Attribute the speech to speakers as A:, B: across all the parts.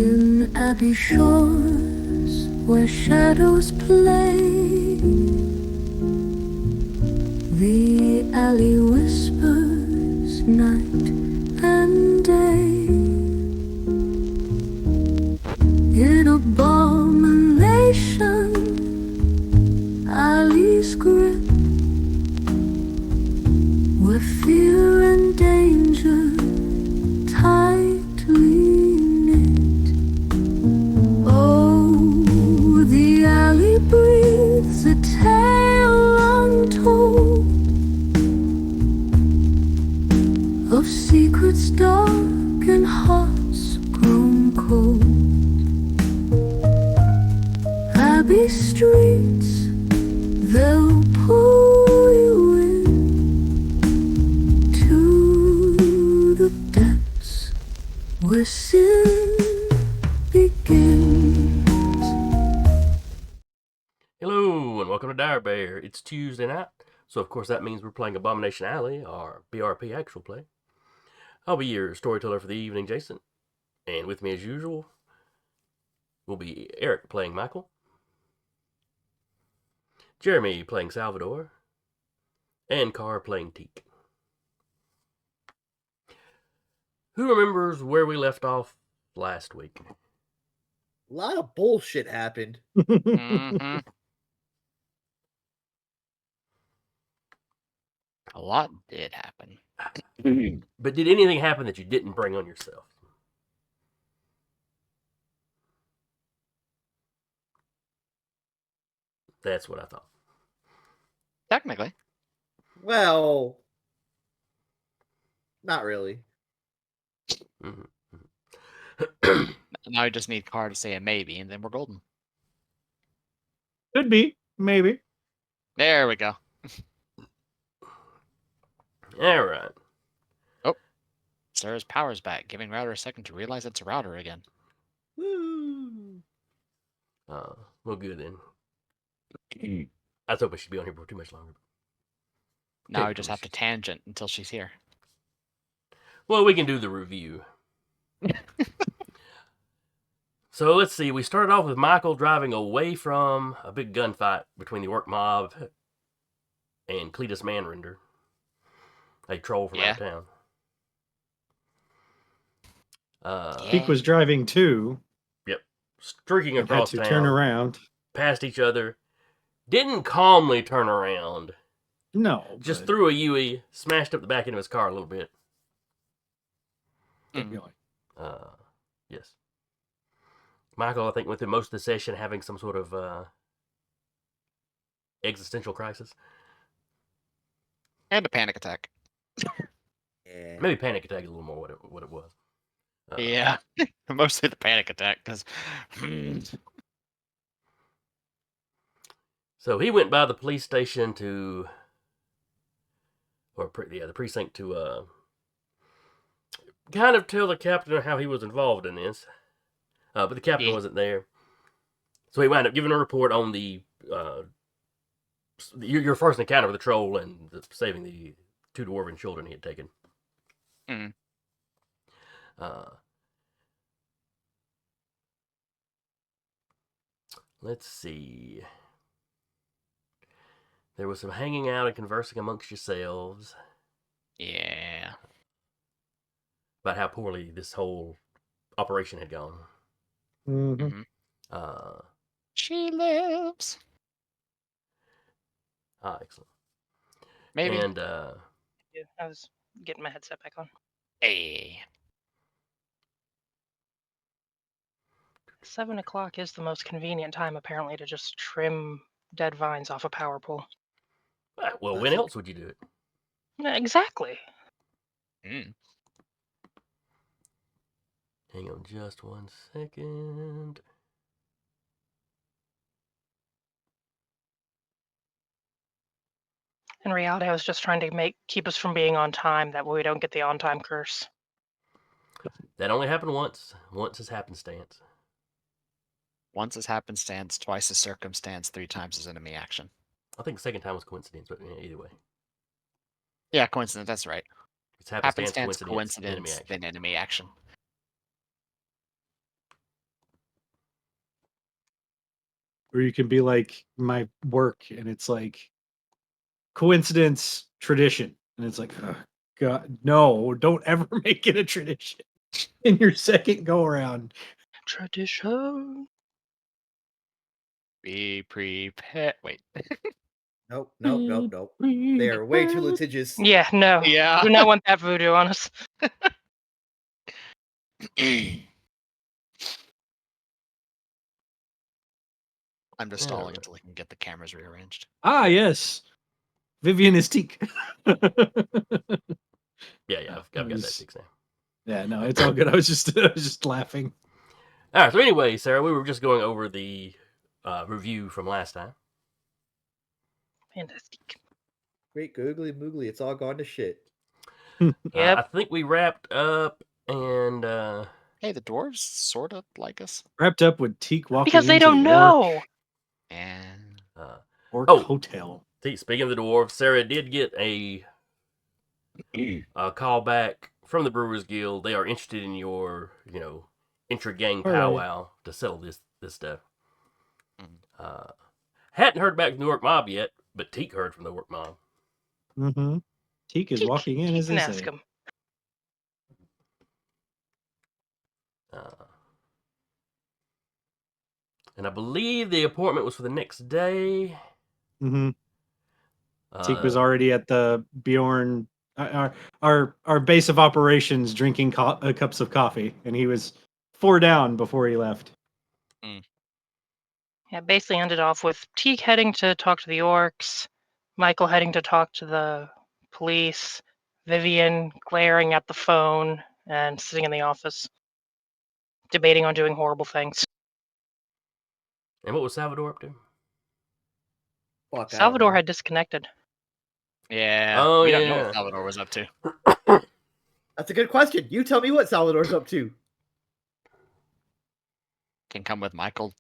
A: In Abbey shores where shadows play, the alley whispers night and day. In Abomination, alley's grip, where fear and danger tightly knit. Oh, the alley breathes a tale untold of secrets dark and hearts grown cold. Abbey streets, they'll pull you in to the depths where sin begins.
B: Hello and welcome to Dire Bear. It's Tuesday night, so of course that means we're playing Abomination Alley, our BRP actual play. I'll be your storyteller for the evening, Jason, and with me as usual will be Eric playing Michael, Jeremy playing Salvador, and Carr playing Teak. Who remembers where we left off last week?
C: A lot of bullshit happened.
D: Mm-hmm. A lot did happen.
B: But did anything happen that you didn't bring on yourself? That's what I thought.
D: Technically.
C: Well, not really.
B: Mm-hmm.
D: Now we just need Carr to say a maybe, and then we're golden.
E: Could be, maybe.
D: There we go.
B: All right.
D: Sarah's power's back, giving Router a second to realize it's a router again.
C: Woo.
B: Well, good then. I thought we should be on here for too much longer.
D: Now we just have to tangent until she's here.
B: Well, we can do the review. So let's see. We started off with Michael driving away from a big gunfight between the Orc Mob and Cletus Manrender, a troll from out of town.
E: Peak was driving too.
B: Yep. Streaking
E: Had
B: across
E: to
B: town.
E: turn around.
B: Past each other. Didn't calmly turn around.
E: No.
B: Just
E: but
B: threw a Yui, smashed up the back end of his car a little bit.
E: kept going.
B: Yes. Michael, I think, went through most of the session having some sort of existential crisis.
D: And a panic attack.
C: Yeah.
B: Maybe panic attack is a little more what it was.
D: Yeah. Mostly the panic attack, because...
B: So he went by the police station to... the precinct to kind of tell the captain how he was involved in this. But the captain wasn't there. So he wound up giving a report on the your first encounter with the troll and saving the two dwarven children he had taken.
D: Mm.
B: Let's see. There was some hanging out and conversing amongst yourselves
D: Yeah.
B: about how poorly this whole operation had gone.
E: Mhm.
D: She lives.
B: Excellent.
D: Maybe.
B: And
F: Yeah, I was getting my headset back on.
D: Hey.
F: 7 o'clock is the most convenient time, apparently, to just trim dead vines off a power pole.
B: well, when else would you do it?
F: Yeah, exactly.
D: Mm.
B: Hang on just 1 second.
F: In reality, I was just trying to keep us from being on time. That way we don't get the on-time curse.
B: That only happened once. Once is happenstance.
D: Once is happenstance, twice is circumstance, 3 times is enemy action.
B: I think the second time was coincidence, but either way.
D: Yeah, coincidence, that's right.
B: It's happenstance,
D: Happenstance,
B: coincidence, enemy
D: coincidence,
B: action.
D: then enemy action.
E: Or you can be like my work, and it's like coincidence, tradition, and it's like, ugh, God, no, don't ever make it a tradition in your second go around.
F: Tradition.
D: Be prepared. Wait.
C: Nope. They are way too litigious.
F: Yeah, no.
D: Yeah.
F: Do not want that voodoo on us.
D: I'm just
B: Yeah.
D: stalling until I can get the cameras rearranged.
E: Ah, yes, Vivian is Teak.
B: Yeah, I've got that fixed now.
E: Yeah, no, it's all good. I was just laughing.
B: All right. So anyway, Sarah, we were just going over the review from last time.
F: Fantastic.
C: Great googly moogly, it's all gone to shit.
F: Yep.
B: I think we wrapped up, and
D: Hey, the dwarves sort of like us.
E: Wrapped up with Teak walking
F: Because they
E: into
F: don't
E: the
F: know.
D: And
E: Orc
B: Oh.
E: hotel.
B: speaking of the dwarves, Sarah did get a call back from the Brewers Guild. They are interested in your, intra-gang
E: All right.
B: powwow to settle this stuff.
D: Mhm.
B: Hadn't heard back from the Orc Mob yet, but Teak heard from the Orc Mob.
E: Mm-hmm. Teak is
F: Teak-
E: walking in
F: You
E: as
F: can
E: they
F: ask
E: say.
F: him.
B: And I believe the appointment was for the next day.
E: Mm-hmm. Teak was already at the Beorn, our base of operations, drinking cups of coffee, and he was 4 down before he left.
F: Yeah, basically ended off with Teak heading to talk to the orcs, Michael heading to talk to the police, Vivian glaring at the phone and sitting in the office, debating on doing horrible things.
B: And what was Salvador up to?
C: Fuck, I don't
F: Salvador
C: know.
F: had disconnected.
D: yeah,
B: Oh,
D: we don't know
B: yeah.
D: what Salvador was up to.
C: That's a good question. You tell me what Salvador's up to.
D: Can come with Michael.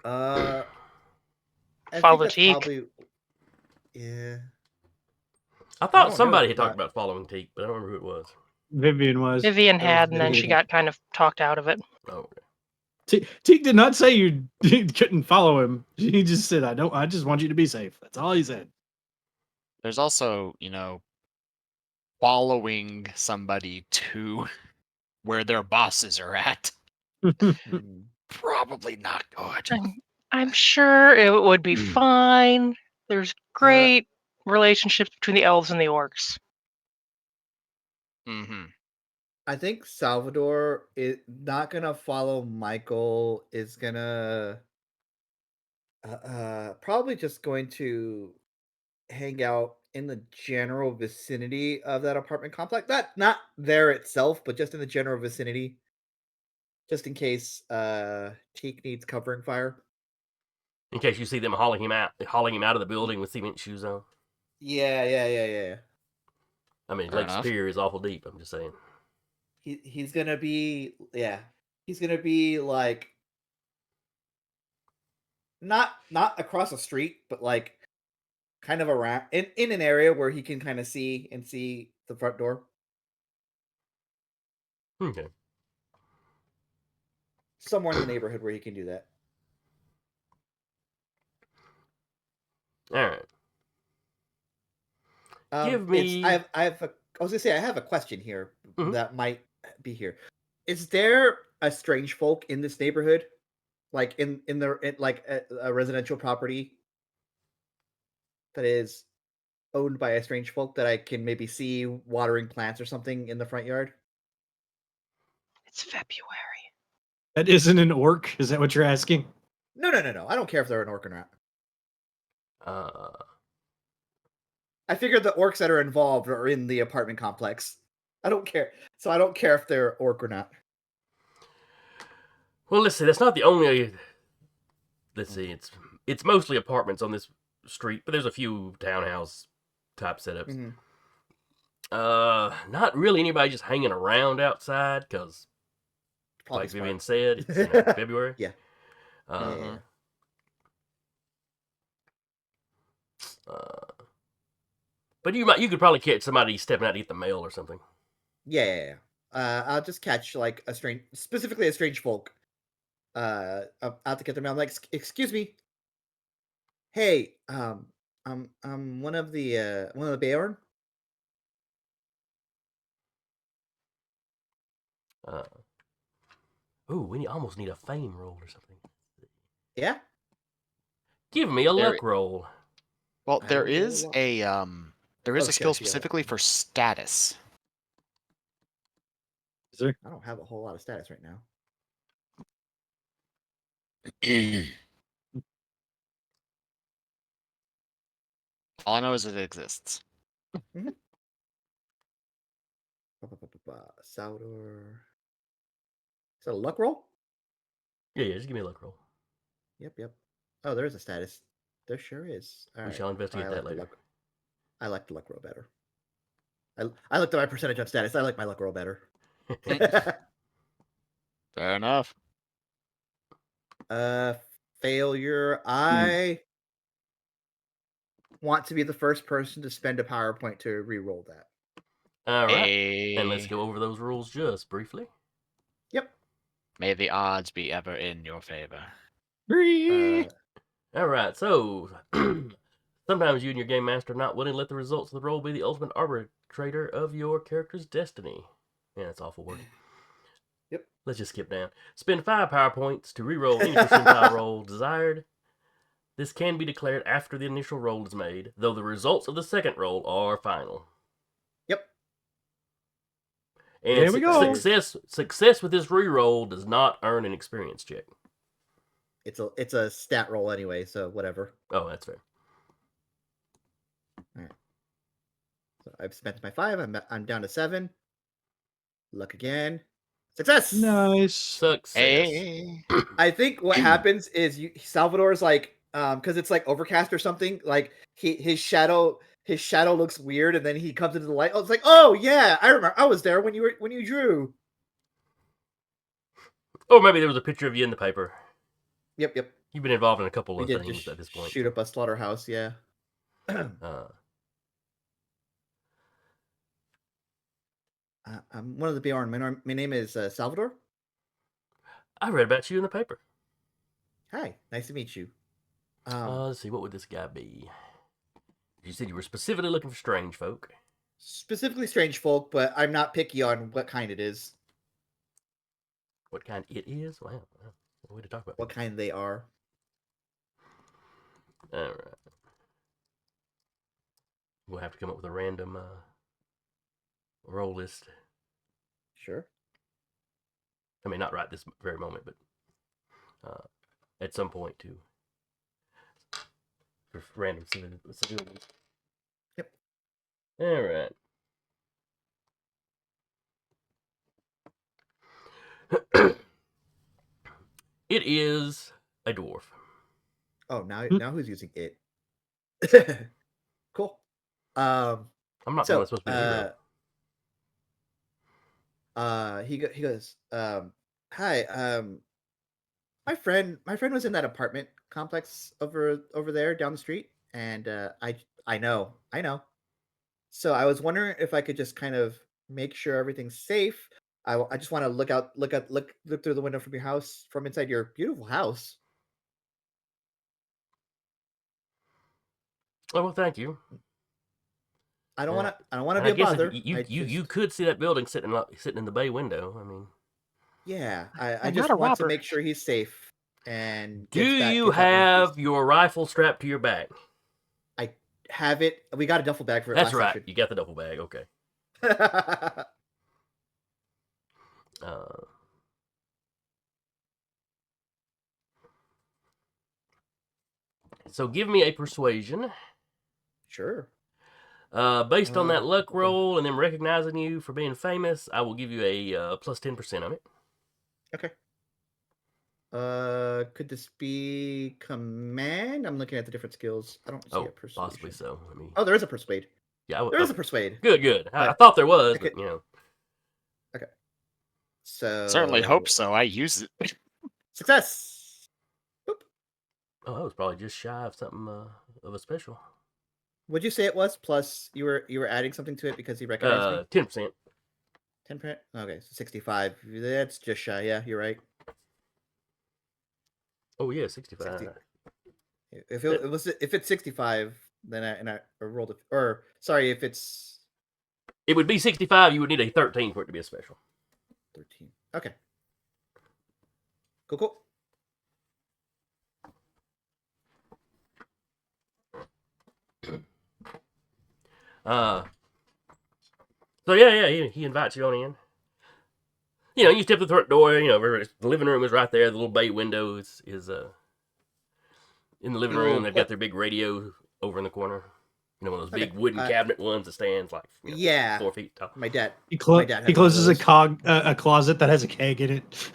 C: I
F: Follow
C: think that's
F: Teak.
C: probably. Yeah.
B: I
C: I
B: thought
C: don't
B: somebody
C: know,
B: had talked
C: but-
B: about following Teak, but I don't remember who it was.
E: Vivian was.
F: Vivian
C: was
F: had, and then she
C: Vivian.
F: got kind of talked out of it.
B: Oh, okay.
E: Teak did not say you couldn't follow him. He just said, I just want you to be safe. That's all he said.
D: There's also, following somebody to where their bosses are at.
C: Hmm.
D: Probably not good.
F: I'm sure it would be fine. There's great relationships between the elves and the orcs.
D: Mm-hmm.
C: I think Salvador is not gonna follow Michael. Is gonna probably just going to hang out in the general vicinity of that apartment complex. Not there itself, but just in the general vicinity, just in case Teak needs covering fire.
B: In case you see them hauling him out of the building with cement shoes on.
C: Yeah.
B: I mean,
D: Fair
B: Lake
D: enough.
B: Superior is awful deep. I'm just saying.
C: He's gonna be he's gonna be like not across the street, but like kind of around in an area where he can kind of see the front door.
B: Okay.
C: Somewhere in the neighborhood where he can do that.
B: All right. Give me.
C: I have I was gonna say I have a question here
B: Mhm.
C: that might be here. Is there a strange folk in this neighborhood, like in like a residential property that is owned by a strange folk that I can maybe see watering plants or something in the front yard?
F: It's February.
E: That isn't an orc. Is that what you're asking?
C: No. I don't care if they're an orc or not. I figured the orcs that are involved are in the apartment complex. I don't care. So I don't care if they're orc or not.
B: Well, let's see. That's not the only. Let's see. It's mostly apartments on this street, but there's a few townhouse type setups.
C: Mhm.
B: Not really anybody just hanging around outside because,
C: Probably
B: like
C: smart.
B: Vivian said, it's February.
C: Yeah.
B: Uh, But you could probably catch somebody stepping out to eat the mail or something.
C: Yeah. I'll just catch like specifically a strange folk out to get them. I'm like, excuse me. Hey, I'm one of the Beorn.
B: Ooh, we almost need a fame roll or something.
C: Yeah.
B: Give me a
D: There-
B: luck roll.
D: Well,
C: I
D: there
C: will roll
D: is
C: luck.
D: a there is
C: Oh,
D: a
C: shit,
D: skill
C: I see that.
D: specifically for status.
E: Is there?
C: I don't have a whole lot of status right now.
D: All I know is it exists.
C: Salvador. Is that a luck roll?
B: Yeah, just give me a luck roll.
C: Yep. Oh, there is a status. There sure is. All
B: We
C: right.
B: shall investigate
C: I
B: that
C: like the
B: later.
C: luck. I like the luck roll better. I looked at my percentage on status. I like my luck roll better.
D: Fair enough.
C: Failure. I want to be the first person to spend a PowerPoint to re-roll that.
B: All right. And let's
D: Hey,
B: go over those rules just briefly.
C: Yep.
D: may the odds be ever in your favor.
B: All right, so sometimes you and your game master are not willing to let the results of the roll be the ultimate arbitrator of your character's destiny. Yeah, that's awful word.
C: Yep.
B: Let's just skip down. Spend 5 power points to re-roll any percentile roll desired. This can be declared after the initial roll is made, though the results of the second roll are final.
C: Yep.
B: And
E: There we go.
B: Success with this re-roll does not earn an experience check.
C: It's a stat roll anyway, so whatever.
B: Oh, that's fair.
C: So I've spent my 5. I'm down to 7. Luck again. Success.
E: Nice.
B: Success.
D: Hey,
C: I think what happens is Salvador's like because it's like overcast or something. Like his shadow looks weird, and then he comes into the light. Oh, it's like, oh yeah, I remember. I was there when you drew.
B: Or maybe there was a picture of you in the paper.
C: Yep.
B: You've been involved in a couple
C: We
B: of
C: did
B: things
C: just
B: at this point.
C: shoot up a slaughterhouse. Yeah. I'm one of the Beorn. My name is Salvador.
B: I read about you in the paper.
C: Hi, nice to meet you.
B: Let's see, what would this guy be? You said you were specifically looking for strange folk.
C: Specifically strange folk, but I'm not picky on what kind it is,
B: What kind it is? Wow, what a way to talk about
C: what kind they are.
B: All right. We'll have to come up with a random roll list.
C: Sure.
B: I mean, not right this very moment, but at some point too. For random civilians.
C: Yep.
B: All right. It is a dwarf.
C: Oh, now who's using it? Cool.
B: I'm not the one that's supposed to be the hero.
C: He goes, hi, my friend was in that apartment complex over there down the street, and I know. So I was wondering if I could just kind of make sure everything's safe. I just want to look through the window from your house, from inside your beautiful house.
B: Oh well, thank you.
C: I don't want to
B: And
C: be
B: I
C: a
B: guess
C: bother.
B: you could see that building sitting in the bay window. I mean,
C: Yeah, I
F: I'm
C: just
F: not a
C: want to
F: robber.
C: make sure he's safe and
B: do
C: gets
B: you
C: gets out in
B: have
C: peace.
B: your rifle strapped to your back?
C: I have it. We got a duffel bag for it
B: That's
C: last
B: right.
C: session.
B: You got the duffel bag. Okay. So give me a persuasion.
C: Sure.
B: Based on that luck
C: okay.
B: roll and them recognizing you for being famous, I will give you a plus 10% on it.
C: Okay. Could this be command? I'm looking at the different skills. I don't see a persuasion.
B: Possibly so. Let me.
C: Oh, there is a persuade.
B: Yeah,
C: There is a persuade.
B: Good. I
C: But
B: thought there was,
C: okay.
B: but you know.
C: Okay. So
D: certainly hope so. I use it.
C: Success. Boop.
B: Oh, I was probably just shy of something of a special.
C: Would you say it was? Plus, you were adding something to it because he recognized me.
B: 10%.
C: 10%. Okay, so 65. That's just shy. Yeah, you're right.
B: Oh yeah, 65.
C: 60. If it's 65, then I rolled it. Or sorry, if it's
B: It would be 65. You would need a 13 for it to be a special.
C: 13. Okay. Cool.
B: So yeah, he invites you on in. You know, you step to the front door. You know, the living room is right there. The little bay window is in the living room. They've got their big radio over in the corner. You know, one of those big wooden cabinet ones that stands like 4 feet tall.
C: My dad.
E: He
C: my dad has
E: closes
C: one of
E: a closet that has a keg in it.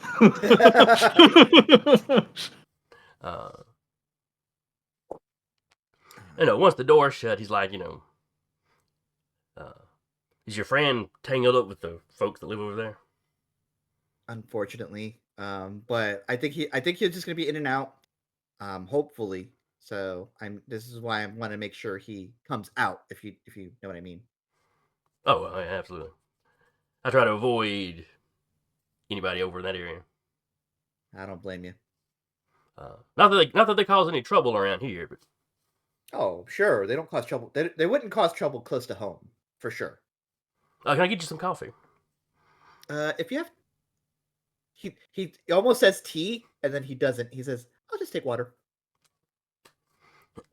B: You know, once the door's shut, he's like, is your friend tangled up with the folks that live over there?
C: Unfortunately, but I think he's just gonna be in and out. Hopefully. So this is why I want to make sure he comes out, if you know what I mean.
B: Oh, well, yeah, absolutely. I try to avoid anybody over in that area.
C: I don't blame you.
B: Not that they cause any trouble around here, but
C: Oh, sure. They don't cause trouble. They wouldn't cause trouble close to home, for sure.
B: can I get you some coffee?
C: If you have, he almost says tea, and then he doesn't. He says, "I'll just take water."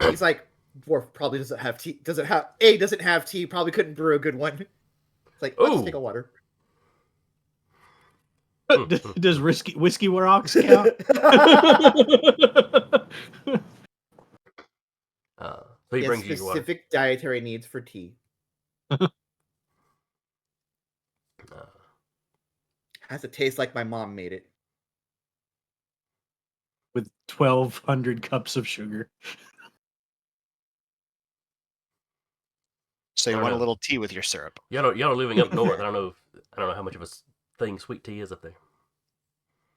C: He's like, dwarf probably doesn't have tea. Doesn't have tea. Probably couldn't brew a good one. It's like, I'll just take a water.
E: Does whiskey rocks count?
B: So he brings you your water.
C: Specific dietary needs for tea. Has to taste like my mom made it.
E: With 1,200 cups of sugar.
D: So you want a little tea with your syrup.
B: Y'all are living up north. I don't know how much of a thing sweet tea is up there.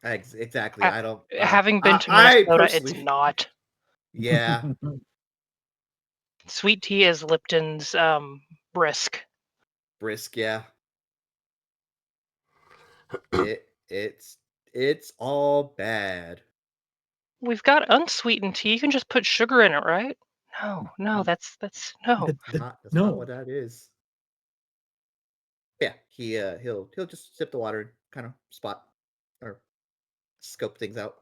C: Exactly. I don't.
F: Having been to Minnesota, it's not.
C: Yeah.
F: Sweet tea is Lipton's brisk.
C: Brisk, yeah. It's all bad.
F: We've got unsweetened tea. You can just put sugar in it, right? No, that's no.
C: That's not what that is. Yeah, he'll just sip the water and kind of spot or scope things out.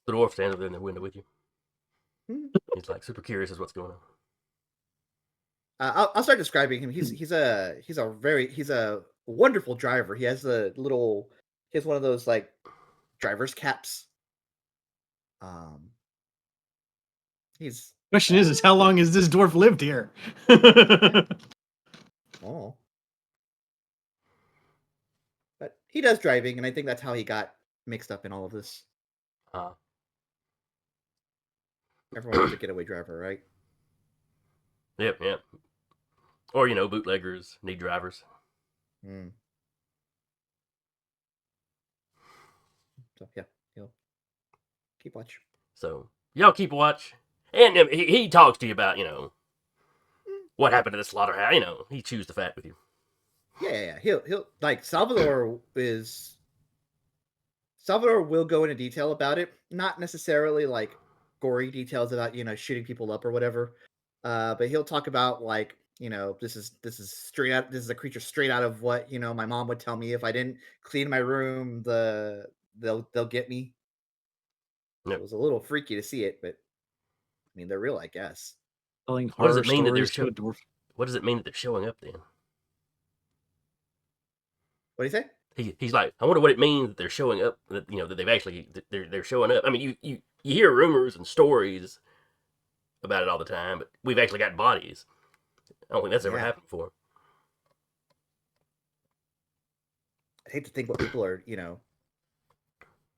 B: The dwarf stands over there in the window with you.
C: Hmm.
B: He's like super curious as what's going on.
C: I'll start describing him. He's a wonderful driver. He has one of those like driver's caps.
E: Question is how long has this dwarf lived here?
C: Oh. But he does driving, and I think that's how he got mixed up in all of this. Everyone wants a getaway driver, right?
B: Yep. Or bootleggers need drivers.
C: So yeah, he'll keep watch.
B: So y'all keep watch, and he talks to you about what happened to the slaughterhouse. He chews the fat with you.
C: Yeah. He'll like Salvador will go into detail about it, not necessarily like gory details about shooting people up or whatever, but he'll talk about like this is straight out. This is a creature straight out of what my mom would tell me if I didn't clean my room. They'll get me. Yep. It was a little freaky to see it, but I mean they're real, I guess.
E: Telling
B: what does it mean that
E: What
B: does it mean that they're showing up then?
C: What do you say?
B: He's like, I wonder what it means that they're showing up. That that they've actually they're showing up. I mean, you hear rumors and stories about it all the time, but we've actually got bodies. I don't think that's ever happened before.
C: I hate to think what people are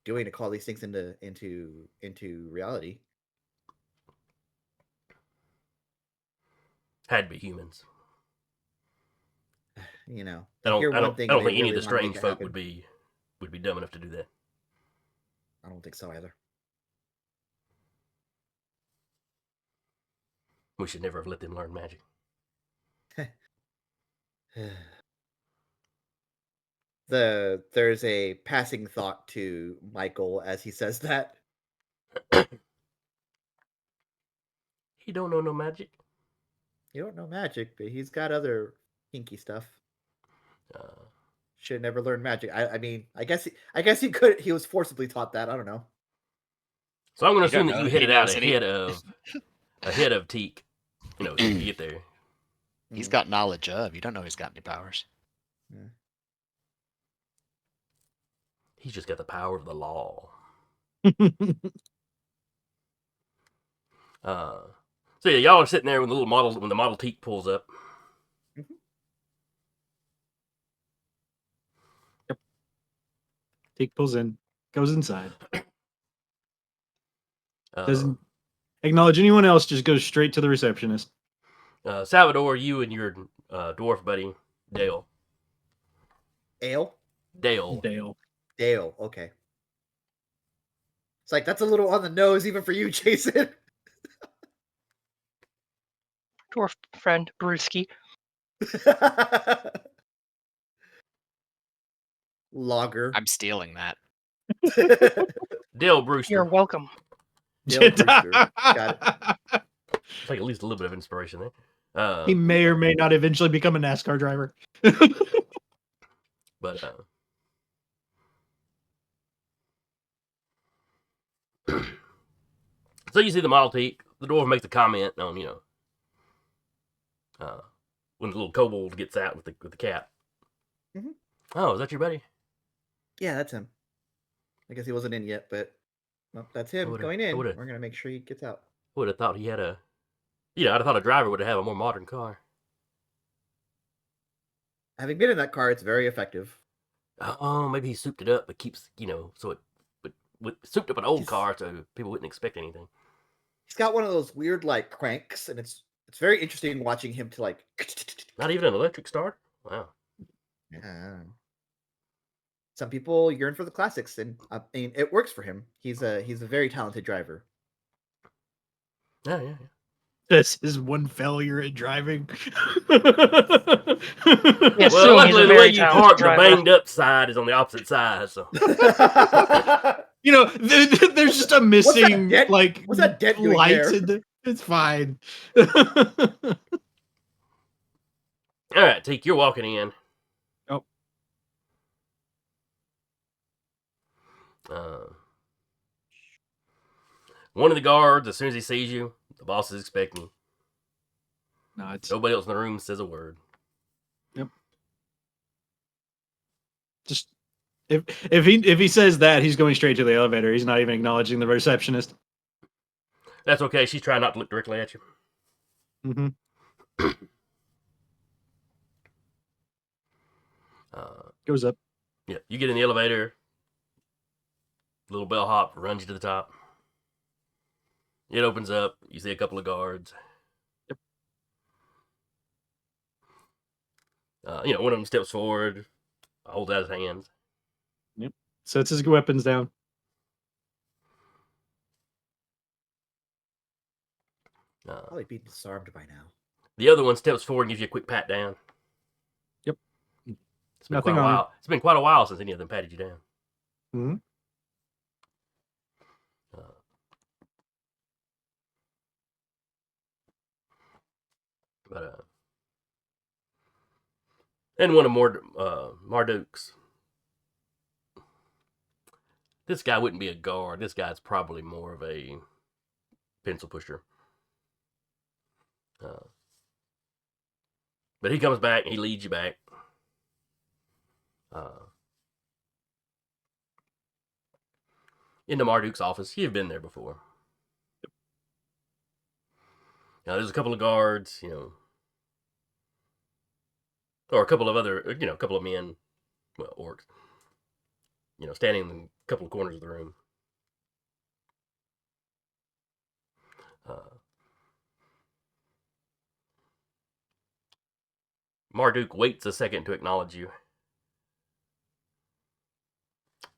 C: doing to call these things into reality.
B: Had to be humans.
C: I
B: don't think any of the strange folk would be dumb enough to do that.
C: I don't think so either.
B: We should never have let them learn magic.
C: There's a passing thought to Michael as he says that.
B: He don't know no magic.
C: You don't know magic, but he's got other kinky stuff.
B: Uh,
C: Should have never learned magic. I mean, I guess he could. He was forcibly taught that. I don't know.
B: so I'm going to
D: You don't
B: assume that
D: know.
B: you
D: He
B: headed out
D: knows any-
B: ahead of Teak. You know, you get there.
D: He's got knowledge of. You don't know he's got any powers.
B: He's just got the power of the law. So yeah, y'all are sitting there when the Model Teak pulls up.
E: Teak pulls in, goes inside,
B: Uh,
E: doesn't acknowledge anyone else, just goes straight to the receptionist.
B: Salvador, you and your dwarf buddy Dale.
C: Ale?
B: Dale.
C: Dale. Okay. It's like that's a little on the nose, even for you, Jason.
F: Dwarf friend, Brewski.
C: Lager.
D: I'm stealing that.
B: Dale Brewster.
F: You're welcome.
C: Dale Brewster. Got it.
B: Like at least a little bit of inspiration there.
E: He may or may not eventually become a NASCAR driver.
B: But so you see the Model Teak. The dwarf makes a comment on when the little kobold gets out with the cat.
C: Mhm.
B: Oh, is that your buddy?
C: Yeah, that's him. I guess he wasn't in yet, but well, that's him going in. We're gonna make sure he gets out.
B: I would have thought he had I'd have thought a driver would have a more modern car.
C: Having been in that car, it's very effective.
B: Oh, maybe he souped it up, but keeps so it, but souped up an old
C: He's-
B: car so people wouldn't expect anything.
C: He's got one of those weird like cranks, and it's very interesting watching him to like.
B: Not even an electric start. Wow.
C: Some people yearn for the classics, and I mean, it works for him. He's a very talented driver.
B: Yeah.
E: This is one failure at driving.
F: Yeah,
B: Well,
F: assume he's
B: luckily
F: a
B: the way
F: very
B: you
F: talented
B: park, the
F: driver.
B: banged up side is on the opposite side. So
E: You know, there's just a missing
C: dent?
E: like
C: What's that dent doing
E: lights
C: there?
E: it's fine.
B: all right, Teak, you're walking in.
E: Oh.
B: One of the guards, as soon as he sees you, the boss is expecting you.
E: No, it's
B: Nobody else in the room says a word.
E: just if he says that, he's going straight to the elevator. He's not even acknowledging the receptionist.
B: That's okay. She's trying not to look directly at you.
E: Mm-hmm. Goes up.
B: Yeah, you get in the elevator. Little bellhop runs you to the top. It opens up. You see a couple of guards.
E: Yep.
B: One of them steps forward, holds out his hands.
E: Yep. Sets his weapons down.
C: Probably be disarmed by now.
B: The other one steps forward and gives you a quick pat down.
E: Yep.
B: It's been
E: Nothing
B: quite a
E: on
B: while. It's been quite a while since any of them patted you down.
E: Mm-hmm.
B: And one of Marduk's. This guy wouldn't be a guard. This guy's probably more of a pencil pusher. But he comes back and he leads you back. Into Marduk's office. You've been there before. Now, there's a couple of guards, or a couple of other, a couple of men, well, orcs, standing in a couple of corners of the room. Marduk waits a second to acknowledge you.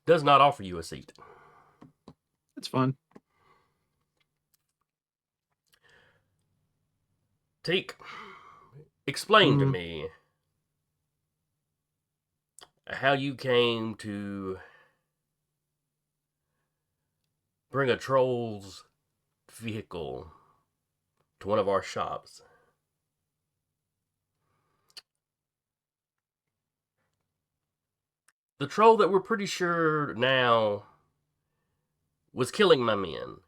B: Does not offer you a seat.
E: It's fun.
B: Teak, explain to me how you came to bring a troll's vehicle to one of our shops. The troll that we're pretty sure now was killing my men,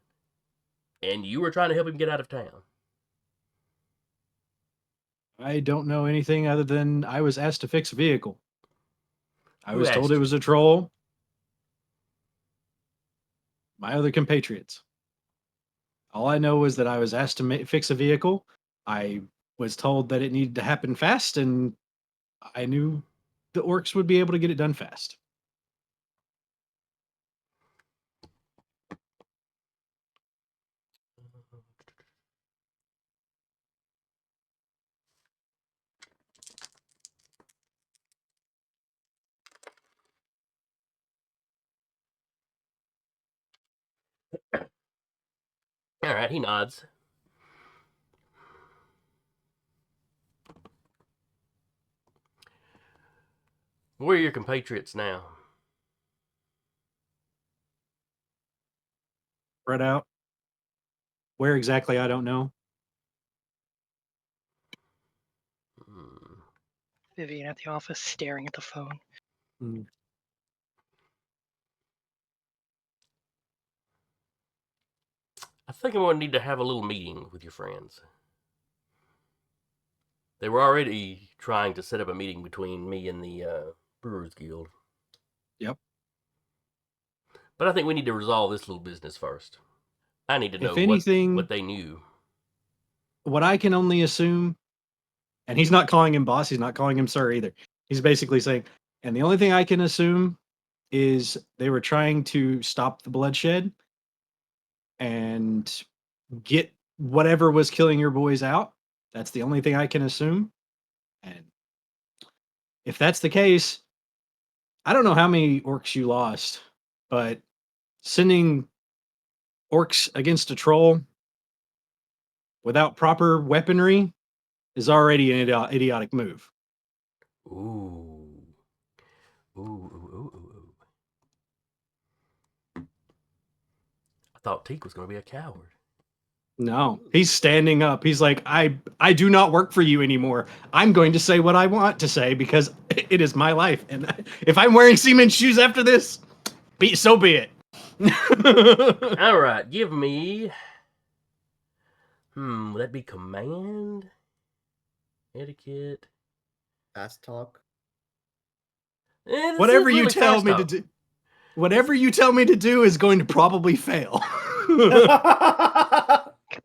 B: and you were trying to help him get out of town.
E: I don't know anything other than I was asked to fix a vehicle. I
B: Who
E: was told
B: asked
E: it
B: you?
E: was a troll. My other compatriots. All I know is that I was asked to fix a vehicle. I was told that it needed to happen fast, and I knew the orcs would be able to get it done fast.
B: All right, he nods. Where are your compatriots now?
E: Spread out. Where exactly, I don't know.
B: Hmm.
F: Vivian at the office staring at the phone.
E: Mm.
B: I think I'm going to need to have a little meeting with your friends. They were already trying to set up a meeting between me and the Brewers Guild.
E: Yep.
B: But I think we need to resolve this little business first. I need to know
E: If anything,
B: what they knew.
E: what I can only assume, and he's not calling him boss, he's not calling him sir either. He's basically saying, and the only thing I can assume is they were trying to stop the bloodshed and get whatever was killing your boys out. That's the only thing I can assume. And if that's the case, I don't know how many orcs you lost, but sending orcs against a troll without proper weaponry is already an idiotic move.
B: Ooh. Ooh, ooh, ooh, ooh, ooh. I thought Teak was going to be a coward.
E: No, he's standing up. He's like, I do not work for you anymore. I'm going to say what I want to say because it is my life. And if I'm wearing Seaman's shoes after this, so be it.
B: All right, give me. Would that be command? Etiquette?
C: Fast talk.
B: This
E: Whatever
B: is
E: you
B: really
E: tell
B: fast
E: me to
B: talk.
E: do, whatever you tell me to do is going to probably fail.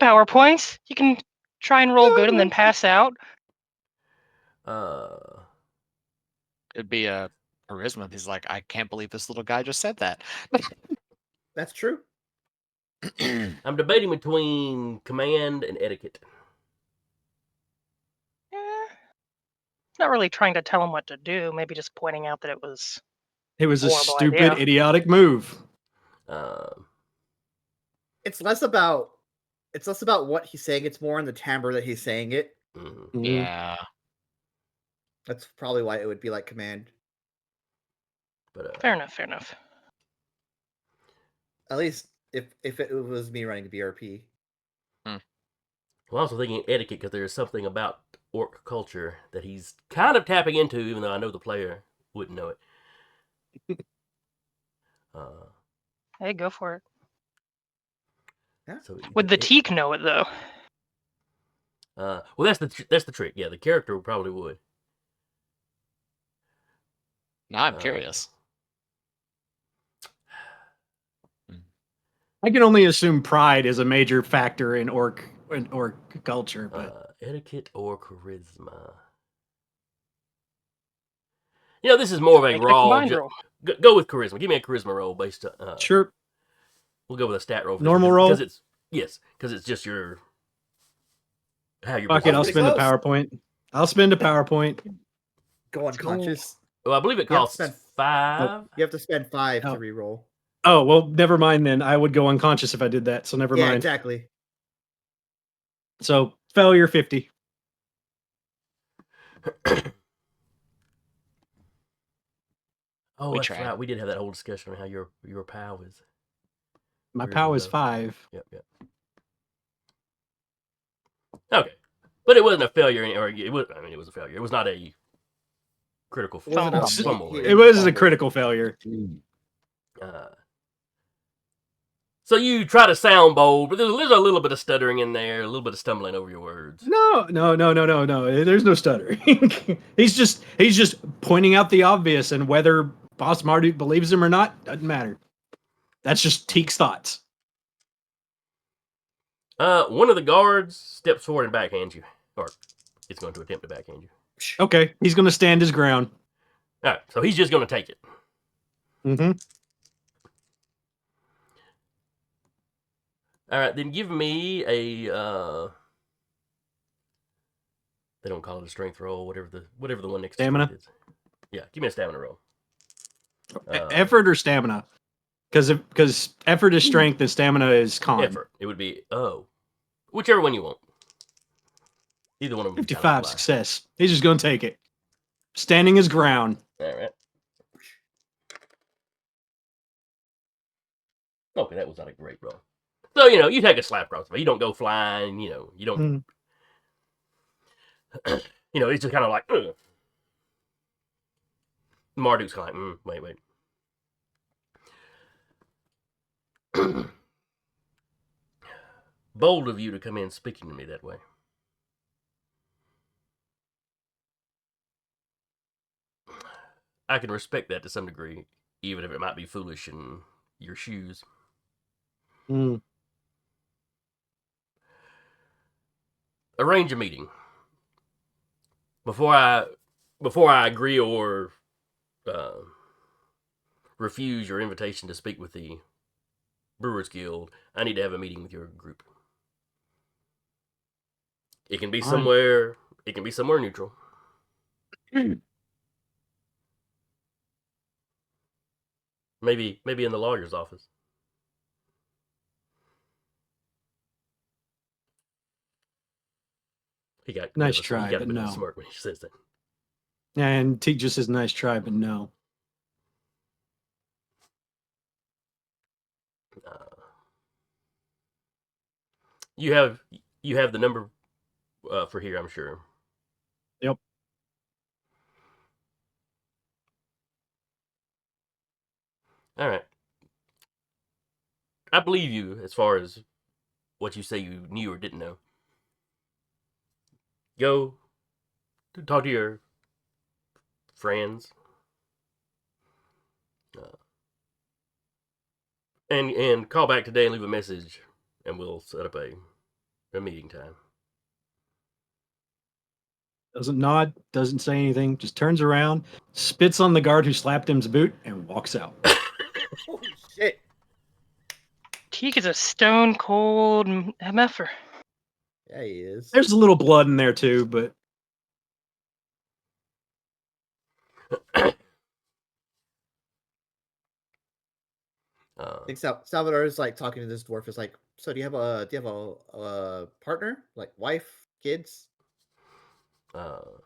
F: PowerPoints. You can try and roll good and then pass out.
D: It'd be a charisma. He's like, I can't believe this little guy just said that.
C: That's true.
B: I'm debating between command and etiquette.
F: Not really trying to tell him what to do. Maybe just pointing out that it was.
E: It was a
F: Horrible
E: stupid,
F: idea.
E: idiotic move.
C: It's less about what he's saying. It's more in the timbre that he's saying it.
B: Mhm.
D: Yeah.
C: That's probably why it would be like command.
B: But
F: Fair enough. Fair enough.
C: At least if it was me running the BRP.
B: I'm also thinking etiquette because there's something about orc culture that he's kind of tapping into, even though I know the player wouldn't know it.
F: Hey, go for it.
C: Yeah.
B: So
F: Would the teak know it though?
B: well, that's the trick. Yeah, the character probably would.
D: Now I'm curious.
E: I can only assume pride is a major factor in orc culture, but
B: Etiquette or charisma. You know, this is more of a
F: Make it a
B: raw.
F: combined roll.
B: Go with charisma. Give me a charisma roll based on.
E: sure.
B: We'll go with a stat roll.
E: Normal roll?
B: Because it's just your how you're.
E: Fuck it, I'll
C: pretty
E: spend a
C: close.
E: PowerPoint. I'll spend a PowerPoint.
C: Go unconscious.
B: Well, I believe it
C: You have to
B: costs
C: spend-
B: 5.
C: You have to spend 5
E: Oh.
C: to reroll.
E: Oh, well, never mind then. I would go unconscious if I did that, so never
C: Yeah,
E: mind.
C: exactly.
E: So, failure 50.
B: Oh,
D: We
B: that's
D: tried.
B: right. We did have that whole discussion on how your pal is.
E: My
B: Where's
E: POW
B: the
E: is
B: note?
E: 5.
B: Yep. Okay, but it wasn't a failure, or it was. I mean, it was a failure. It was not a critical
C: It wasn't a
B: fumble.
C: he-
E: It was a
C: fumble.
E: critical failure.
B: So you try to sound bold, but there's a little bit of stuttering in there, a little bit of stumbling over your words.
E: No. There's no stuttering. he's just pointing out the obvious, and whether Boss Marduk believes him or not doesn't matter. That's just Teek's thoughts.
B: One of the guards steps forward and backhands you, or is going to attempt to backhand you.
E: Okay, he's going to stand his ground.
B: All right, so he's just going to take it.
E: Mm-hmm.
B: All right, then give me a. They don't call it a strength roll, whatever the one next
E: Stamina?
B: to strength is. Yeah, give me a stamina roll.
E: Effort or stamina? Because effort is strength and stamina is con.
B: Effort. It would be whichever one you want. Either one of them.
E: 55 success. He's just going to take it. Standing his ground.
B: All right. Okay, that was not a great roll. So, you take a slap across, but you don't go flying, you don't, it's just kind of like, ugh. Marduk's kind of like, wait. Bold of you to come in speaking to me that way. I can respect that to some degree, even if it might be foolish in your shoes. Arrange a meeting. Before I agree or refuse your invitation to speak with the Brewers Guild, I need to have a meeting with your group. It can be somewhere neutral. Maybe in the lawyer's office. He got
E: Nice
B: he
E: try,
B: got a
E: but
B: bit of a
E: no.
B: smirk when he says that.
E: And Teek just says nice try, but no.
B: You have the number for here, I'm sure.
E: Yep.
B: All right. I believe you as far as what you say you knew or didn't know. Go talk to your friends. And call back today and leave a message, and we'll set up a meeting time.
E: Doesn't nod, doesn't say anything, just turns around, spits on the guard who slapped him's boot, and walks out.
C: Oh shit!
F: Teek is a stone cold MFer.
C: Yeah, he is.
E: There's a little blood in there too, but
C: I think Salvador is like talking to this dwarf. Is like, so do you have a partner, like wife, kids?
B: Oh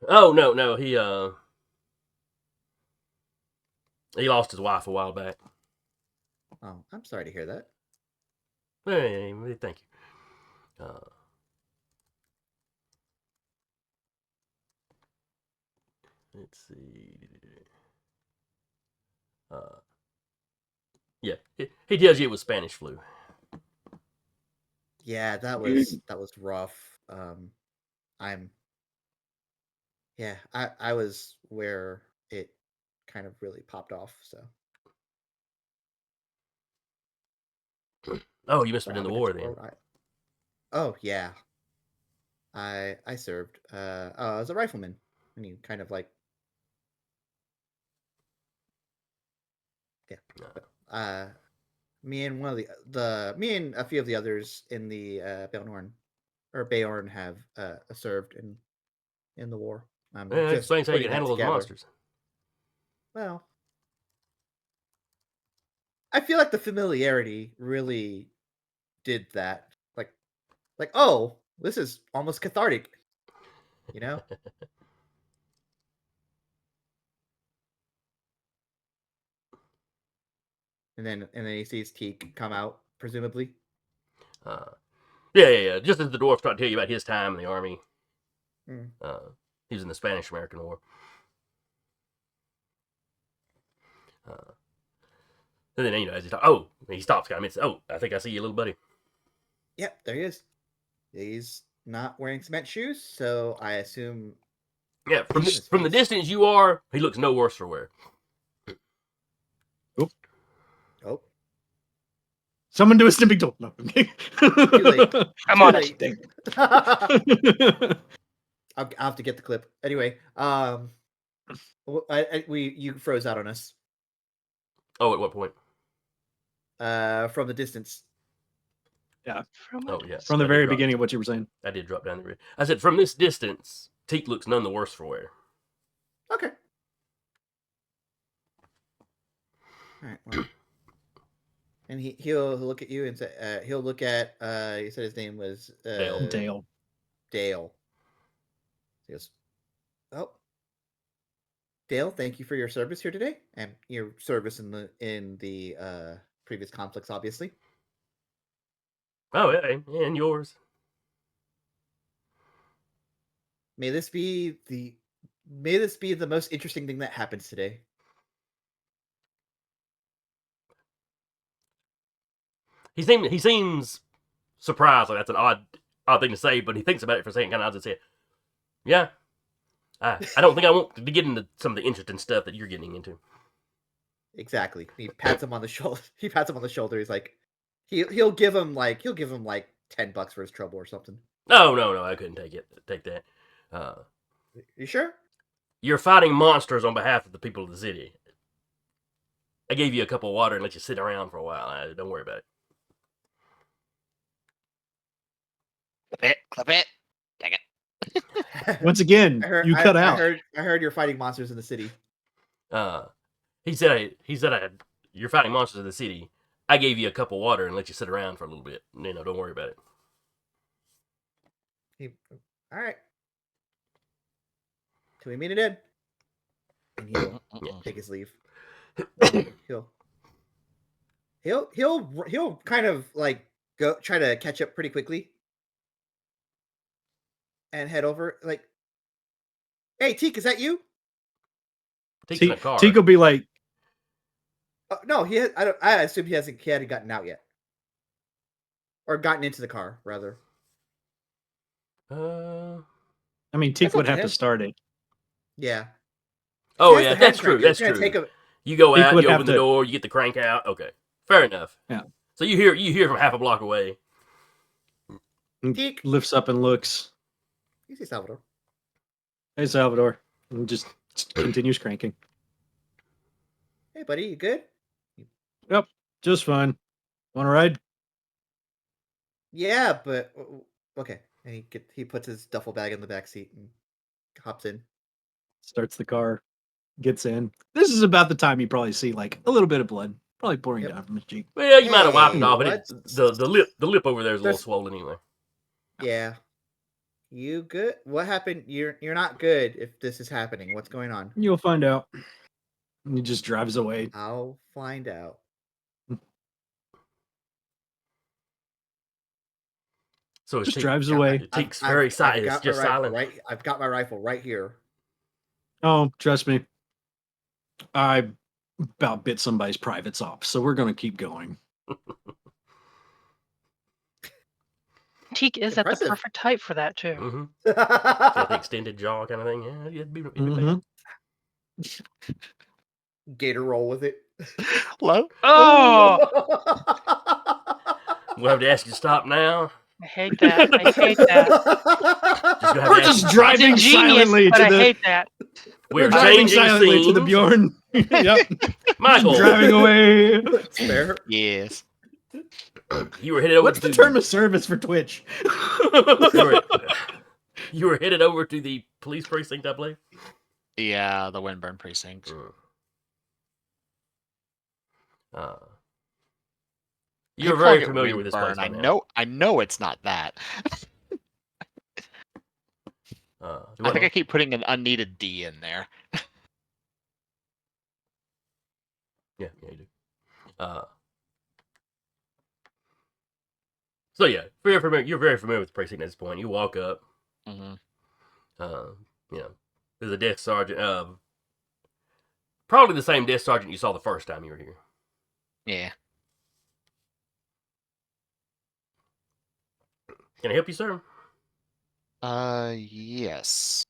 B: no, he lost his wife a while back.
C: Oh, I'm sorry to hear that.
B: Hey, thank you. Let's see. Yeah, he tells you it was Spanish flu.
C: Yeah, that was rough. I was where it kind of really popped off. So.
B: Oh, you must have been in the war then.
C: Oh yeah. I served. I was a rifleman, and you kind of like. Yeah. Me and one of me and a few of the others in the Beorn have served in the war.
B: That explains how you can handle those monsters.
C: Well, I feel like the familiarity really did that. Like, oh, this is almost cathartic, you know? And then he sees Teak come out, presumably.
B: Yeah. Just as the dwarf's trying to tell you about his time in the army.
C: Mm.
B: He was in the Spanish-American War. And then, as he stops, kind of says, "Oh, I think I see you, little buddy."
C: Yep, there he is. He's not wearing cement shoes, so I assume.
B: Yeah, from
C: His
B: the
C: face.
B: distance he looks no worse for wear.
C: Oh,
E: Someone do a snipping tool. No.
C: late.
F: I'm on
C: Too
F: it.
C: late. I'll have to get the clip. Anyway, you froze out on us.
B: Oh, at what point?
C: From the distance.
F: From
B: Oh,
F: a
B: yeah.
E: From the
B: I did
E: very
B: drop-
E: beginning of what you were saying.
B: I did drop down the. I said from this distance, Teak looks none the worse for wear.
C: Okay. All right. Well. And he'll look at you and say he'll look at you said his name was
B: Dale.
E: Dale.
C: Dale. He goes, "Oh, Dale, thank you for your service here today and your service in the previous conflicts, obviously.
B: Oh, yeah, and yours.
C: May this be the most interesting thing that happens today."
B: He seems surprised. Like that's an odd thing to say, but he thinks about it for a second, kind of nods his head. Yeah, I don't think I want to get into some of the interesting stuff that you're getting into.
C: Exactly. He pats him on the shoulder. He's like, he'll give him like $10 for his trouble or something.
B: No, I couldn't take that.
C: You sure?
B: You're fighting monsters on behalf of the people of the city. I gave you a cup of water and let you sit around for a while. Don't worry about it.
D: Clip it. Dang it.
E: Once again, you cut out.
C: I heard you're fighting monsters in the city.
B: He said you're fighting monsters in the city. I gave you a cup of water and let you sit around for a little bit. Don't worry about it.
C: All right. Till we meet again. And he'll take his leave. He'll kind of like go try to catch up pretty quickly. And head over like, "Hey, Teak, is that you?"
B: Teak's in a car.
E: Teak will be like,
C: No, I assume he hadn't gotten out yet, or gotten into the car rather.
E: I mean, Teak
C: That's
E: would
C: up to
E: have to
C: him.
E: start it.
C: Yeah.
B: Oh
C: He has
B: yeah,
C: the
B: that's
C: hand
B: true.
C: crank.
B: That's
C: It's gonna
B: true.
C: take him-
B: You go
E: Teak
B: out,
E: would
B: you
E: have
B: open the
E: to-
B: door, you get the crank out. Okay, fair enough.
E: Yeah.
B: So you hear from half a block away.
C: Teak.
E: Lifts up and looks.
C: You see Salvador.
E: Hey, Salvador. And just continues cranking.
C: Hey, buddy, you good?
E: Yep, just fine. Want to ride?
C: Yeah, but okay. And he puts his duffel bag in the back seat and hops in.
E: Starts the car, gets in. This is about the time you probably see like a little bit of blood, probably pouring
C: Yep.
E: down from his cheek.
B: Well, you might have wiped it
C: Hey,
B: off. But
C: what's-
B: the lip over there is a little
C: There's-
B: swollen anyway.
C: Yeah. You good? What happened? You're not good if this is happening. What's going on?
E: You'll find out. And he just drives away.
C: I'll find out.
B: So
E: Just drives away.
B: Teak's very silent. It's just silent.
C: Right, I've got my rifle right here.
E: Oh, trust me. I about bit somebody's privates off, so we're gonna keep going.
F: Teak is at the
C: Impressive.
F: perfect height for that too.
B: Mm-hmm. Got the extended jaw kind of thing. Yeah, it'd be
E: Mhm.
C: Gator roll with it.
D: Hello?
F: Oh,
B: We'll have to ask you to stop now.
F: I hate that. I hate that.
B: Just gonna have
E: We're
B: to
E: just
B: ask-
F: It's
E: driving
F: ingenious,
E: silently
F: but
E: to
F: I
E: the.
F: hate that.
B: We're
E: driving
B: changing
E: silently to the
B: scenes.
E: Beorn. Yep,
B: Michael,
E: driving away.
C: Fair.
D: Yes.
B: you were headed over
E: What's
B: to
E: the term of service for Twitch?
B: you were headed over to the police precinct, I believe.
D: Yeah, the Windburn precinct.
B: You're
D: Keep
B: very
D: calling it
B: familiar with this place.
D: Windburn.
B: by now.
D: I know it's not that. I think I keep putting an unneeded D in there.
B: Yeah, you do. So yeah, you're very familiar with the precinct at this point. You walk up.
D: Mm-hmm.
B: You know, there's a desk sergeant. Probably the same desk sergeant you saw the first time you were here.
D: Yeah.
B: Can I help you, sir?
D: Yes.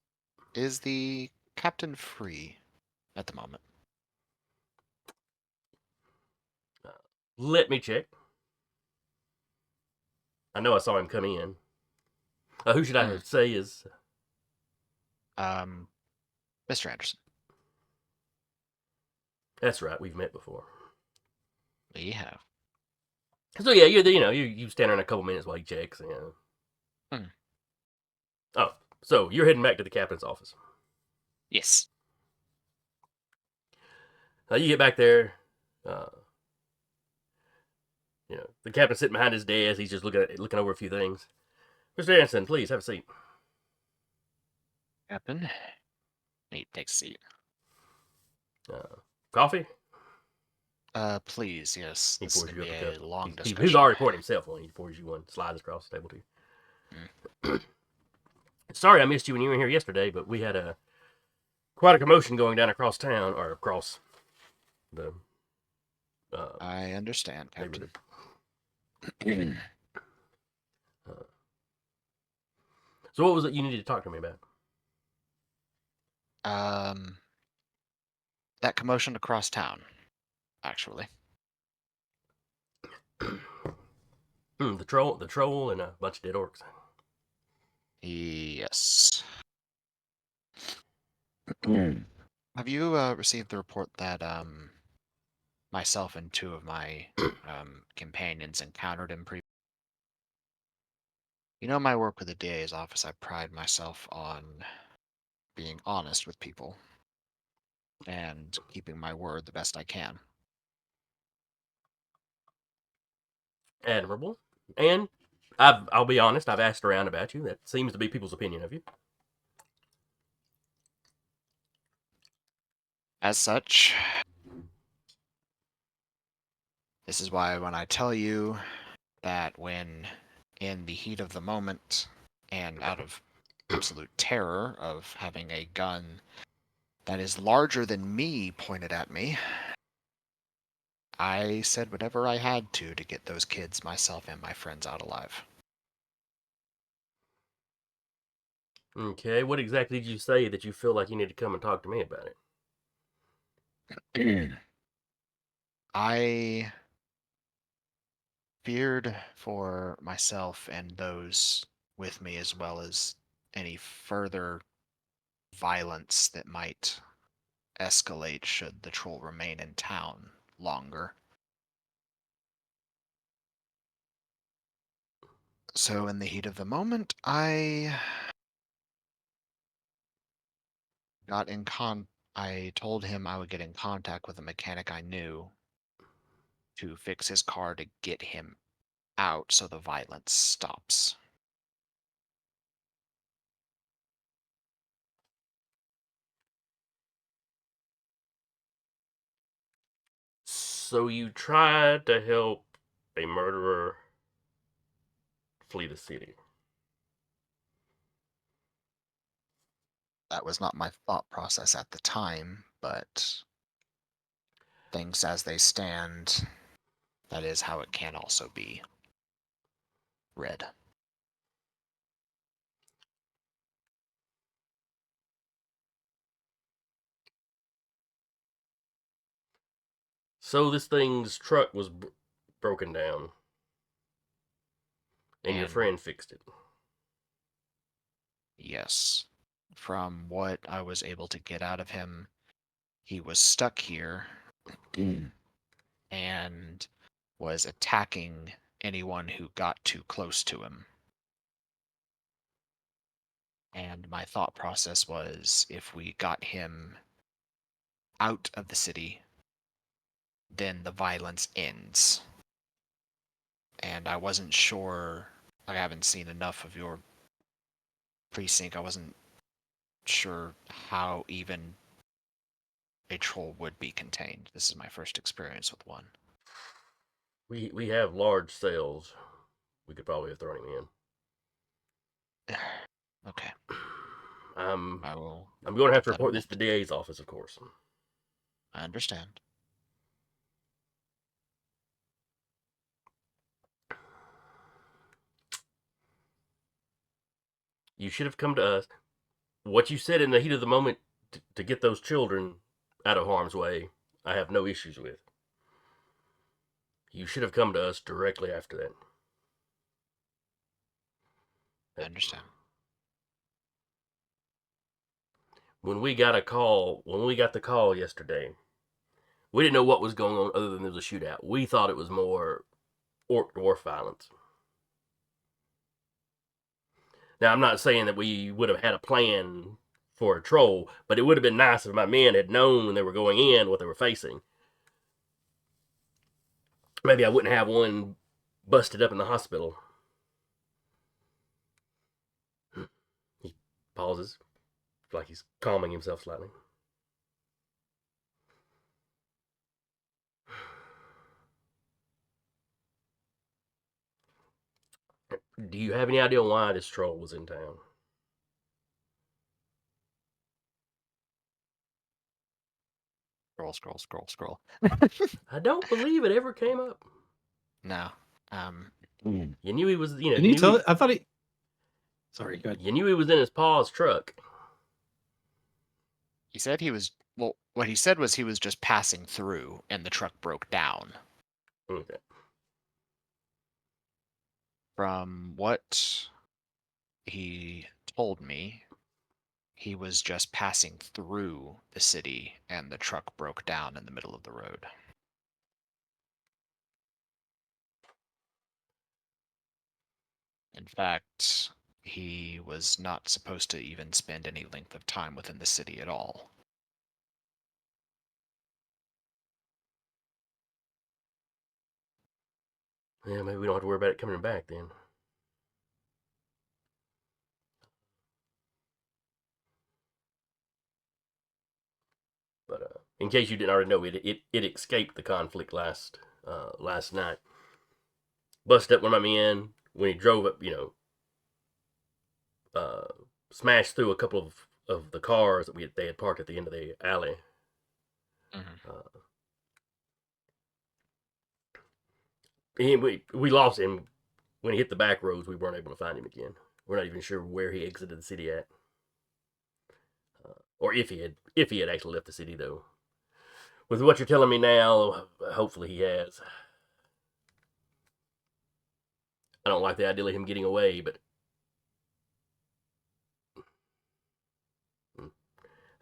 D: Is the captain free at the moment?
B: Let me check. I know I saw him come in. Who should I say is?
D: Mr. Anderson.
B: That's right. We've met before.
D: We have.
B: So yeah, you stand around a couple minutes while he checks. Oh, so you're heading back to the captain's office.
D: Yes.
B: You get back there. The captain's sitting behind his desk. He's just looking over a few things. Mr. Anderson, please have a seat.
D: Captain. He takes a seat.
B: Coffee?
D: Please, yes.
B: He
D: This is
B: pours
D: going
B: you
D: to
B: up
D: be
B: a
D: a
B: cup.
D: long
B: He's
D: discussion.
B: already poured himself one. He pours you one, slides across the table to you. Sorry I missed you when you were here yesterday, but we had quite a commotion going down across town, or across the...
D: I understand, Captain.
B: So what was it you needed to talk to me about?
D: That commotion across town, actually.
B: The troll, and a bunch of dead orcs.
D: Yes. Have you received the report that myself and two of my companions encountered him my work with the DA's office, I pride myself on being honest with people and keeping my word the best I can.
B: Admirable. And I'll be honest, I've asked around about you. That seems to be people's opinion of you.
D: As such, this is why when I tell you that when in the heat of the moment and out of absolute terror of having a gun that is larger than me pointed at me, I said whatever I had to get those kids, myself, and my friends out alive.
B: Okay, what exactly did you say that you feel like you need to come and talk to me about it?
D: I feared for myself and those with me, as well as any further violence that might escalate should the troll remain in town longer. So in the heat of the moment, I told him I would get in contact with a mechanic I knew to fix his car to get him out so the violence stops.
B: So you tried to help a murderer flee the city.
D: That was not my thought process at the time, but things as they stand, that is how it can also be read.
B: So this thing's truck was broken down, and your friend fixed it.
D: Yes. From what I was able to get out of him, he was stuck here and was attacking anyone who got too close to him. And my thought process was, if we got him out of the city, then the violence ends. And I wasn't sure, I haven't seen enough of your precinct, I wasn't sure how even a troll would be contained. This is my first experience with one.
B: We have large cells. We could probably have thrown him in.
D: Okay,
B: I'm
D: I will.
B: I'm going to have to
D: keep that in
B: report this to
D: mind.
B: the DA's office, of course.
D: I understand.
B: You should have come to us. What you said in the heat of the moment to get those children out of harm's way, I have no issues with. You should have come to us directly after that.
D: I understand.
B: When we got the call yesterday, we didn't know what was going on other than there was a shootout. We thought it was more orc dwarf violence. Now, I'm not saying that we would have had a plan for a troll, but it would have been nice if my men had known when they were going in what they were facing. Maybe I wouldn't have one busted up in the hospital. He pauses, like he's calming himself slightly. Do you have any idea why this troll was in town?
D: Scroll.
B: I don't believe it ever came up.
D: No.
B: You knew he was,
E: Didn't he tell it? I thought he. Sorry, go ahead.
B: You knew he was in his pa's truck.
D: He said he was. Well, what he said was he was just passing through, and the truck broke down.
B: Okay.
D: From what he told me, he was just passing through the city, and the truck broke down in the middle of the road. In fact, he was not supposed to even spend any length of time within the city at all.
B: Yeah, maybe we don't have to worry about it coming back then. But in case you didn't already know, it escaped the conflict last night. Busted up one of my men when he drove up, smashed through a couple of the cars that they had parked at the end of the alley. We lost him when he hit the back roads. We weren't able to find him again. We're not even sure where he exited the city at, or if he had actually left the city though. With what you're telling me now, hopefully he has. I don't like the idea of him getting away, but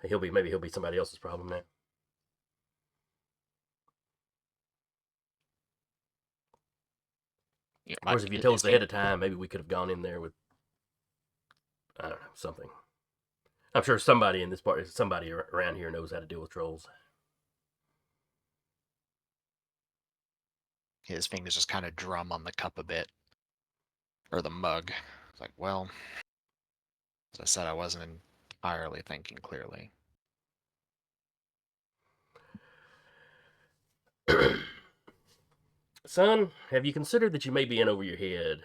B: maybe he'll be somebody else's problem now. Of course, if you told us ahead of time, maybe we could have gone in there with, I don't know, something. I'm sure somebody around here knows how to deal with trolls.
D: His fingers just kind of drum on the cup a bit. Or the mug. It's like, well, as I said, I wasn't entirely thinking clearly.
B: Son, have you considered that you may be in over your head?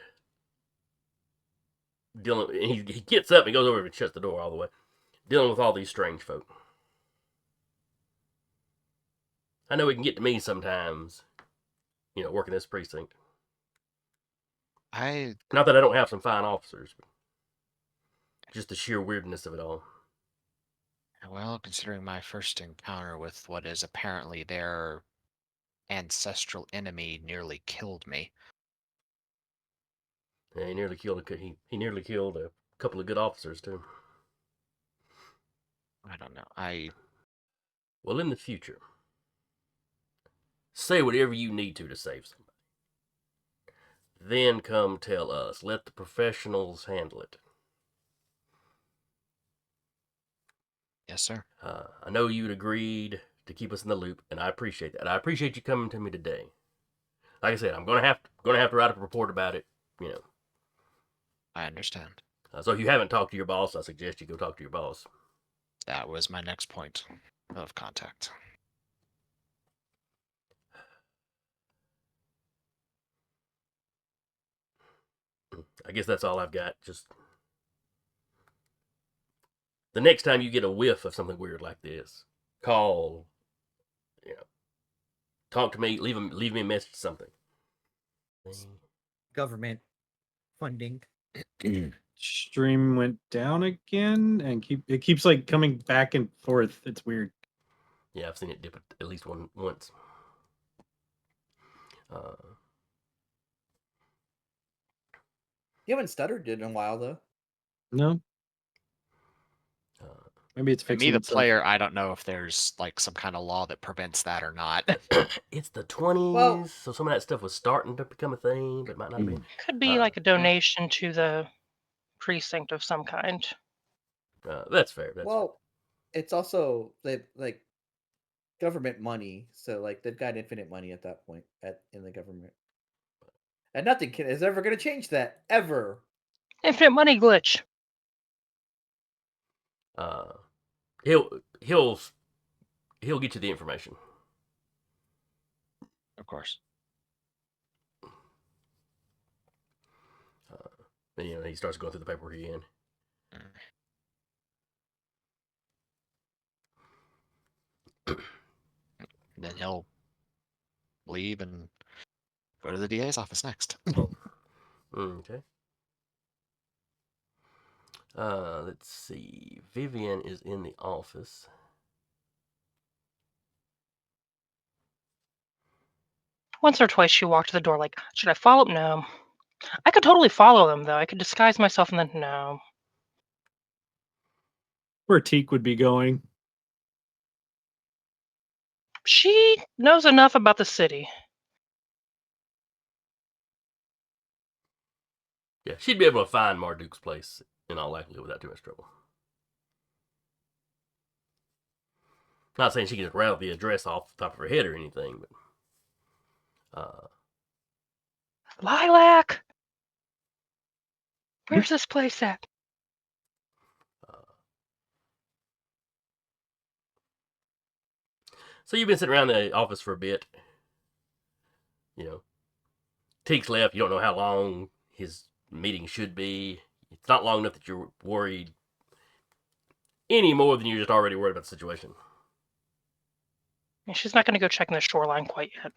B: He gets up and goes over and shuts the door all the way. Dealing with all these strange folk. I know it can get to me sometimes, working this precinct. Not that I don't have some fine officers, but just the sheer weirdness of it all.
D: Well, considering my first encounter with what is apparently their ancestral enemy nearly killed me.
B: Yeah, he nearly killed a couple of good officers too.
D: I don't know.
B: Well, in the future, say whatever you need to save somebody. Then come tell us. Let the professionals handle it.
D: Yes, sir.
B: I know you'd agreed to keep us in the loop, and I appreciate that. I appreciate you coming to me today. Like I said, I'm gonna have to write up a report about it.
D: I understand.
B: So if you haven't talked to your boss, I suggest you go talk to your boss.
D: That was my next point of contact.
B: I guess that's all I've got. Just the next time you get a whiff of something weird like this, call, talk to me, leave me a message, something.
C: Government funding.
E: Stream went down again, and it keeps like coming back and forth. It's weird.
B: Yeah, I've seen it dip at least once.
C: You haven't stuttered in a while though.
E: No, maybe it's
D: For
E: fixing
D: me, the
E: itself.
D: player, I don't know if there's like some kind of law that prevents that or not.
B: It's the 20s,
C: Well-
B: so some of that stuff was starting to become a thing, but might not have been.
F: Could be like a donation to the precinct of some kind.
B: That's fair.
C: Well, it's also like government money, so like they've got infinite money at that point in the government, and nothing is ever going to change that ever.
F: Infinite money glitch.
B: He'll get you the information.
D: Of course.
B: And he starts going through the paperwork again.
D: Then he'll leave and go to the DA's office next.
B: Okay. Let's see. Vivian is in the office.
F: Once or twice she walked to the door like, should I follow? No. I could totally follow them, though. I could disguise myself and then no.
E: Where Teak would be going.
F: She knows enough about the city.
B: Yeah, she'd be able to find Marduk's place in all likelihood without too much trouble. Not saying she can just rattle the address off the top of her head or anything, but
F: Lilac! Where's this place at?
B: So you've been sitting around the office for a bit. Teak's left. You don't know how long his meeting should be. It's not long enough that you're worried any more than you're just already worried about the situation.
F: And she's not going to go checking the shoreline quite yet.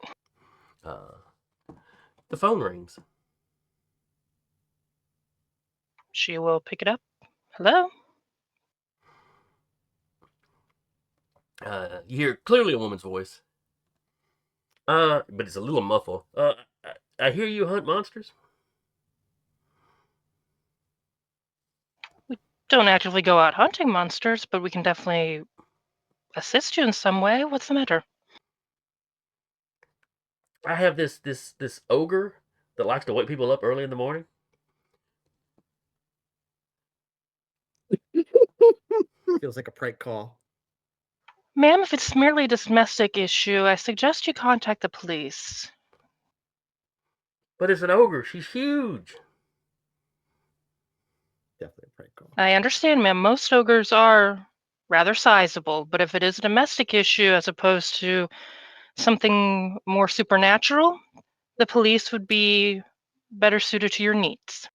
B: The phone rings.
F: She will pick it up. Hello?
B: You hear clearly a woman's voice. But it's a little muffled. I hear you hunt monsters.
F: We don't actively go out hunting monsters, but we can definitely assist you in some way. What's the matter?
B: I have this ogre that likes to wake people up early in the morning.
C: Feels like a prank call.
F: Ma'am, if it's merely a domestic issue, I suggest you contact the police.
B: But it's an ogre. She's huge.
C: Definitely a prank call.
F: I understand, ma'am. Most ogres are rather sizable, but if it is a domestic issue as opposed to something more supernatural, the police would be better suited to your needs.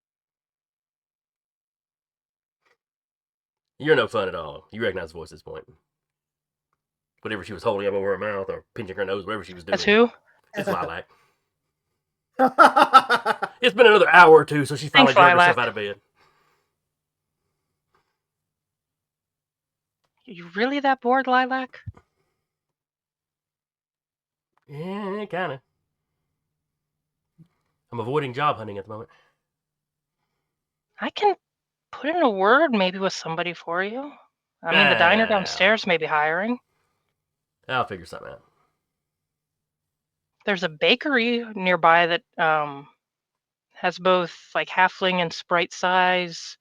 B: You're no fun at all. You recognize the voice at this point. Whatever she was holding up over her mouth or pinching her nose, whatever she was doing.
F: That's who?
B: It's Lilac. It's been another hour or two, so she finally
F: Thanks,
B: dragged herself
F: Lilac.
B: out of bed.
F: Are you really that bored, Lilac?
B: Yeah, kind of. I'm avoiding job hunting at the moment.
F: I can put in a word maybe with somebody for you. I mean, the diner downstairs may be hiring.
B: I'll figure something out.
F: There's a bakery nearby that has both like halfling and sprite size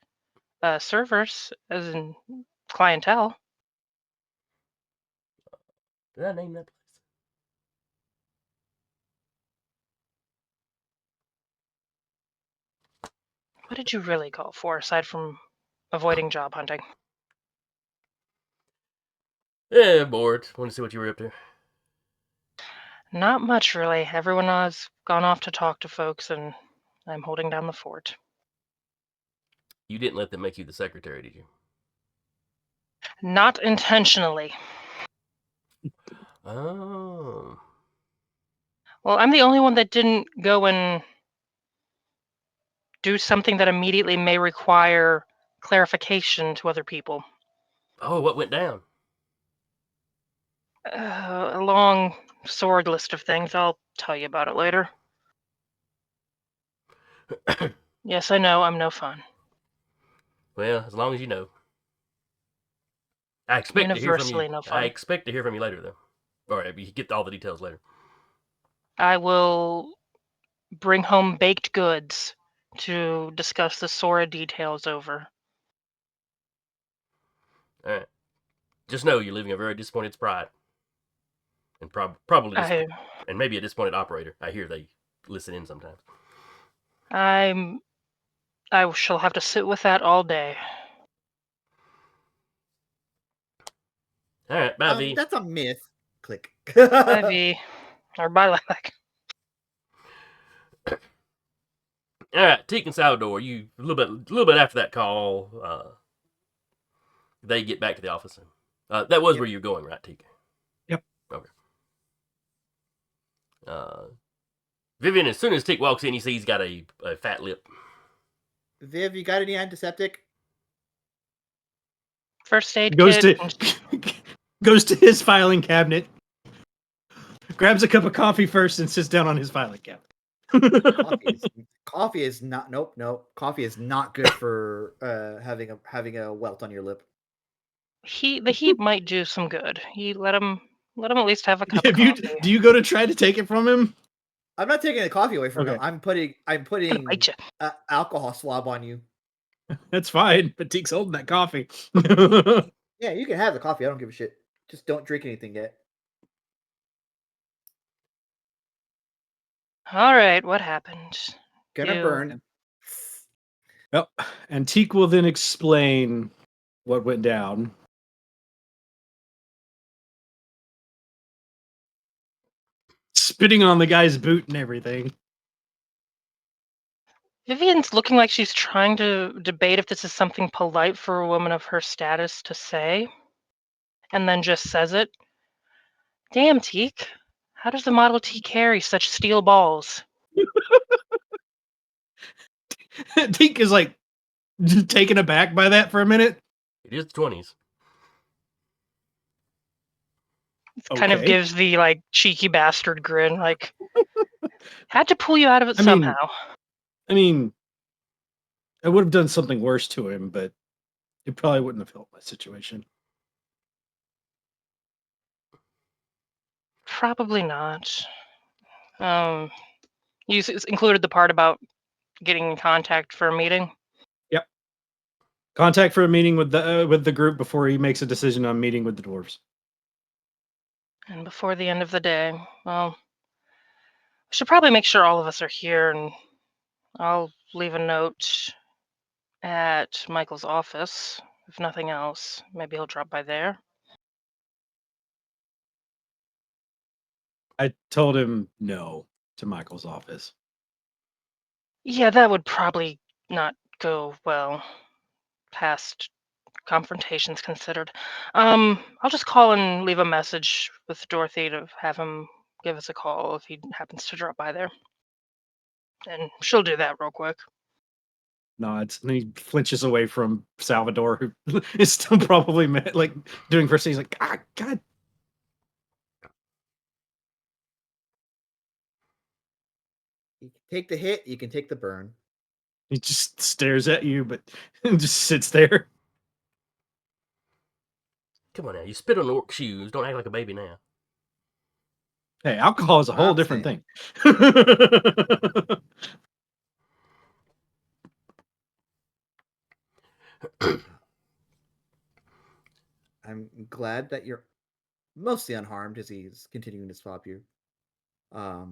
F: servers as in clientele.
B: Did I name that place?
F: What did you really call for aside from avoiding job hunting?
B: Yeah, bored. Want to see what you were up to.
F: Not much, really. Everyone has gone off to talk to folks, and I'm holding down the fort.
B: You didn't let them make you the secretary, did you?
F: Not intentionally.
B: Oh.
F: Well, I'm the only one that didn't go and do something that immediately may require clarification to other people.
B: Oh, what went down?
F: A long sword list of things. I'll tell you about it later. Yes, I know, I'm no fun.
B: Well, as long as you know. I expect to hear from you.
F: Universally no
B: I
F: fun.
B: expect to hear from you later, though. All right, you get all the details later.
F: I will bring home baked goods to discuss the Sora details over.
B: All right. Just know you're leaving a very disappointed sprite, and probably and maybe a disappointed operator. I hear they listen in sometimes.
F: I shall have to sit with that all day.
B: All right, bye, V.
C: That's a myth. Click.
F: Bye, V. Or bye, Lilac.
B: All right, Teak and Salvador. You a little bit after that call, they get back to the office. That was
C: Yep.
B: where you're going, right, Teak?
E: Yep.
B: Okay. Vivian, as soon as Teak walks in, you see he's got a fat lip.
C: Viv, you got any antiseptic?
F: First aid
E: Goes
F: kit.
E: goes to his filing cabinet, grabs a cup of coffee first, and sits down on his filing cabinet.
C: Coffee is not. Nope. Coffee is not good for having a welt on your lip.
F: The heat might do some good. Let him at least have a cup of
E: Do
F: coffee.
E: you go to try to take it from him?
C: I'm not taking the coffee away from
E: Okay.
C: him. I'm putting
F: Bite ya.
C: alcohol swab on you.
E: That's fine, but Teek's holding that coffee.
C: Yeah, you can have the coffee. I don't give a shit. Just don't drink anything yet.
F: All right, what happened?
C: Gonna
F: You-
C: burn.
E: Yep. And Teek will then explain what went down. Spitting on the guy's boot and everything.
F: Vivian's looking like she's trying to debate if this is something polite for a woman of her status to say, and then just says it. Damn, Teak. How does the Model T carry such steel balls?
E: Teek is like just taken aback by that for a minute.
B: It is the 20s.
F: It kind of
E: Okay.
F: gives the like cheeky bastard grin, like had to pull you out of it somehow.
E: I mean, I would have done something worse to him, but it probably wouldn't have helped my situation.
F: Probably not. You included the part about getting in contact for a meeting.
E: Yep. Contact for a meeting with the group before he makes a decision on meeting with the dwarves.
F: And before the end of the day, well, we should probably make sure all of us are here, and I'll leave a note at Michael's office. If nothing else, maybe he'll drop by there.
E: I told him no to Michael's office.
F: Yeah, that would probably not go well, past confrontations considered. I'll just call and leave a message with Dorothy to have him give us a call if he happens to drop by there. And she'll do that real quick.
E: Nods, and he flinches away from Salvador, who is still probably like doing first thing. He's like, ah, God.
C: You can take the hit. You can take the burn.
E: He just stares at you, but just sits there.
B: Come on now, you spit on the orc shoes. Don't act like a baby now.
E: Hey, alcohol is a whole different
C: saying.
E: thing.
C: I'm glad that you're mostly unharmed as he's continuing to swap you. I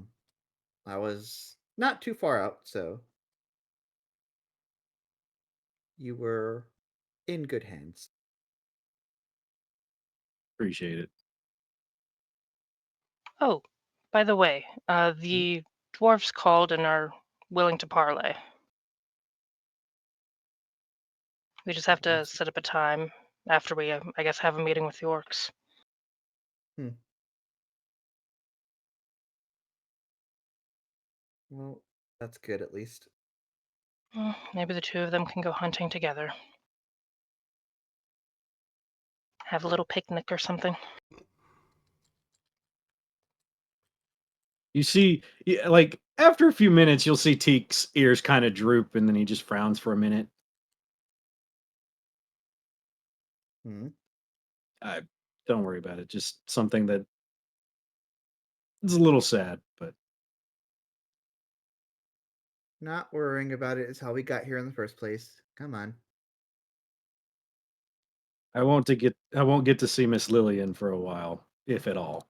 C: was not too far out, so you were in good hands.
E: Appreciate it.
F: Oh, by the way, the dwarves called and are willing to parley. We just have to set up a time after we, I guess, have a meeting with the orcs.
C: Well, that's good at least.
F: Maybe the two of them can go hunting together. Have a little picnic or something.
E: You see, like after a few minutes, you'll see Teek's ears kind of droop, and then he just frowns for a minute.
C: Hmm.
E: Don't worry about it. Just something that is a little sad, but
C: Not worrying about it is how we got here in the first place. Come on.
E: I won't get to see Miss Lillian for a while, if at all.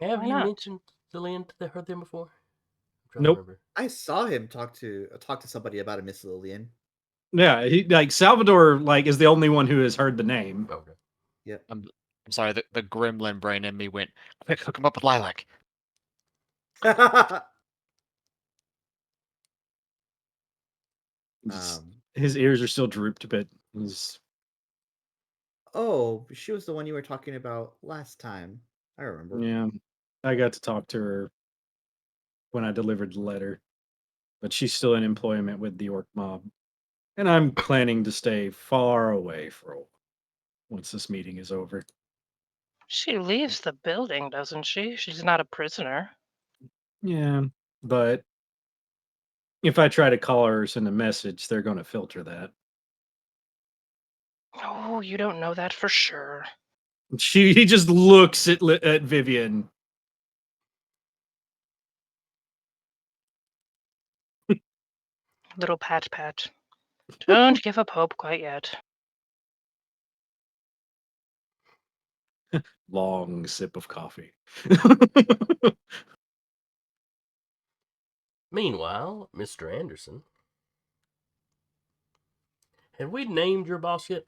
B: Have
F: Why
B: you
F: not?
B: mentioned Lillian to heard them before? I'm trying
E: Nope.
B: to remember.
C: I saw him talk to somebody about a Miss Lillian.
E: Yeah, he like Salvador is the only one who has heard the name.
B: Okay.
C: Yep.
D: I'm sorry, the gremlin brain in me went, quick, hook him up with Lilac.
E: His ears are still drooped, but he's
C: Oh, she was the one you were talking about last time. I remember.
E: yeah. I got to talk to her when I delivered the letter, but she's still in employment with the orc mob, and I'm planning to stay far away for a while once this meeting is over.
F: She leaves the building, doesn't she? She's not a prisoner.
E: Yeah, but if I try to call her or send a message, they're going to filter that.
F: Oh, you don't know that for sure.
E: He just looks at Vivian.
F: Little pat pat. Don't give up hope quite yet.
E: Long sip of coffee.
B: Meanwhile, Mr. Anderson, have we named your boss yet?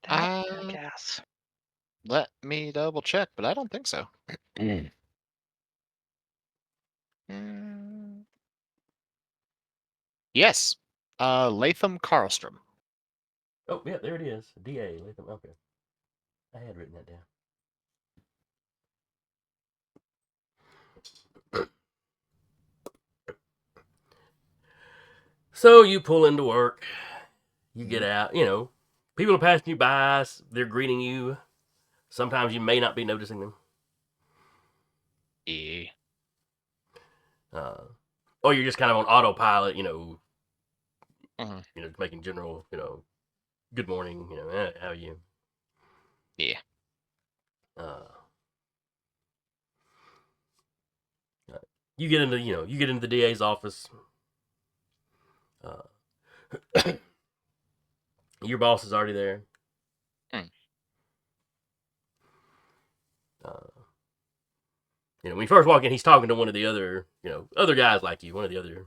F: That I guess.
D: Let me double check, but I don't think so. Mm. Yes. Latham Carlstrom.
B: Oh, yeah, there it is. DA. Latham. Okay. I had written that down. So you pull into work. You get out. People are passing you by. They're greeting you. Sometimes you may not be noticing them.
D: Yeah.
B: Or you're just kind of on autopilot,
D: Mhm.
B: making general, good morning, how are you?
D: Yeah.
B: You get into, the DA's office. Your boss is already there. When you first walk in, he's talking to one of the other, other guys like you, one of the other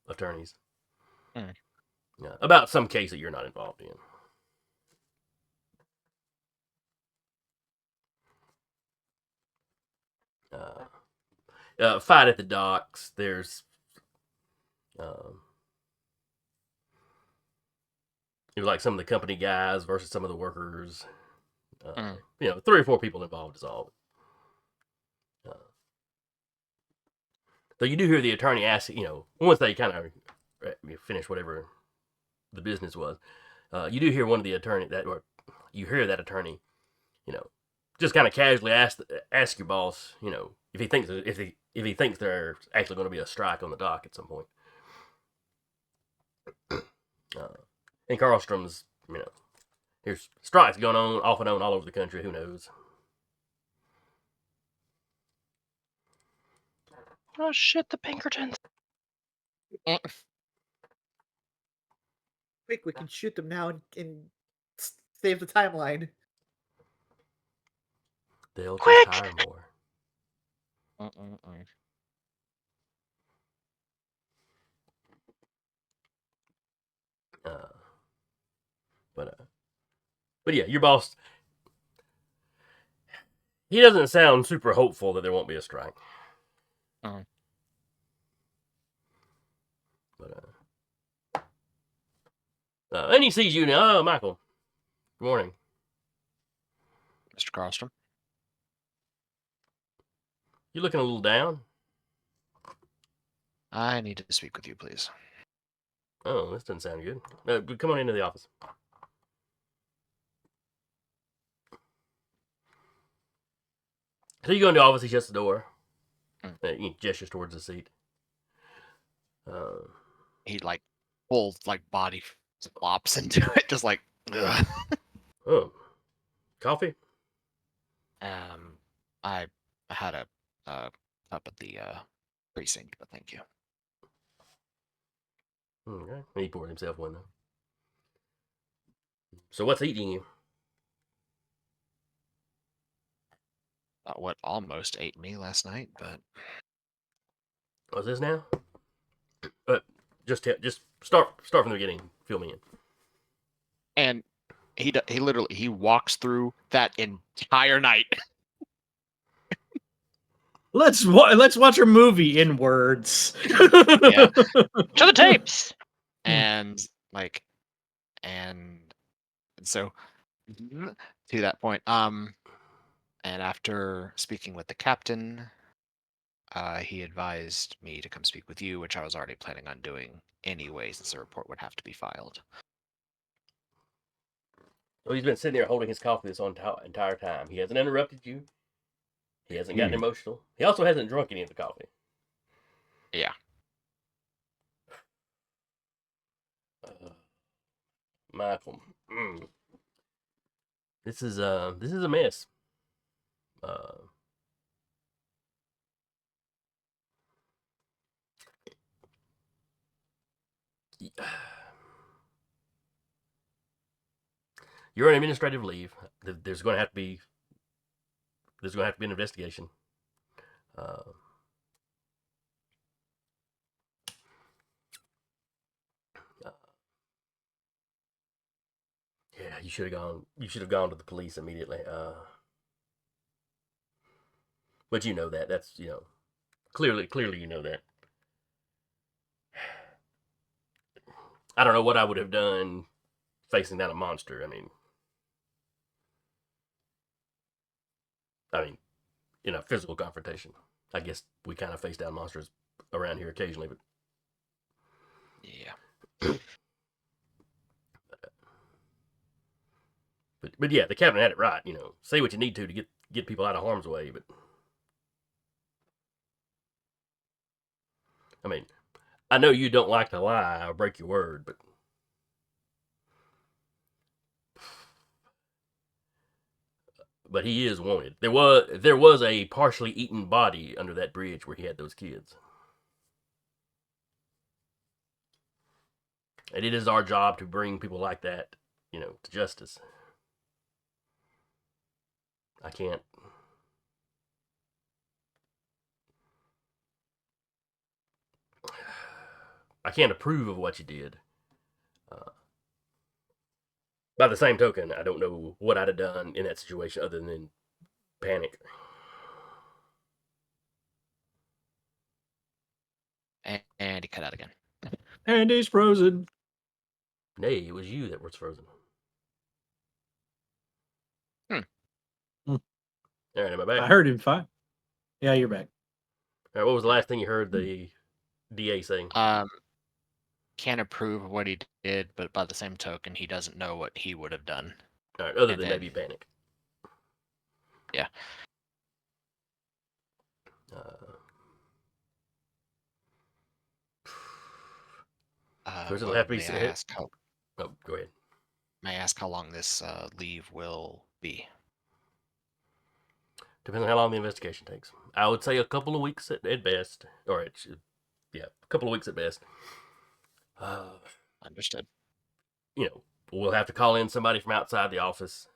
B: attorneys, about some case that you're not involved in. Fight at the docks. There's it was like some of the company guys versus some of the workers. 3 or 4 people involved is all. Though you do hear the attorney ask, once they kind of finish whatever the business was, you do hear one of the attorney or you hear that attorney, just kind of casually ask your boss, if he thinks there's actually going to be a strike on the dock at some point. And Carlstrom's, there's strikes going on off and on all over the country. Who knows?
F: Oh shit, the Pinkertons.
C: Quick, we can shoot them now and save the timeline.
B: They'll
F: Quick!
B: just hire more. But yeah, your boss, he doesn't sound super hopeful that there won't be a strike.
D: Uh-huh.
B: But and he sees you now. Oh, Michael. Good morning.
D: Mr. Carlstrom.
B: You looking a little down?
D: I need to speak with you, please.
B: Oh, this doesn't sound good. Come on into the office. So you go into the office. He shuts the door. He gestures towards the seat.
D: He like full like body flops into it, just like. Ugh.
B: Oh, coffee?
D: I had a cup at the precinct, but thank you.
B: Okay. He poured himself one though. So what's eating you?
D: What almost ate me last night, but
B: What's this now? Just start from the beginning. Fill me in.
D: and he literally walks through that entire night.
E: Let's watch a movie in words.
D: Yeah.
F: To the tapes.
D: And so to that point, and after speaking with the captain, he advised me to come speak with you, which I was already planning on doing anyway, since the report would have to be filed.
B: So he's been sitting there holding his coffee this entire time. He hasn't interrupted you. He hasn't gotten emotional. He also hasn't drunk any of the coffee.
D: Yeah.
B: Michael, this is a mess. You're on administrative leave. There's going to have to be an investigation. Yeah, you should have gone. You should have gone to the police immediately. But you know that. That's clearly you know that. I don't know what I would have done facing down a monster. I mean, in a physical confrontation. I guess we kind of face down monsters around here occasionally, but
D: Yeah.
B: but yeah, the captain had it right. Say what you need to get people out of harm's way, but I mean, I know you don't like to lie or break your word, but he is wanted. There was a partially eaten body under that bridge where he had those kids. And it is our job to bring people like that, to justice. I can't approve of what you did. By the same token, I don't know what I'd have done in that situation other than panic.
D: And he cut out again.
E: And he's frozen.
B: Nay, it was you that was frozen. All right, am I back?
E: I heard him fine. Yeah, you're back.
B: All right, what was the last thing you heard the DA saying?
D: Can't approve of what he did, but by the same token, he doesn't know what he would have done.
B: All right, other than maybe panic.
D: Yeah.
B: It'll have to be.
D: May I ask how?
B: Oh, go ahead.
D: May I ask how long this leave will be?
B: Depends on how long the investigation takes. I would say a couple of weeks at best, or a couple of weeks at best.
D: Understood.
B: We'll have to call in somebody from outside the office.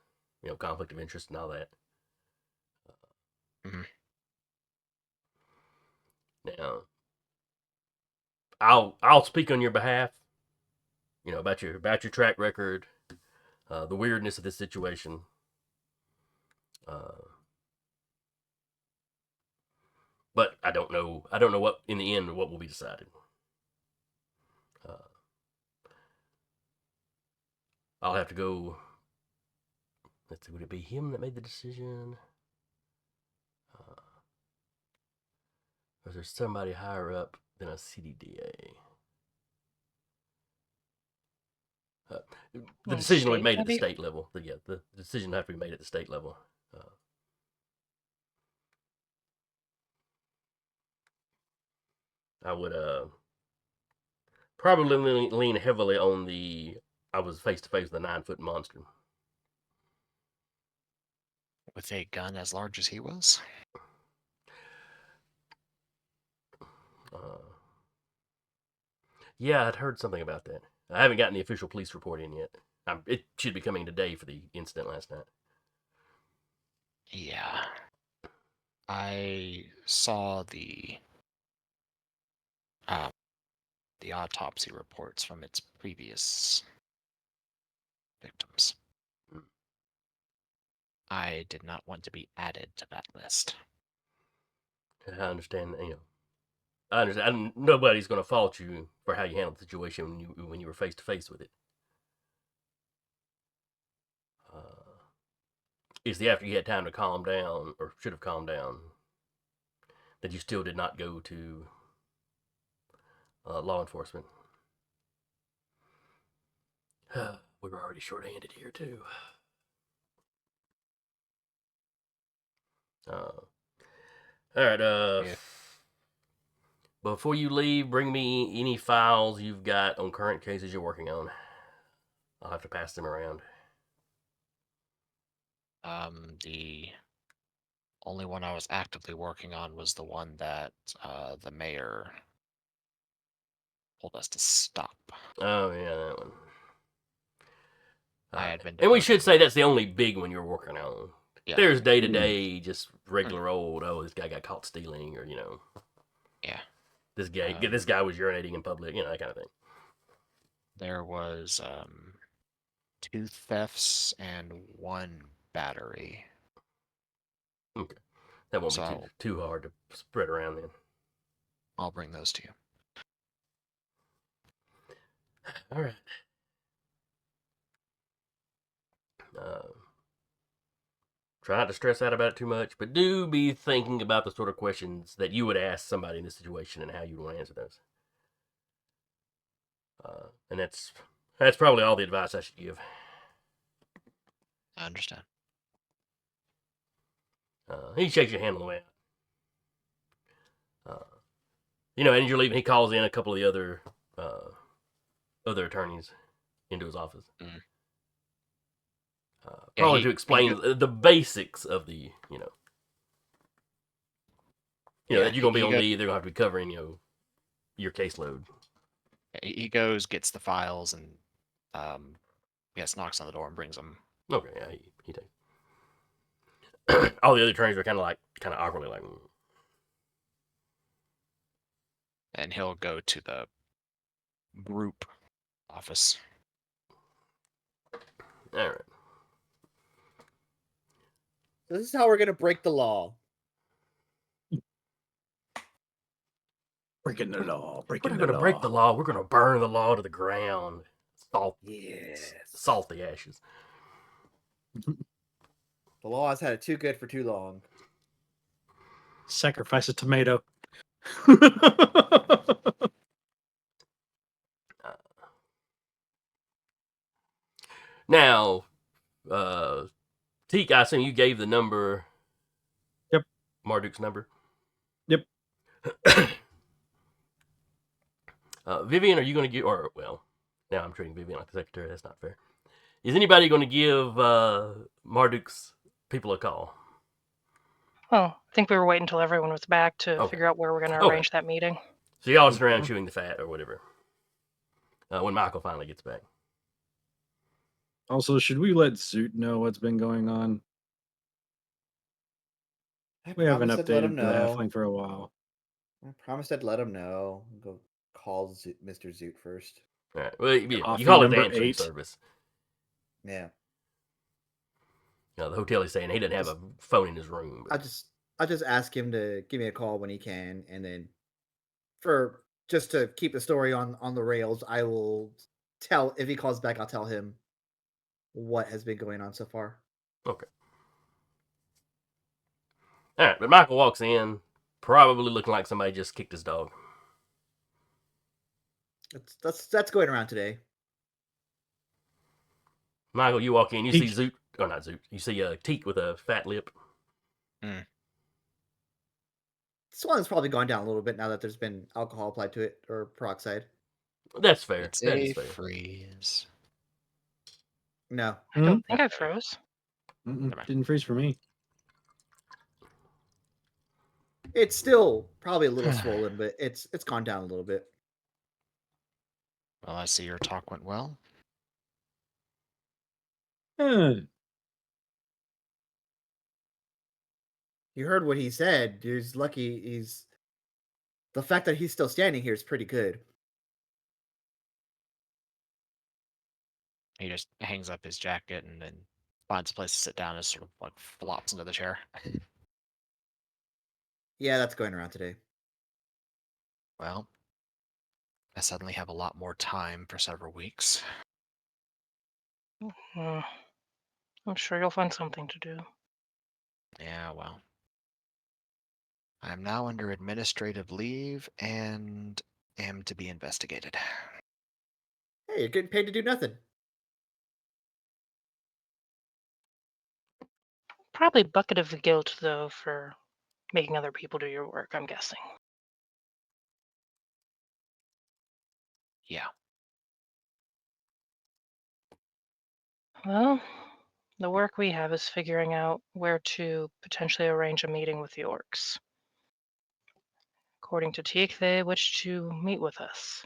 B: Conflict of interest and all that. Now, I'll speak on your behalf. About your track record, the weirdness of this situation. But I don't know. I don't know what in the end what will be decided. I'll have to go. Let's see. Would it be him that made the decision? Or is there somebody higher up than a CDDA? The decision will be made at the state level. Yeah, the decision will have to be made at the state level. I would probably lean heavily on the. I was face to face with a 9-foot monster.
D: With a gun as large as he was?
B: Yeah, I'd heard something about that. I haven't gotten the official police report in yet. It should be coming today for the incident last night.
D: Yeah. I saw the autopsy reports from its previous victims. I did not want to be added to that list.
B: I understand. I understand. Nobody's going to fault you for how you handled the situation when you were face to face with it. Is the after you had time to calm down, or should have calmed down, that you still did not go to law enforcement? We were already short-handed here too. All right.
D: Yeah.
B: Before you leave, bring me any files you've got on current cases you're working on. I'll have to pass them around.
D: The only one I was actively working on was the one that the mayor told us to stop.
B: Oh yeah, that one.
D: I had been
B: and we should
D: devoting-
B: say that's the only big one you're working on.
D: Yeah.
B: There's day to day, just regular old. Oh, this guy got caught stealing, or
D: Yeah.
B: this guy was urinating in public, that kind of thing.
D: There was 2 thefts and 1 battery.
B: Okay, that won't be
D: So-
B: too hard to spread around then.
D: I'll bring those to you.
B: All right. Try not to stress out about it too much, but do be thinking about the sort of questions that you would ask somebody in this situation and how you'd want to answer those. And that's probably all the advice I should give.
D: I understand.
B: He shakes your hand on the way out. And you're leaving, he calls in a couple of the other attorneys into his office.
D: Mm.
B: Probably to explain the basics of the, that you're going to be on leave, they're going to have to be covering, your caseload.
D: He goes, gets the files, and knocks on the door and brings them.
B: Okay, yeah, he takes. All the other attorneys are kind of awkwardly like.
D: And he'll go to the group office.
B: All right.
C: So this is how we're gonna break the law.
E: Breaking the law.
B: We're not going to break the law. We're going to burn the law to the ground.
C: Yes.
B: Salt the ashes.
C: The law has had it too good for too long.
E: Sacrifice a tomato.
B: Now, Teak, I assume you gave the number.
E: Yep.
B: Marduk's number.
E: Yep.
B: Vivian, are you going to give, now I'm treating Vivian like the secretary. That's not fair. Is anybody going to give Marduk's people a call?
F: Oh, I think we were waiting until everyone was back to
B: Okay.
F: figure out where we're going to arrange that meeting.
B: So y'all just around chewing the fat or whatever. When Michael finally gets back.
E: Also, should we let Zoot know what's been going on? We haven't
C: promised I'd let him
E: updated the
C: know.
E: halfling for a while.
C: I promised I'd let him know. Go call Mr. Zoot first.
B: All right. Well, you
E: Coffee
B: call it the
E: number
B: answering
E: 8.
B: service.
C: Yeah.
B: The hotel is saying he doesn't have a phone in his room.
C: I
B: But...
C: just I'll just ask him to give me a call when he can, and then for just to keep the story on the rails, I will tell if he calls back. I'll tell him what has been going on so far.
B: Okay. All right, but Michael walks in, probably looking like somebody just kicked his dog.
C: That's going around today.
B: Michael, you walk in, you see
E: Teak.
B: Zoot, or not Zoot, you see Teak with a fat lip.
C: This one has probably gone down a little bit now that there's been alcohol applied to it or peroxide.
B: That's fair.
D: It's
B: That
D: a
B: is fair.
D: freeze.
C: No,
F: I don't think I froze.
E: Didn't freeze for me.
C: it's still probably a little swollen, but it's gone down a little bit.
D: Well, I see your talk went well.
E: Huh.
C: You heard what he said. He's lucky. The fact that he's still standing here is pretty good.
D: He just hangs up his jacket and then finds a place to sit down and sort of like flops into the chair.
C: Yeah, that's going around today.
D: Well, I suddenly have a lot more time for several weeks.
F: Hmm. I'm sure you'll find something to do.
D: Yeah, well. I am now under administrative leave and am to be investigated.
C: Hey, you're getting paid to do nothing.
F: Probably bucket of guilt, though, for making other people do your work, I'm guessing.
D: Yeah.
F: Well, the work we have is figuring out where to potentially arrange a meeting with the orcs. According to Teak, they wish to meet with us.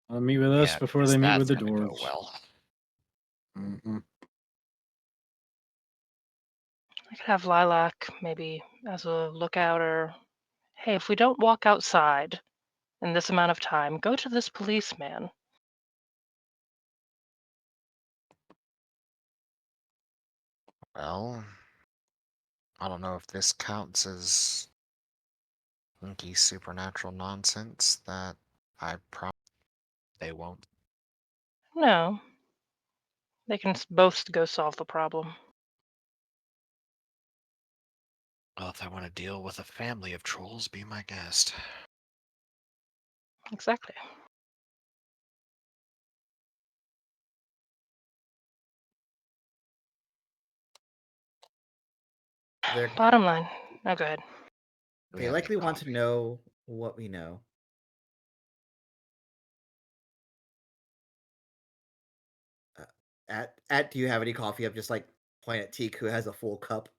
E: Meet with us
D: Yeah,
E: before
D: because
E: they meet with
D: that's
E: the
D: gonna go
E: dwarves.
D: well.
E: Mm-hmm.
F: I could have Lilac maybe as a lookout, or hey, if we don't walk outside in this amount of time, go to this policeman.
D: Well, I don't know if this counts as hinky supernatural nonsense that I promise they won't.
F: No, they can both go solve the problem.
D: Well, if I want to deal with a family of trolls, be my guest.
F: Exactly.
C: They're,
F: Bottom line. Oh, go ahead.
D: Do we
C: they
D: have any
C: likely want to
D: coffee?
C: know what we know. Do you have any coffee? I'm just like pointing at Teak, who has a full cup.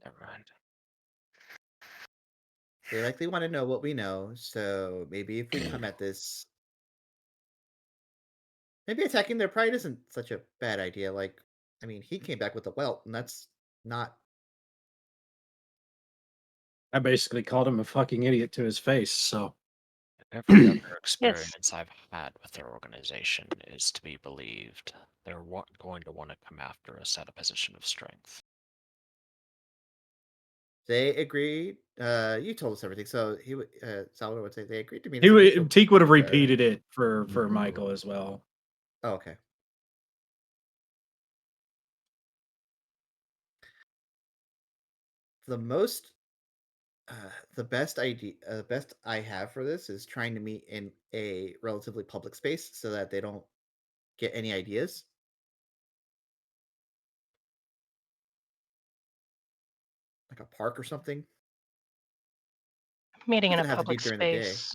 D: Never mind.
C: They likely want to know what we know, so maybe if we come at this, maybe attacking their pride isn't such a bad idea. Like, I mean, he came back with a welt, and that's not.
E: I basically called him a fucking idiot to his face. So
D: Every other
F: Yes.
D: experience I've had with their organization is to be believed. They're going to want to come after us at a position of strength.
C: They agreed. You told us everything, so Salvador would say they agreed to meet
E: he
C: us.
E: would Teak would have repeated it for Michael as well.
C: Oh, okay. The most, the best idea, best I have for this is trying to meet in a relatively public space so that they don't get any ideas. Like a park or something.
F: Meeting in a
C: Doesn't have to be
F: public
C: during the day.
F: space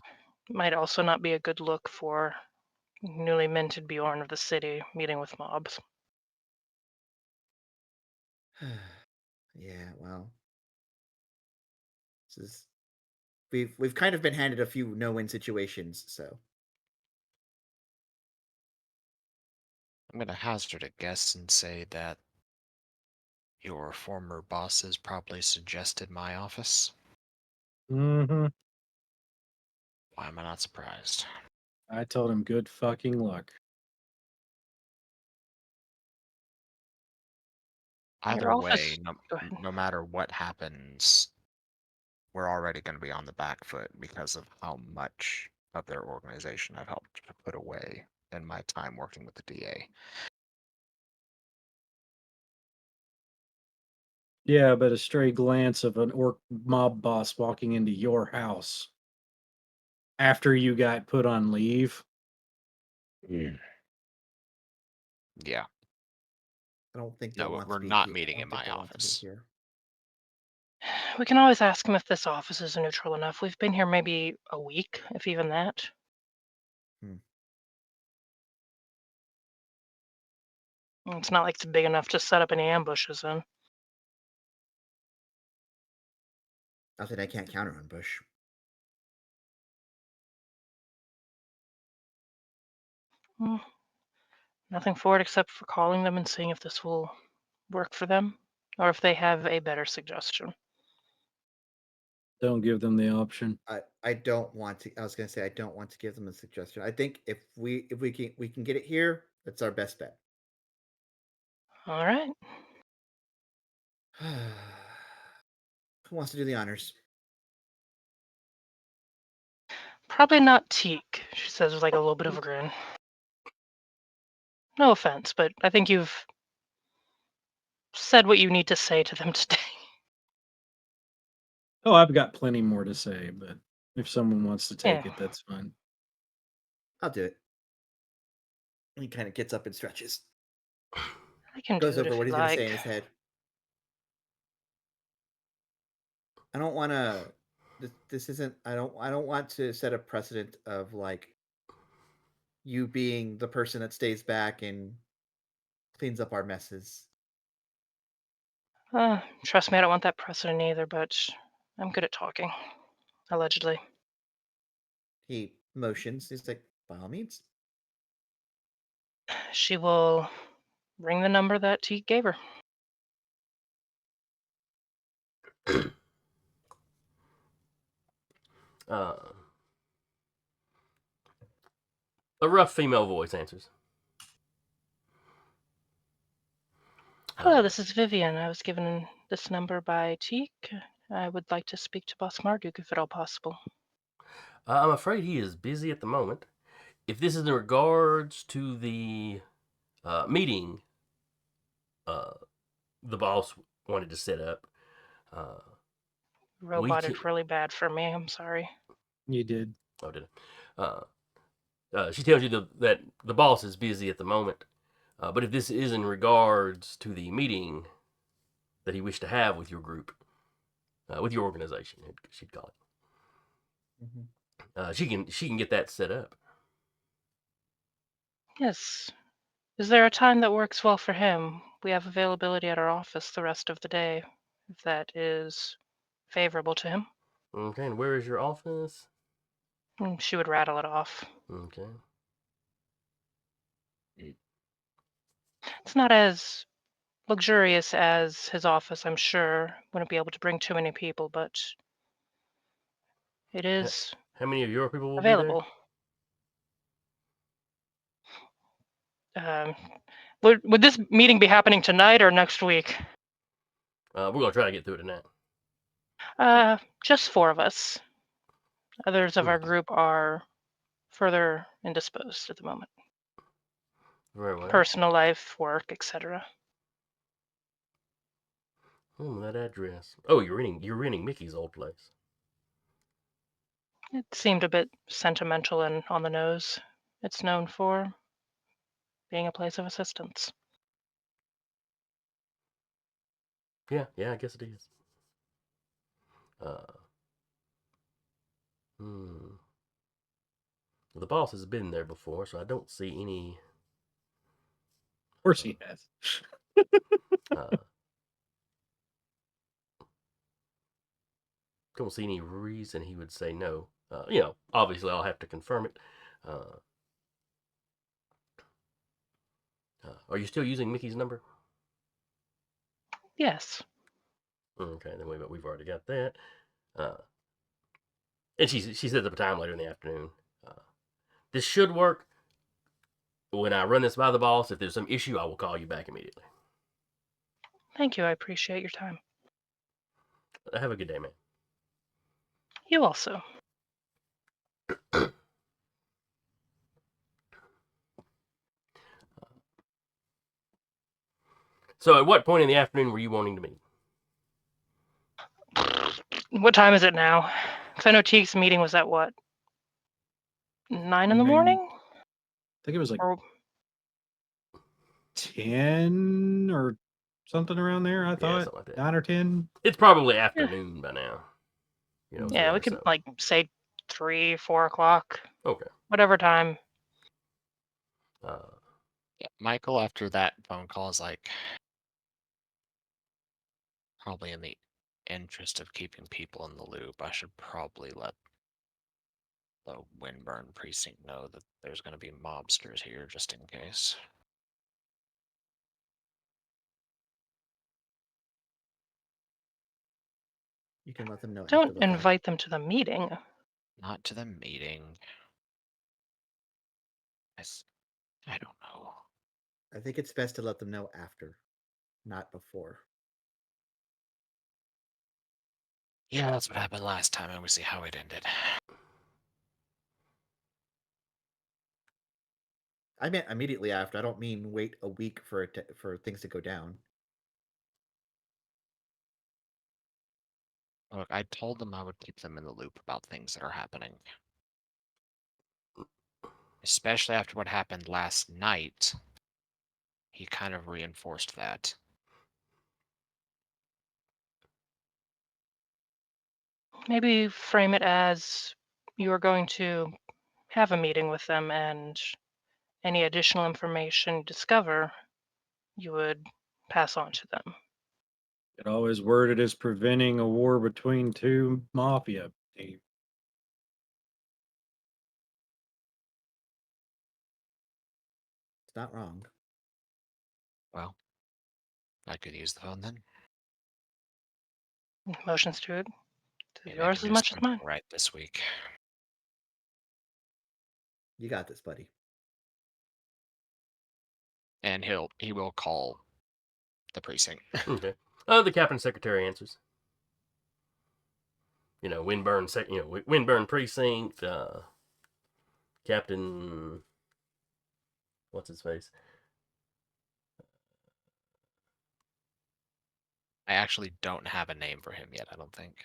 F: might also not be a good look for newly minted Beorn of the city meeting with mobs.
C: Yeah, well, this is we've kind of been handed a few no-win situations, so
D: I'm going to hazard a guess and say that your former bosses probably suggested my office.
E: Mm-hmm.
D: Why am I not surprised?
E: I told him good fucking luck.
D: Either way,
F: Go ahead.
D: no matter what happens, we're already going to be on the back foot because of how much of their organization I've helped to put away in my time working with the DA.
E: Yeah, but a stray glance of an orc mob boss walking into your house after you got put on leave.
D: Yeah.
C: I don't think they
D: No,
C: want
D: we're
C: to be
D: not
C: here.
D: meeting
C: I
D: in
C: don't think
D: my
C: they want to be
D: office.
C: here.
F: We can always ask him if this office is neutral enough. We've been here maybe a week, if even that. It's not like it's big enough to set up any ambushes in.
C: Not that I can't counter ambush.
F: Hmm. Nothing for it except for calling them and seeing if this will work for them, or if they have a better suggestion.
E: Don't give them the option.
C: I don't want to. I was gonna say I don't want to give them a suggestion. I think if we can get it here, that's our best bet.
F: All right.
C: Who wants to do the honors?
F: Probably not Teak, she says with like a little bit of a grin. No offense, but I think you've said what you need to say to them today.
E: Oh, I've got plenty more to say, but if someone wants to take
F: Yeah.
E: it, that's fine.
C: I'll do it. He kind of gets up and stretches.
F: I can
C: Goes
F: do it
C: over
F: if
C: what
F: you
C: he's gonna
F: like.
C: say in his head. I don't want to. This isn't. I don't want to set a precedent of like you being the person that stays back and cleans up our messes.
F: Trust me, I don't want that precedent either, but I'm good at talking. Allegedly.
C: He motions. He's like, by all means.
F: She will ring the number that Teak gave her.
B: A rough female voice answers.
F: Hello, this is Vivian. I was given this number by Teak. I would like to speak to Boss Marduk if at all possible.
B: I'm afraid he is busy at the moment. If this is in regards to the meeting the boss wanted to set up,
F: Roboted really bad for me. I'm sorry.
E: You did.
B: Oh, did it? She tells you that the boss is busy at the moment. But if this is in regards to the meeting that he wished to have with your group, with your organization, she'd call it.
C: Mm-hmm.
B: She can get that set up.
F: Yes. Is there a time that works well for him? We have availability at our office the rest of the day, if that is favorable to him.
B: Okay, and where is your office?
F: She would rattle it off.
B: Okay.
F: It's not as luxurious as his office, I'm sure. Wouldn't be able to bring too many people, but it is
B: How many of your people will
F: available.
B: be there?
F: Would this meeting be happening tonight or next week?
B: We're gonna try to get through it tonight.
F: Just 4 of us. Others of our group are further indisposed at the moment.
B: Very well.
F: Personal life, work, etc.
B: That address. Oh, you're renting Mickey's old place.
F: It seemed a bit sentimental and on the nose. It's known for being a place of assistance.
B: Yeah, I guess it is. The boss has been there before, so I don't see any.
E: Of course he has.
B: Don't see any reason he would say no. Obviously I'll have to confirm it. Are you still using Mickey's number?
F: Yes.
B: Okay, then we've already got that. And she sets up a time later in the afternoon. This should work. When I run this by the boss, if there's some issue, I will call you back immediately.
F: Thank you. I appreciate your time.
B: Have a good day, man.
F: You also.
B: So, at what point in the afternoon were you wanting to meet?
F: What time is it now? Because I know Teague's meeting was at what? 9 in the morning?
E: I think it was like
F: Or
E: 10 or something around there. I thought
B: something like that.
E: 9 or 10.
B: It's probably afternoon by now. You know,
F: yeah, we
B: there,
F: could
B: so.
F: like say 3, 4 o'clock.
B: Okay.
F: Whatever time.
D: Yeah, Michael, after that phone call, is like, probably in the interest of keeping people in the loop, I should probably let the Windburn precinct know that there's going to be mobsters here, just in case.
C: You can let them know.
F: Don't
C: after the fact.
F: invite them to the meeting.
D: Not to the meeting. I don't know.
C: I think it's best to let them know after, not before.
D: Yeah, that's what happened last time, and we see how it ended.
C: I meant immediately after. I don't mean wait a week for for things to go down.
D: Look, I told them I would keep them in the loop about things that are happening. Especially after what happened last night. He kind of reinforced that.
F: Maybe frame it as you are going to have a meeting with them, and any additional information you discover, you would pass on to them.
E: It always worded as preventing a war between two mafia teams.
C: It's not wrong.
D: Well, I could use the phone then.
F: Motions to it.
D: Maybe I
F: Yours
D: can
F: as
D: do
F: much as
D: something
F: mine.
D: right this week.
C: You got this, buddy.
D: And he will call the precinct.
B: Okay. The captain secretary answers. Windburn precinct. Captain. What's his face?
D: I actually don't have a name for him yet, I don't think.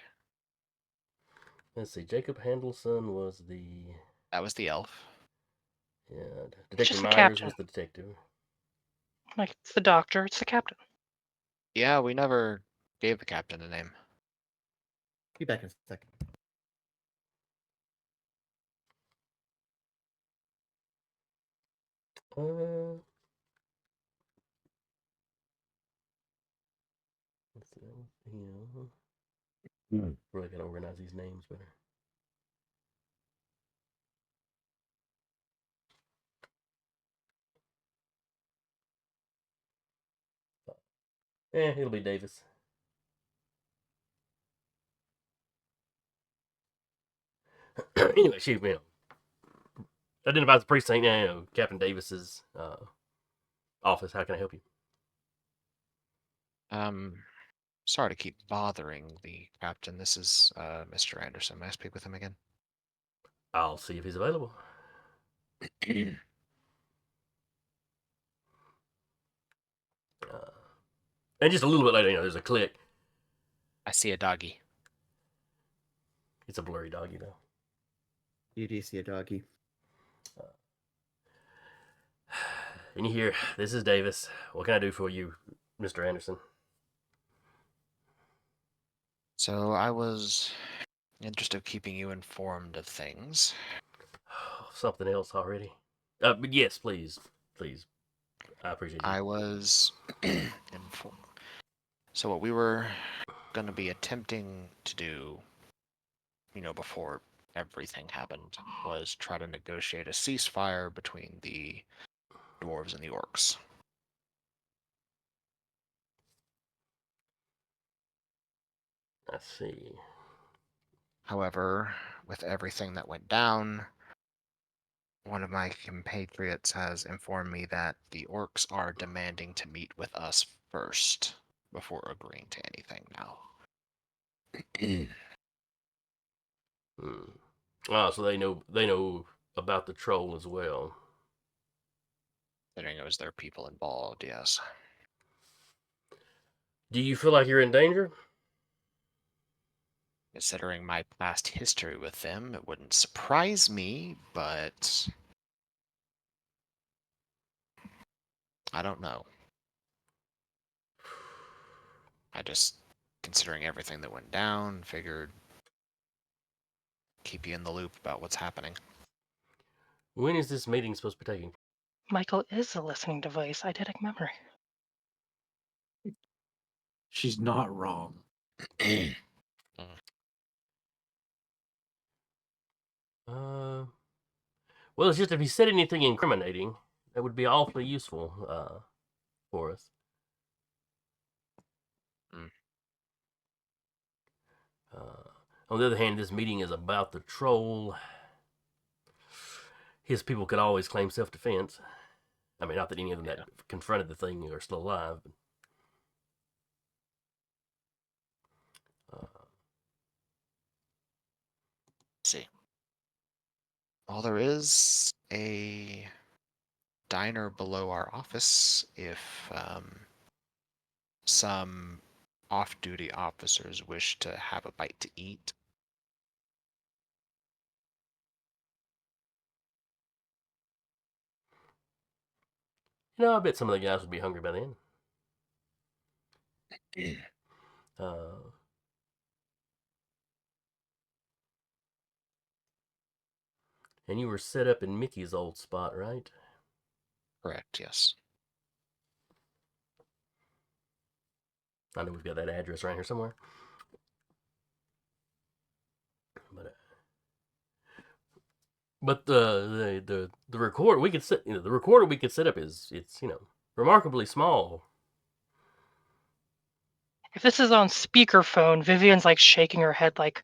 B: Let's see. Jacob Handelson was the.
D: That was the elf.
B: Yeah.
F: It's
B: Detective
F: just the
B: Myers
F: captain.
B: was the detective.
F: Like, it's the doctor, it's the captain.
D: Yeah, we never gave the captain a name.
C: Be back in a second.
B: Let's see. Really gotta organize these names better. It'll be Davis. Anyway, she identifies the precinct. Captain Davis's office. How can I help you?
D: Sorry to keep bothering the captain. This is Mr. Anderson. May I speak with him again?
B: I'll see if he's available. And just a little bit later, there's a click.
D: I see a doggy.
B: It's a blurry doggy, though.
C: You do see a doggy.
B: And you hear, "This is Davis. What can I do for you, Mr. Anderson?"
D: So I was interested in keeping you informed of things.
B: Something else already? But yes, please. I appreciate you.
D: I was informed. So what we were going to be attempting to do, before everything happened, was try to negotiate a ceasefire between the dwarves and the orcs.
B: I see.
D: However, with everything that went down, one of my compatriots has informed me that the orcs are demanding to meet with us first before agreeing to anything now.
B: Hmm. Ah, so they know about the troll as well.
D: Considering it was their people involved, yes.
B: Do you feel like you're in danger?
D: Considering my past history with them, it wouldn't surprise me, but I don't know. I just, considering everything that went down, figured keep you in the loop about what's happening.
B: When is this meeting supposed to be taking?
F: Michael is a listening device. Eidetic memory.
E: She's not wrong.
B: Well, it's just if he said anything incriminating, that would be awfully useful for us.
D: Mm.
B: On the other hand, this meeting is about the troll. His people could always claim self-defense. I mean, not that any of them that confronted the thing are still alive. But,
D: See. Well, there is a diner below our office if some off-duty officers wish to have a bite to eat.
B: I bet some of the guys would be hungry by then. And you were set up in Mickey's old spot, right?
D: Correct, yes.
B: I know we've got that address right here somewhere. But the recorder we could set the recorder we could set up is remarkably small.
F: If this is on speakerphone, Vivian's like shaking her head like,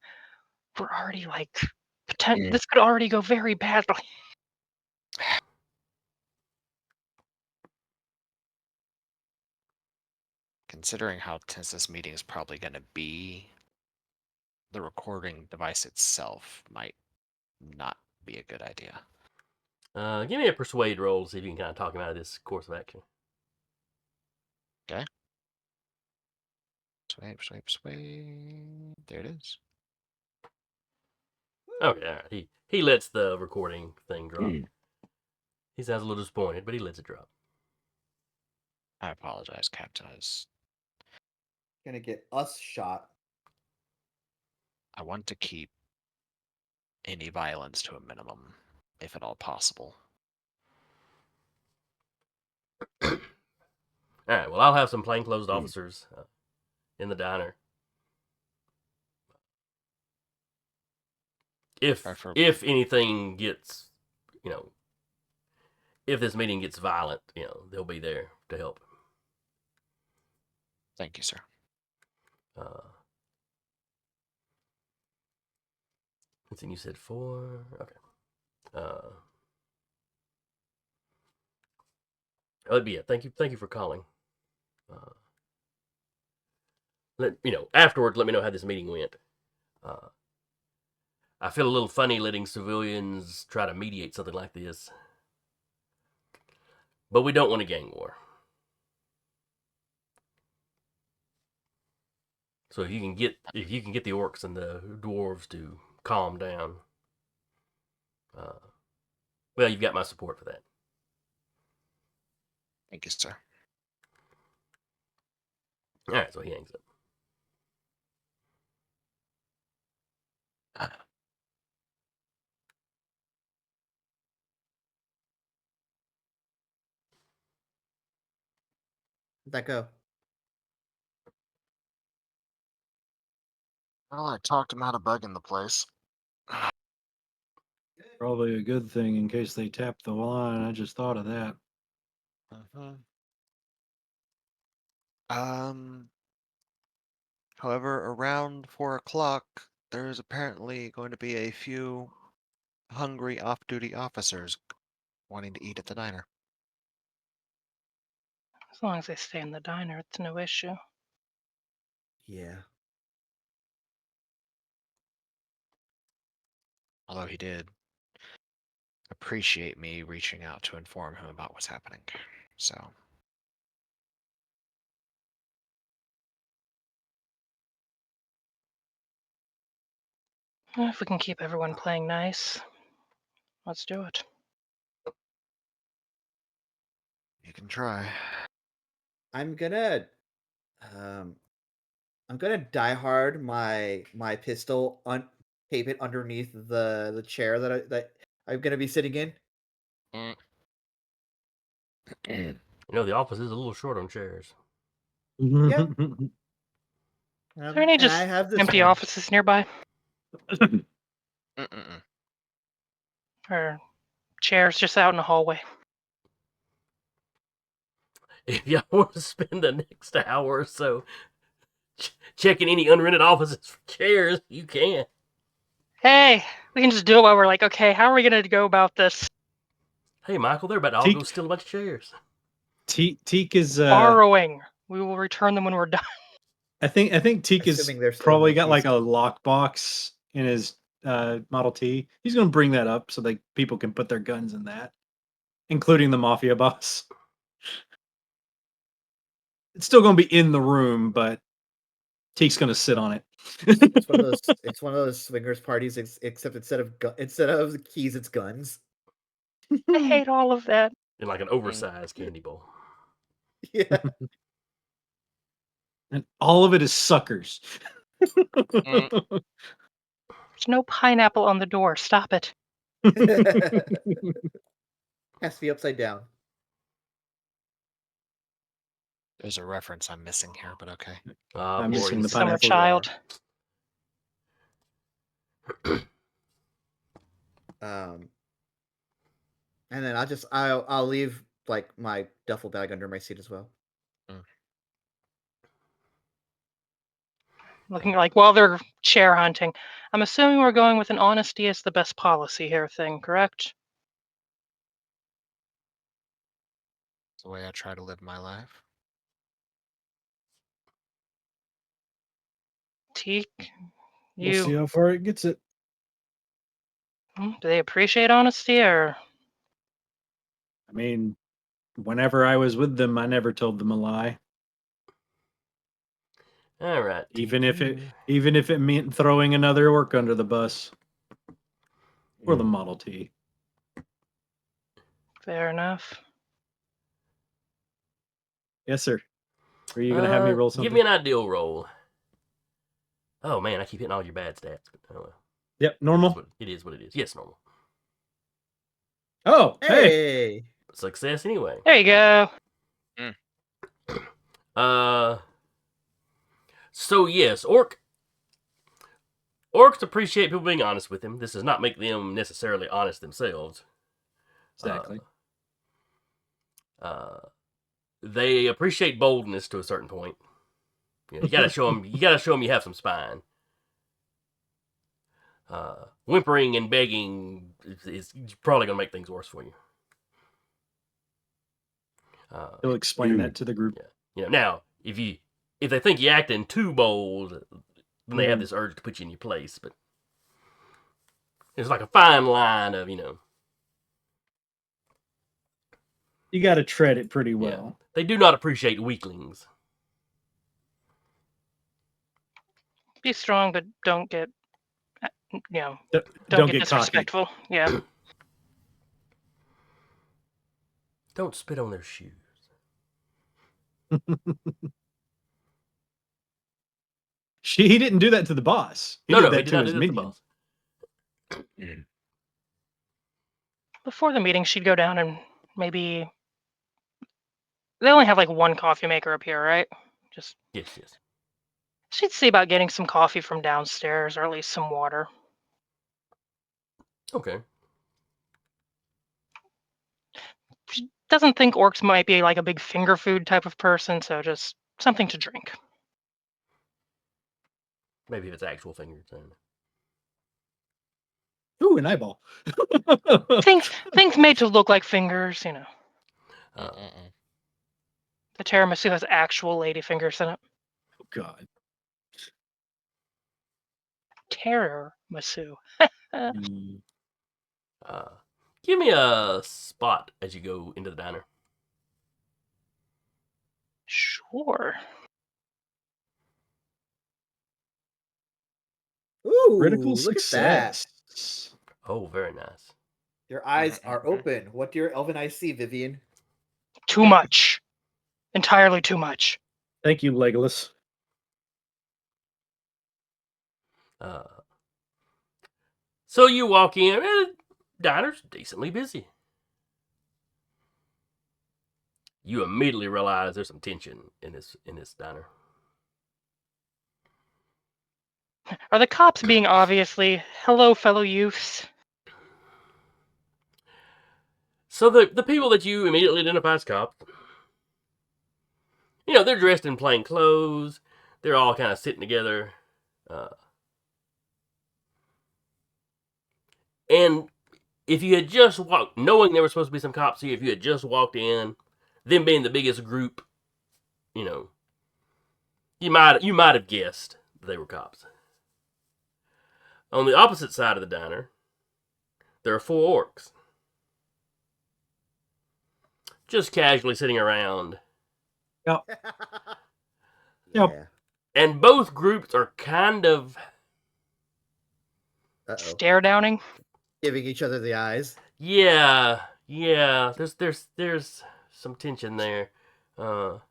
F: we're already like, this could already go very badly.
D: Considering how tense this meeting is probably going to be, the recording device itself might not be a good idea.
B: Give me a persuade roll to see if you can kind of talk him out of this course of action.
D: Okay. Persuade. There it is.
B: Okay, all right. He lets the recording thing drop. He sounds a little disappointed, but he lets it drop.
D: I apologize, Captain.
C: Gonna get us shot.
D: I want to keep any violence to a minimum, if at all possible.
B: All right. Well, I'll have some plainclothes officers in the diner. If anything gets, if this meeting gets violent, they'll be there to help.
D: Thank you, sir.
B: Let's see, you said 4. Okay. That'd be it. Thank you for calling. Afterwards, let me know how this meeting went. I feel a little funny letting civilians try to mediate something like this, but we don't want a gang war. So if you can get the orcs and the dwarves to calm down, well, you've got my support for that.
D: Thank you, sir.
B: All right, so he hangs up.
C: How'd that go?
D: Well, I talked him out of bugging the place.
E: Probably a good thing in case they tap the line. I just thought of that.
D: However, around 4 o'clock, there's apparently going to be a few hungry off-duty officers wanting to eat at the diner.
F: As long as they stay in the diner, it's no issue.
C: Yeah.
D: Although he did appreciate me reaching out to inform him about what's happening. So,
F: Well, if we can keep everyone playing nice, let's do it.
D: you can try.
C: I'm gonna die hard my pistol tape it underneath the chair that I'm gonna be sitting in.
B: You know, the office is a little short on chairs.
C: Yeah.
F: Is there any
C: And
F: just
C: I have this
F: empty
C: one.
F: offices nearby?
D: Mm-mm-mm.
F: Or chairs just out in the hallway?
B: If y'all want to spend the next hour or so checking any unrented offices for chairs, you can.
F: Hey, we can just do it while we're like, okay, how are we going to go about this?
B: Hey, Michael, they're about to all
E: Teak-
B: go steal a bunch of chairs.
E: Teak is
F: Borrowing. We will return them when we're done.
E: I think Teak has
C: Assuming they're still
E: probably
C: in the
E: got like
C: keys.
E: a lockbox in his Model T. He's gonna bring that up so that people can put their guns in that, including the mafia boss. It's still gonna be in the room, but Teak's gonna sit on it.
C: It's one of those. It's one of those swingers parties, except instead of keys, it's guns.
F: I hate all of that.
B: In like an oversized candy bowl.
C: Yeah.
E: And all of it is suckers.
F: There's no pineapple on the door. Stop it.
C: Has to be upside down.
D: There's a reference I'm missing here, but okay.
E: I'm
B: boy,
E: missing the
B: this-
F: Summer
E: pineapple.
F: child.
C: And then I'll leave like my duffel bag under my seat as well.
F: Looking like while they're chair hunting. I'm assuming we're going with an honesty is the best policy here thing, correct?
D: It's the way I try to live my life.
F: Teak,
E: We'll see
F: you
E: how far it gets it.
F: do they appreciate honesty or
E: I mean, whenever I was with them, I never told them a lie,
B: All right.
E: even if it meant throwing another orc under the bus or the Model T.
F: fair enough?
E: Yes, sir. Are you gonna have me roll something?
B: Give me an ideal roll. Oh man, I keep hitting all your bad stats. Oh, well.
E: Yep, normal.
B: It is what it is. Yes, normal.
E: Oh, hey.
C: Hey.
B: Success anyway.
F: There you go.
B: So yes, orcs appreciate people being honest with them. This does not make them necessarily honest themselves.
E: Exactly.
B: They appreciate boldness to a certain point. You know, you gotta show them. You gotta show them you have some spine. Whimpering and begging is probably gonna make things worse for you.
E: He'll explain that to the group.
B: You know, now if they think you're acting too bold, then they have this urge to put you in your place. But it's like a fine line of, you know.
E: You got to tread it pretty
B: Yeah.
E: well.
B: They do not appreciate weaklings.
F: Be strong, but don't get,
E: Don't
F: don't
E: get
F: get
E: cocky.
F: disrespectful. Yeah.
B: Don't spit on their shoes.
E: He didn't do that to the boss. He
B: No,
E: did
B: he
E: that
B: did
E: to
B: not
E: his
B: do that to the
E: minions.
B: boss.
F: Before the meeting, she'd go down and maybe they only have like one coffee maker up here, right? Just
B: Yes.
F: she'd see about getting some coffee from downstairs or at least some water.
B: Okay.
F: She doesn't think orcs might be like a big finger food type of person, so just something to drink.
B: Maybe if it's actual fingers. Then.
E: Ooh, an eyeball.
F: Things made to look like fingers, you know.
B: Uh,
F: The tiramisu has actual lady fingers in it.
E: Oh, God.
F: Tiramisu.
E: Mm.
B: give me a spot as you go into the diner.
F: Sure.
C: Ooh,
E: Critical
C: look at that.
E: success.
B: Oh, very nice.
C: Your eyes are open. What do your elven eyes see, Vivian?
F: Too much. Entirely too much.
E: Thank you, Legolas.
B: So you walk in, diner's decently busy. You immediately realize there's some tension in this diner.
F: Are the cops being obviously, hello, fellow youths?
B: So the people that you immediately identify as cops, you know, they're dressed in plain clothes. They're all kind of sitting together. And if you had just walked, knowing there were supposed to be some cops here, if you had just walked in, them being the biggest group, you know, you might have guessed they were cops. On the opposite side of the diner, there are 4 orcs. Just casually sitting around.
E: Yep.
C: Yeah.
B: And both groups are kind of,
C: Uh-oh.
F: Stare downing?
C: Giving each other the eyes.
B: yeah. There's some tension there. You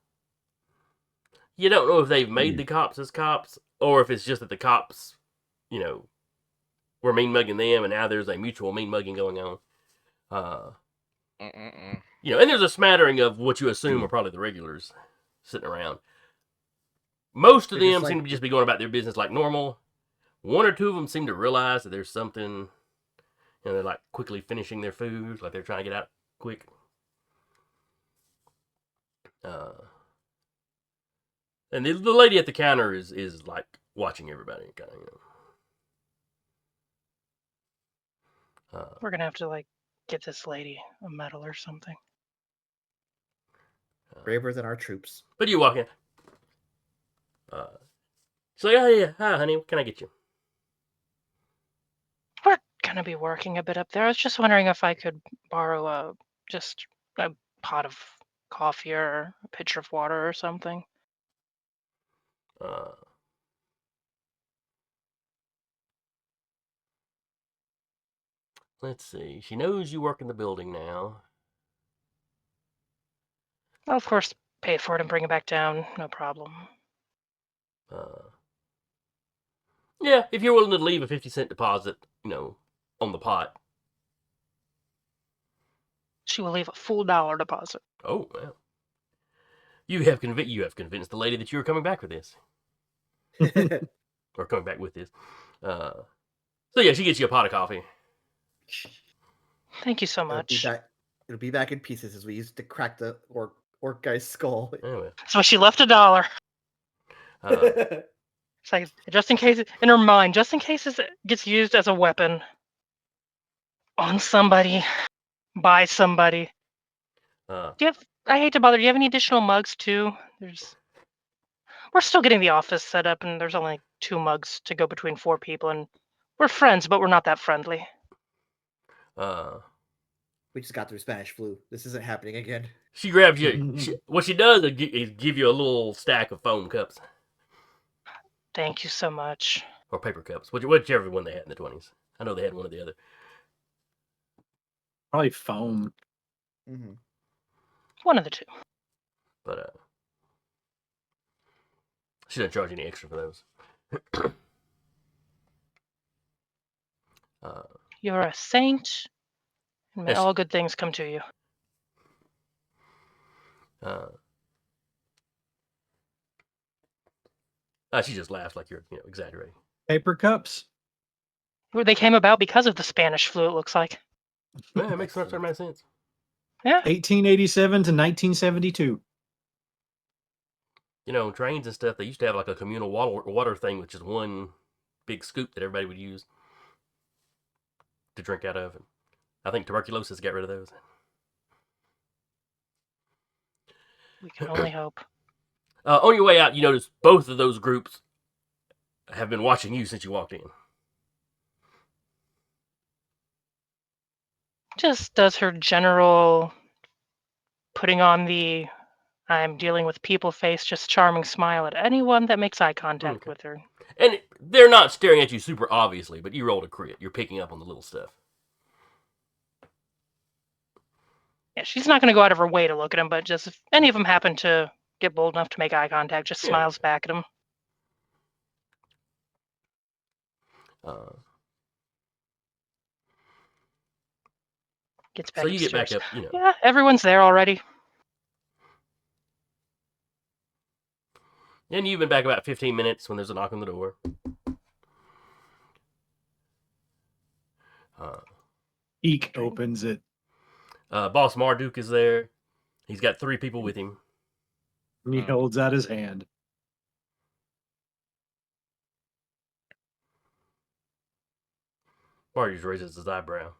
B: don't know if they've made the cops as cops, or if it's just that the cops, you know, were mean mugging them, and now there's a mutual mean mugging going on. You know, and there's a smattering of what you assume are probably the regulars sitting around. Most of
C: They're
B: them
C: just
B: seem
C: like-
B: to just be going about their business like normal. 1 or 2 of them seem to realize that there's something, you know, they're like quickly finishing their food, like they're trying to get out quick. And the lady at the counter is like watching everybody, kind of, you know.
F: We're gonna have to, like, get this lady a medal or something.
C: Braver than our troops.
B: But you walk in. She's like, oh yeah, hi honey, what can I get you?
F: We're gonna be working a bit up there. I was just wondering if I could borrow just a pot of coffee or a pitcher of water or something.
B: Let's see. She knows you work in the building now.
F: I'll, of course, pay for it and bring it back down. No problem.
B: Yeah, if you're willing to leave a 50-cent deposit, you know, on the pot.
F: She will leave a full $1 deposit.
B: Oh, well. You have convinced the lady that you were coming back for this. Or coming back with this. So yeah, she gets you a pot of coffee.
F: Thank you so much.
C: It'll be back in pieces as we used to crack the orc guy's skull.
B: Anyway.
F: So she left $1. It's like, just in case, in her mind, just in case it gets used as a weapon on somebody, by somebody. Do you have? I hate to bother. Do you have any additional mugs too? We're still getting the office set up, and there's only 2 mugs to go between 4 people, and we're friends, but we're not that friendly.
C: We just got through Spanish flu. This isn't happening again.
B: She grabs you. What she does is give you a little stack of foam cups.
F: Thank you so much.
B: Or paper cups, whichever one they had in the 20s. I know they had one or the other.
E: Probably foam.
C: Mm-hmm.
F: One of the 2.
B: But she doesn't charge any extra for those.
F: You're a saint, and may
B: Yes.
F: all good things come to you.
B: She just laughs like you're, exaggerating.
E: Paper cups.
F: They came about because of the Spanish flu, it looks like.
B: Yeah, it makes certain amount of sense.
F: Yeah.
E: 1887 to 1972.
B: You know, trains and stuff, they used to have like a communal water thing, which is one big scoop that everybody would use. to drink out of. And I think tuberculosis got rid of those.
F: We can only hope.
B: On your way out, you notice both of those groups have been watching you since you walked in.
F: Just does her general putting on the I'm dealing with people face, just charming smile at anyone that makes eye contact
B: Okay.
F: with her.
B: And they're not staring at you super obviously, but you rolled a crit. You're picking up on the little stuff.
F: Yeah, she's not going to go out of her way to look at him, but just if any of them happen to get bold enough to make eye contact, just
B: Yeah.
F: smiles back at him. Gets back
B: So you get
F: upstairs.
B: back up, you know.
F: Yeah, everyone's there already.
B: And you've been back about 15 minutes when there's a knock on the door.
E: Eek opens it.
B: Boss Marduk is there. He's got 3 people with him.
E: And he holds out his hand.
B: Marduk raises his eyebrow.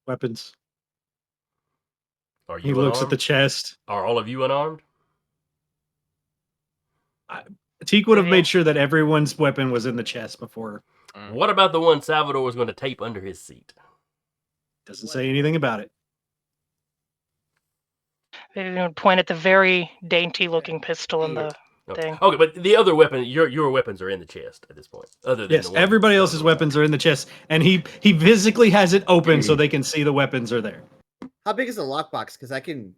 E: Weapons.
B: Are you
E: He looks at
B: unarmed?
E: the chest.
B: Are all of you unarmed?
E: Teak would have
F: Yeah.
E: made sure that everyone's weapon was in the chest before.
B: What about the one Salvador was going to tape under his seat?
E: Doesn't say anything about it.
F: Maybe we would point at the very dainty-looking pistol in the thing.
B: Okay, but the other weapon, your weapons are in the chest at this point. Other than
E: Yes,
B: the one
E: everybody else's
B: Salvador
E: weapons are in the chest, and he physically has it open so they can see the weapons are there.
C: How big is the lockbox? Because I can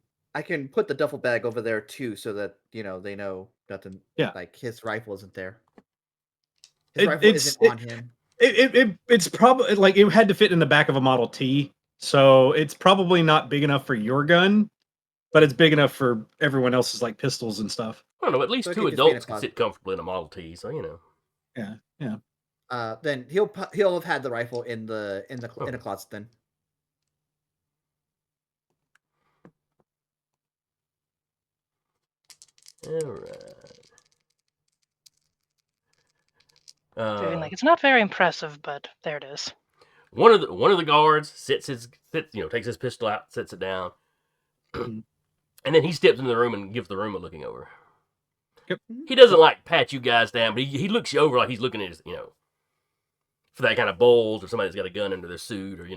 C: put the duffel bag over there too, so that they know nothing.
E: Yeah.
C: Like his rifle isn't there. His
E: It-
C: rifle
E: it's-
C: isn't on him.
E: It's probably like it had to fit in the back of a Model T, so it's probably not big enough for your gun, but it's big enough for everyone else's like pistols and stuff.
B: I don't know. At least
C: So it
B: 2
C: could just be in a
B: adults can
C: closet.
B: sit comfortably in a Model T. So you know.
E: Yeah.
C: Then he'll have had the rifle in a closet then.
B: All right.
F: Feeling like it's not very impressive, but there it is.
B: One of the guards takes his pistol out, sets it down,
E: Mhm.
B: and then he steps into the room and gives the room a looking over.
E: Yep.
B: He doesn't like pat you guys down, but he looks you over like he's looking at his, for that kind of bulge or somebody that's got a gun under their suit or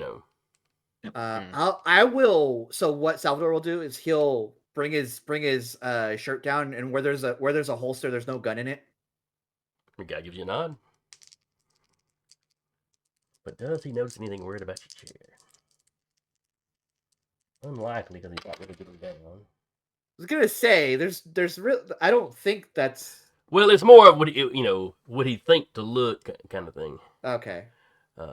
C: I will. So what Salvador will do is he'll bring his shirt down, and where there's a holster, there's no gun in it.
B: The guy gives you a nod. But does he notice anything weird about your chair? Unlikely, because he's not really good with that on.
C: I was gonna say there's real. I don't think that's
B: Well, it's more of what he think to look kind of thing.
C: okay.
B: As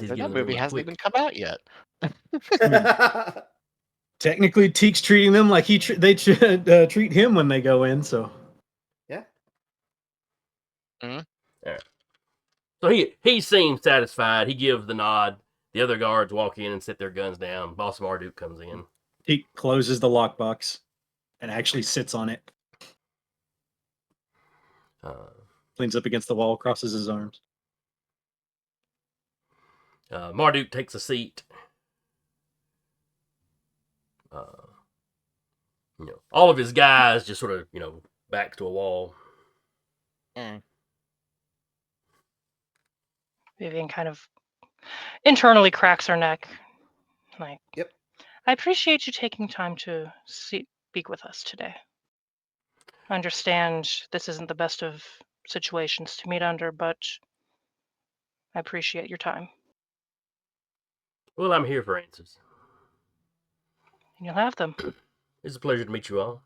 B: he's
D: That
B: giving the
D: movie
B: room a
D: hasn't
B: quick-
D: even come out yet.
E: Technically, Teak's treating them like they treat him when they go in. So
C: Yeah.
B: So he seems satisfied. He gives the nod. The other guards walk in and set their guns down. Boss Marduk comes in.
E: Teak closes the lockbox and actually sits on it. Leans up against the wall, crosses his arms.
B: Marduk takes a seat. All of his guys just sort of, back to a wall.
F: Vivian kind of internally cracks her neck. Like,
C: Yep.
F: I appreciate you taking time to speak with us today. I understand this isn't the best of situations to meet under, but I appreciate your time.
B: Well, I'm here for answers.
F: And you'll have them.
B: It's a pleasure to meet you all.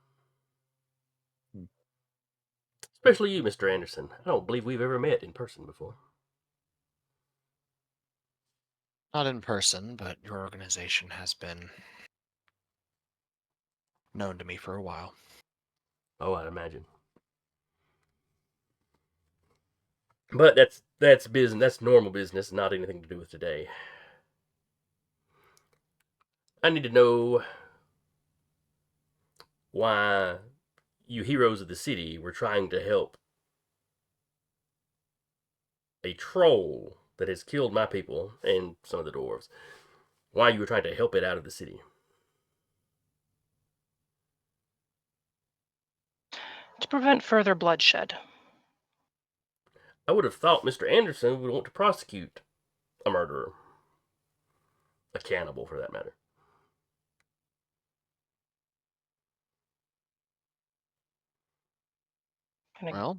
B: Especially you, Mr. Anderson. I don't believe we've ever met in person before.
D: Not in person, but your organization has been known to me for a while.
B: Oh, I'd imagine. But that's business. That's normal business, not anything to do with today. I need to know why you heroes of the city were trying to help a troll that has killed my people and some of the dwarves, why you were trying to help it out of the city.
F: To prevent further bloodshed.
B: I would have thought Mr. Anderson would want to prosecute a murderer. A cannibal, for that matter.
D: Well,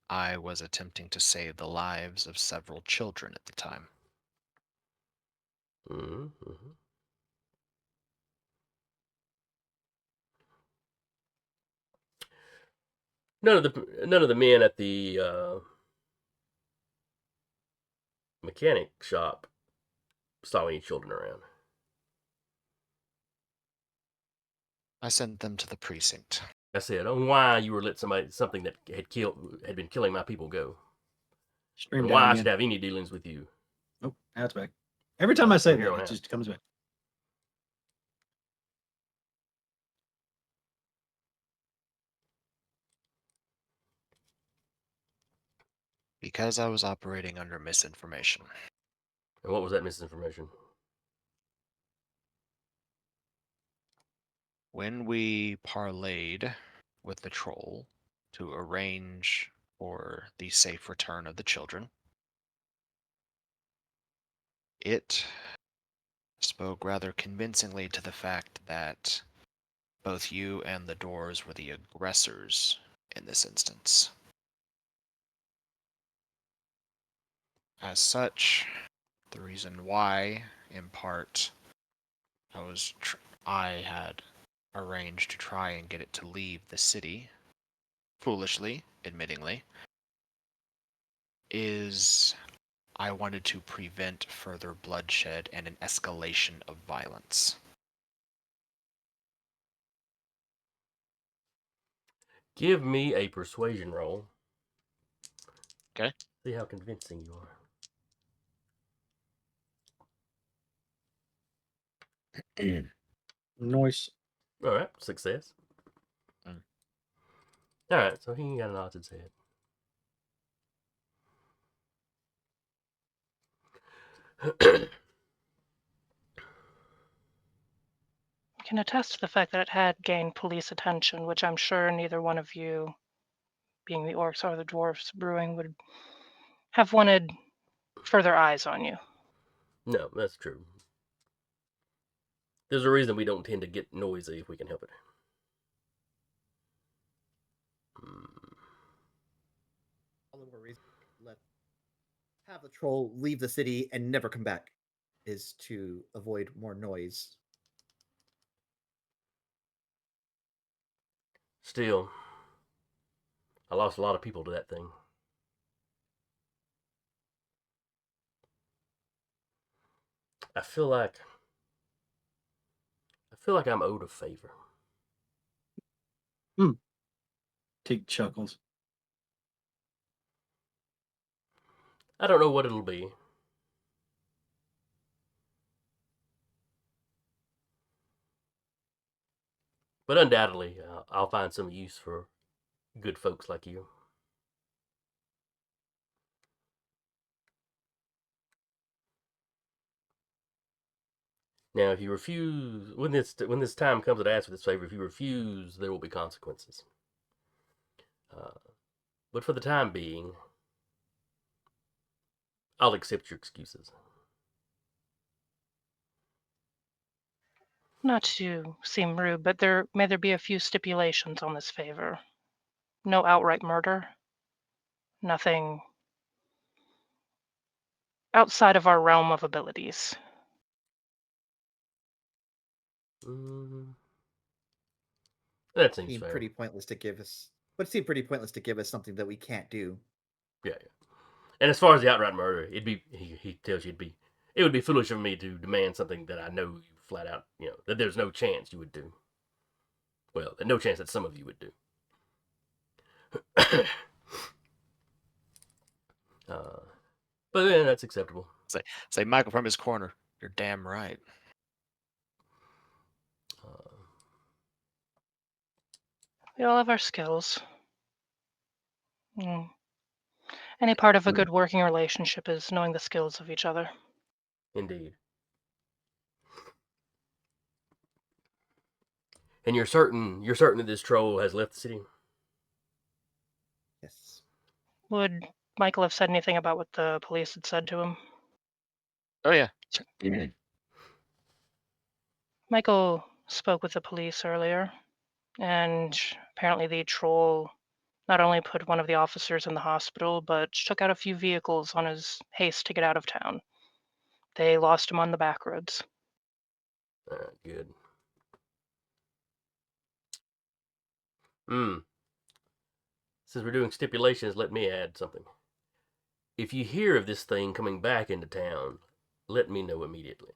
D: I was attempting to save the lives of several children at the time.
B: Mm-hmm. None of the men at the mechanic shop saw any children around.
D: I sent them to the precinct.
B: I said, "Oh, why you were let something that had been killing my people go,
E: Stream
B: and
E: down
B: why I
E: again.
B: should have any dealings with you."
E: Oh, now it's back. Every time I say
B: From here
E: that,
B: on
E: it
B: out.
E: just comes back.
D: Because I was operating under misinformation.
B: And what was that misinformation?
D: When we parlayed with the troll to arrange for the safe return of the children, it spoke rather convincingly to the fact that both you and the dwarves were the aggressors in this instance. As such, the reason why, in part, I had arranged to try and get it to leave the city, foolishly, admittingly, is I wanted to prevent further bloodshed and an escalation of violence.
B: Give me a persuasion roll.
D: Okay.
B: See how convincing you are.
E: Noise.
B: All right, success.
D: Mm.
B: All right, so he got an odds head.
F: Can attest to the fact that it had gained police attention, which I'm sure neither one of you, being the orcs or the dwarves brewing, would have wanted further eyes on you.
B: No, that's true. There's a reason we don't tend to get noisy if we can help it.
C: All the more reason let have the troll leave the city and never come back is to avoid more noise.
B: Still, I lost a lot of people to that thing. I feel like I'm owed a favor.
E: Tig chuckles.
B: I don't know what it'll be. But undoubtedly, I'll find some use for good folks like you. Now, if you refuse, when this time comes to ask for this favor, if you refuse, there will be consequences. But for the time being, I'll accept your excuses.
F: Not to seem rude, but may there be a few stipulations on this favor. No outright murder. Nothing outside of our realm of abilities.
B: That seems
C: Seemed
B: fair.
C: pretty pointless to give us, but it seemed pretty pointless to give us something that we can't do.
B: Yeah. And as far as the outright murder, he tells you it would be foolish of me to demand something that I know you flat out, that there's no chance you would do. Well, no chance that some of you would do. But then that's acceptable.
D: Say Michael from his corner. You're damn right.
F: We all have our skills. Any part of a good working relationship is knowing the skills of each other.
B: Indeed. And you're certain that this troll has left the city?
C: Yes.
F: Would Michael have said anything about what the police had said to him?
D: Oh yeah.
F: Michael spoke with the police earlier, and apparently the troll not only put one of the officers in the hospital, but took out a few vehicles on his haste to get out of town. They lost him on the back roads.
B: Good. Since we're doing stipulations, let me add something. If you hear of this thing coming back into town, let me know immediately.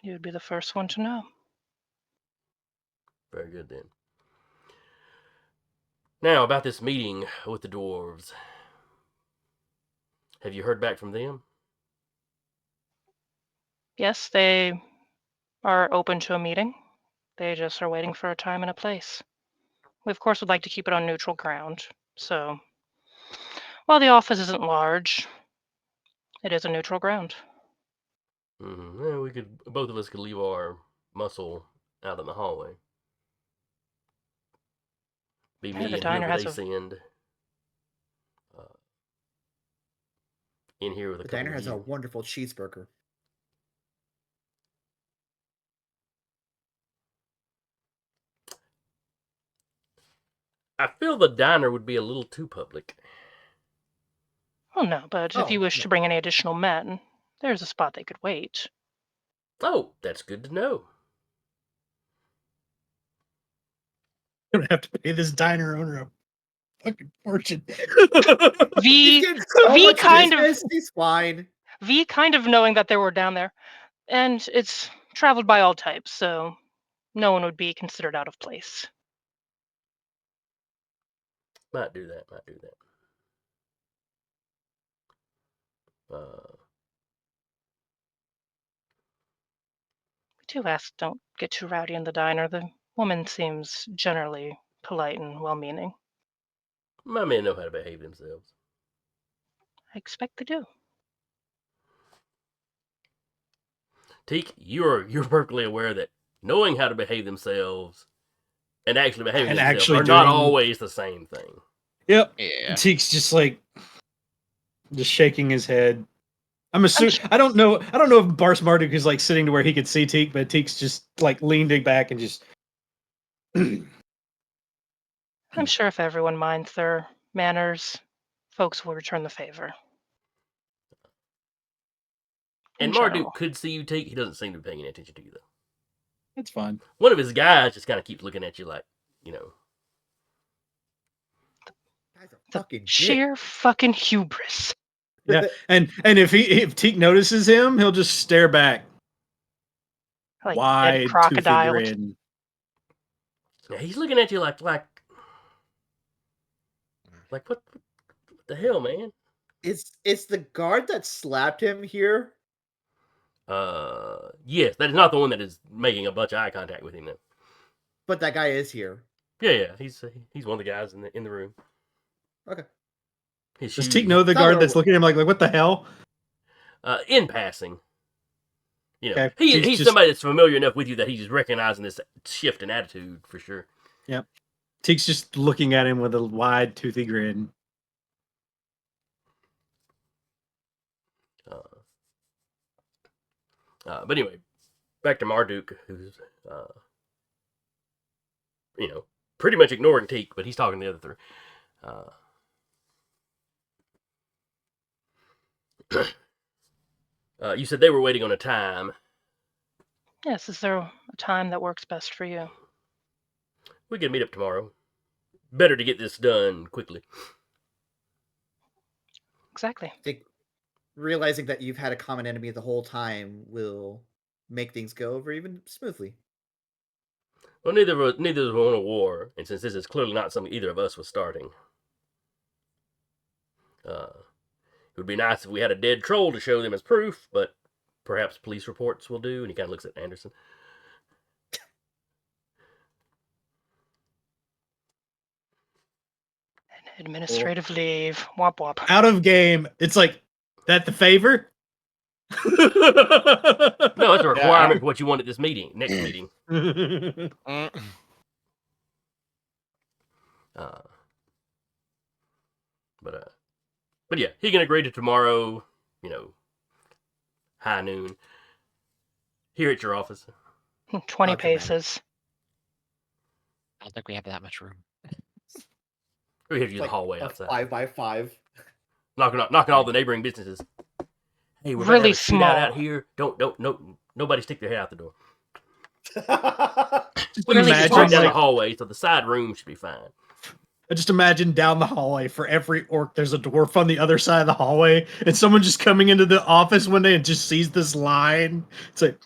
F: You'd be the first one to know.
B: Very good then. Now, about this meeting with the dwarves. Have you heard back from them?
F: Yes, they are open to a meeting. They just are waiting for a time and a place. We, of course, would like to keep it on neutral ground. So, while the office isn't large, it is a neutral ground.
B: Yeah, both of us could leave our muscle out in the hallway. Be
F: Yeah,
B: me
F: the
B: and
F: diner
B: whoever
F: has
B: they send. In here with a
C: The
B: couple
C: diner
B: of
C: has a
B: you.
C: wonderful cheeseburger.
B: I feel the diner would be a little too public.
F: Oh, no, but if you
C: Oh,
F: wish
C: no.
F: to bring any additional men, there's a spot they could wait.
B: Oh, that's good to know.
E: You don't have to pay this diner owner a fucking fortune.
C: He's
F: V,
C: getting so
F: V
C: much
F: kind of,
C: business. He's fine.
F: V kind of knowing that they were down there, and it's traveled by all types, so no one would be considered out of place.
B: Might do that.
F: We do ask don't get too rowdy in the diner. The woman seems generally polite and well-meaning.
B: My men know how to behave themselves.
F: I expect they do.
B: Teak, you're perfectly aware that knowing how to behave themselves and actually behaving
E: And
B: themselves
E: actually
B: are not
E: doing-
B: always the same thing.
E: Yep.
D: Yeah.
E: Teek's just like just shaking his head. I'm assuming I don't know if Boss Marduk is like sitting to where he could see Teek, but Teek's just like leaning back and just
F: I'm sure if everyone minds their manners, folks will return the favor.
B: And
F: In
B: Marduk
F: general.
B: could see you, Teak. He doesn't seem to be paying any attention to you, though.
E: it's fine.
B: One of his guys just kind of keeps looking at you like, you know.
C: Guy's a
F: The
C: fucking dick.
F: sheer fucking hubris.
E: Yeah. And if Teek notices him, he'll just stare back.
F: Like dead
E: Wide toothy
F: crocodile.
E: grin.
B: Yeah, he's looking at you like what the hell, man?
C: Is the guard that slapped him here?
B: Yes, that is not the one that is making a bunch of eye contact with him, though.
C: But that guy is here.
B: Yeah, he's one of the guys in the room.
C: Okay.
B: His
E: Does
B: shoes-
E: Teek know the
C: Not
E: guard
C: gonna
E: that's
C: work.
E: looking at him like what the hell?
B: In passing. You know,
E: Okay,
B: he's
E: just-
B: somebody that's familiar enough with you that he's recognizing this shift in attitude for sure.
E: Yep. Teek's just looking at him with a wide toothy grin.
B: But anyway, back to Marduk, who's pretty much ignoring Teak, but he's talking to the other three. You said they were waiting on a time.
F: Yes, is there a time that works best for you?
B: We can meet up tomorrow. Better to get this done quickly.
F: Exactly.
C: I think realizing that you've had a common enemy the whole time will make things go over even smoothly.
B: Well, neither of us want a war, and since this is clearly not something either of us was starting, it would be nice if we had a dead troll to show them as proof, but perhaps police reports will do. And he kind of looks at Anderson.
F: Administrative leave. Womp womp.
E: Out of game. It's like, that the favor?
B: No, it's a requirement for what you want at this meeting, next meeting.
D: Mm.
B: But yeah, he can agree to tomorrow, high noon, here at your office.
F: 20
C: Not dramatic.
F: paces.
D: I don't think we have that much room.
B: We have to use
C: Like
B: the hallway
C: a
B: outside,
C: 5x5.
B: knocking all the neighboring businesses. Hey, we're
F: Really
B: really small out
F: small.
B: here. Nobody stick their head out the door.
E: Just
B: We can
F: Really
B: see
E: imagine,
B: straight down
E: like,
B: the hallway, so the side room should be fine.
E: I just imagine down the hallway for every orc, there's a dwarf on the other side of the hallway, and someone just coming into the office one day and just sees this line. It's like,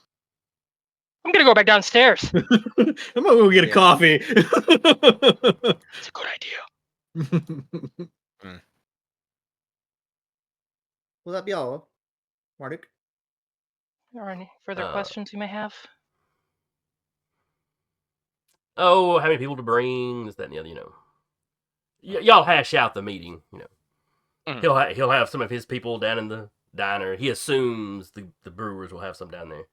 F: I'm gonna go back downstairs.
E: I'm gonna go get a
C: Yeah.
E: coffee.
F: It's a good idea.
C: Will that be all, Marduk?
F: Are any further
B: Uh,
F: questions you may have?
B: Oh, how many people to bring? This, that, and the other. Y'all hash out the meeting.
D: Mhm.
B: He'll have some of his people down in the diner. He assumes the brewers will have some down there.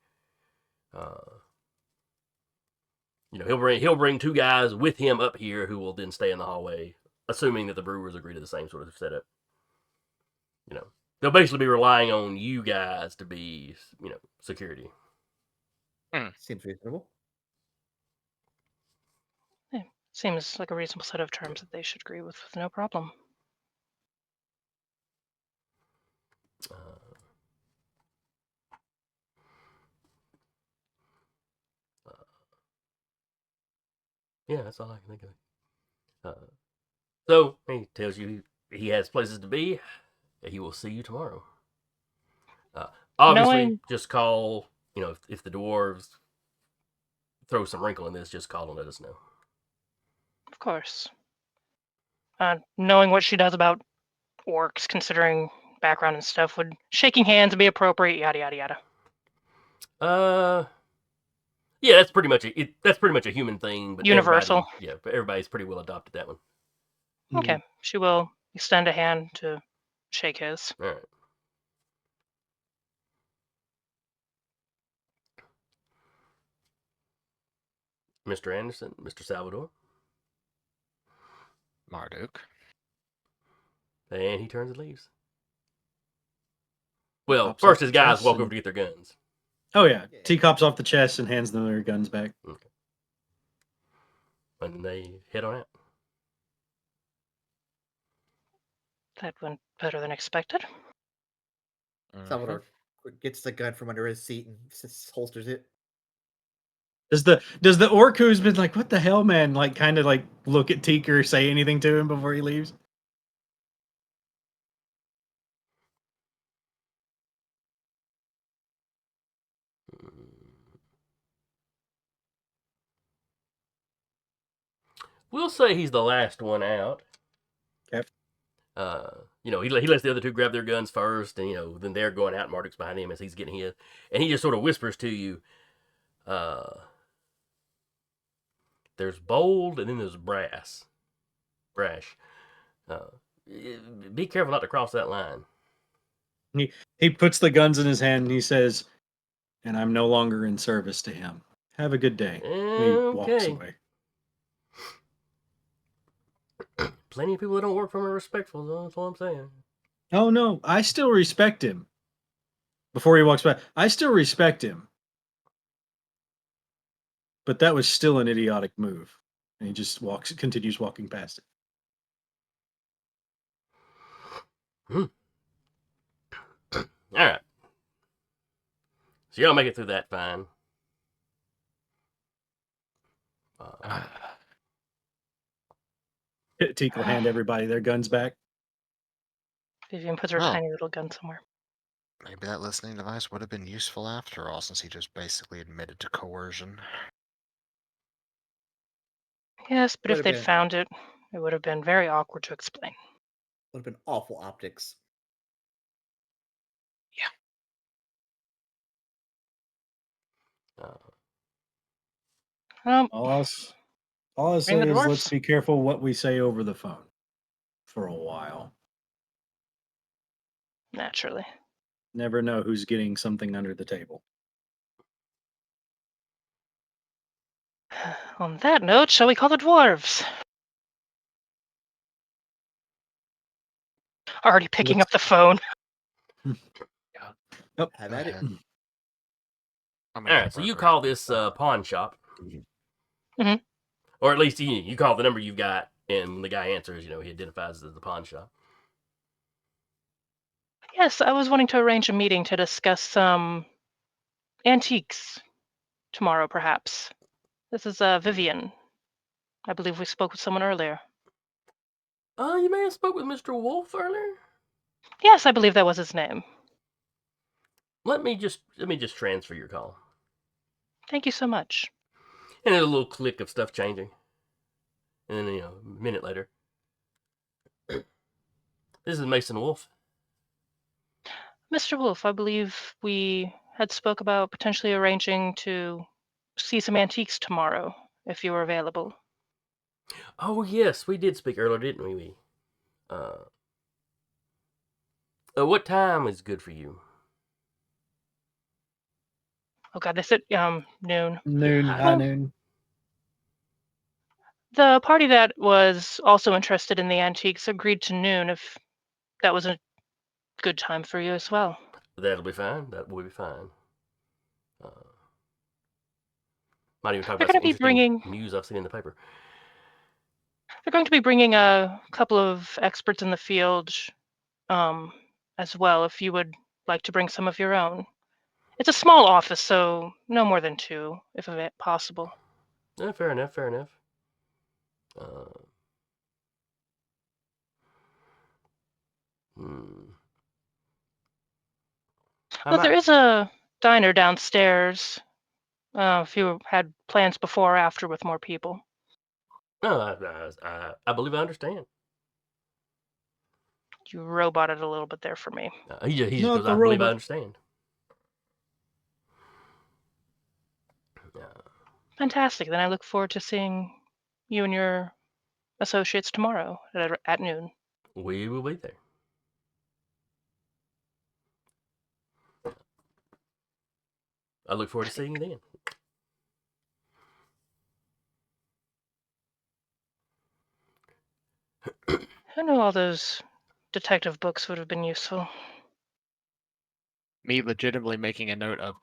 B: He'll bring 2 guys with him up here who will then stay in the hallway, assuming that the brewers agree to the same sort of setup. They'll basically be relying on you guys to be, security.
C: Seems reasonable.
F: Seems like a reasonable set of terms that they should agree with no problem.
B: Yeah, that's all I can think of. So he tells you he has places to be. He will see you tomorrow. Obviously,
F: Knowing-
B: just call. If the dwarves throw some wrinkle in this, just call and let us know.
F: Of course. Knowing what she does about orcs, considering background and stuff, would shaking hands be appropriate? Yada yada yada.
B: Yeah, that's pretty much that's pretty much a human thing, but
F: Universal.
B: But everybody's pretty well adopted that one.
F: Okay, she will extend a hand to shake his.
B: All right. Mr. Anderson, Mr. Salvador,
D: Marduk.
B: and he turns and leaves. Well,
E: Pops
B: first
E: up
B: his
E: the
B: guys
E: chest
B: walk
E: and-
B: over to get their guns.
E: Oh yeah, teacups off the chest and hands them their guns back.
B: Okay. And then they head on out.
F: That went better than expected.
D: Mhm.
C: Salvador gets the gun from under his seat and holsters it.
E: Does the orc who's been like, what the hell, man, like kind of like look at Teak or say anything to him before he leaves?
B: We'll say he's the last one out.
E: Okay.
B: He lets the other 2 grab their guns first, and then they're going out, and Marduk's behind him as he's getting his, and he just sort of whispers to you, "There's bold, and then there's brash. Be careful not to cross that line."
E: He puts the guns in his hand and he says, "And I'm no longer in service to him. Have a good day." And he walks
B: Okay.
E: away.
B: Plenty of people that don't work for him are respectful, though. That's all I'm saying.
E: Oh no, I still respect him. Before he walks by, I still respect him. But that was still an idiotic move. And he just continues walking past it.
B: All right. So y'all make it through that fine.
E: Teak will hand everybody their guns back.
F: Vivian puts her
D: Oh.
F: tiny little gun somewhere.
D: Maybe that listening device would have been useful after all, since he just basically admitted to coercion.
F: Yes, but if
C: Would've
F: they'd
C: been-
F: found it, it would have been very awkward to explain.
C: Would have been awful optics.
B: Uh,
E: All I'll
F: Ring
E: say
F: the
E: is
F: dwarfs.
E: let's be careful what we say over the phone. for a while.
F: Naturally.
E: Never know who's getting something under the table.
F: On that note, shall we call the dwarves? Already picking up the phone.
E: Oh,
C: Have at it.
D: I'm
B: All
D: gonna
B: right, so you
D: work
B: call
D: around
B: this
D: the-
B: pawn shop,
F: Mhm.
B: or at least you call the number you've got, and when the guy answers, he identifies as the pawn shop.
F: Yes, I was wanting to arrange a meeting to discuss some antiques tomorrow, perhaps. This is Vivian. I believe we spoke with someone earlier.
B: You may have spoke with Mr. Wolf earlier.
F: Yes, I believe that was his name.
B: Let me just transfer your call.
F: Thank you so much.
B: And then a little click of stuff changing, and then a minute later, this is Mason Wolf.
F: Mr. Wolf, I believe we had spoke about potentially arranging to see some antiques tomorrow, if you were available.
B: Oh yes, we did speak earlier, didn't we? What time is good for you?
F: Oh God, they said noon.
E: noon,
B: Yeah,
E: high noon.
F: The party that was also interested in the antiques agreed to noon if that was a good time for you as well.
B: That'll be fine. That will be fine. Might even talk
F: They're
B: about
F: going
B: some
F: to be
B: interesting
F: bringing
B: news I've seen in the paper.
F: they're going to be bringing a couple of experts in the field as well, if you would like to bring some of your own. It's a small office, so no more than 2, if possible.
B: Yeah, fair enough. Fair enough. Uh, hmm.
F: But there is a diner downstairs. If you had plans before or after with more people.
B: No, I believe I understand.
F: You roboted a little bit there for me.
B: He just
E: Not
B: goes,
E: the
B: I believe I
E: robot.
B: understand.
F: Fantastic. Then I look forward to seeing you and your associates tomorrow at noon.
B: We will be there. I look forward to seeing you then.
F: Who knew all those detective books would have been useful?
D: Me legitimately making a note of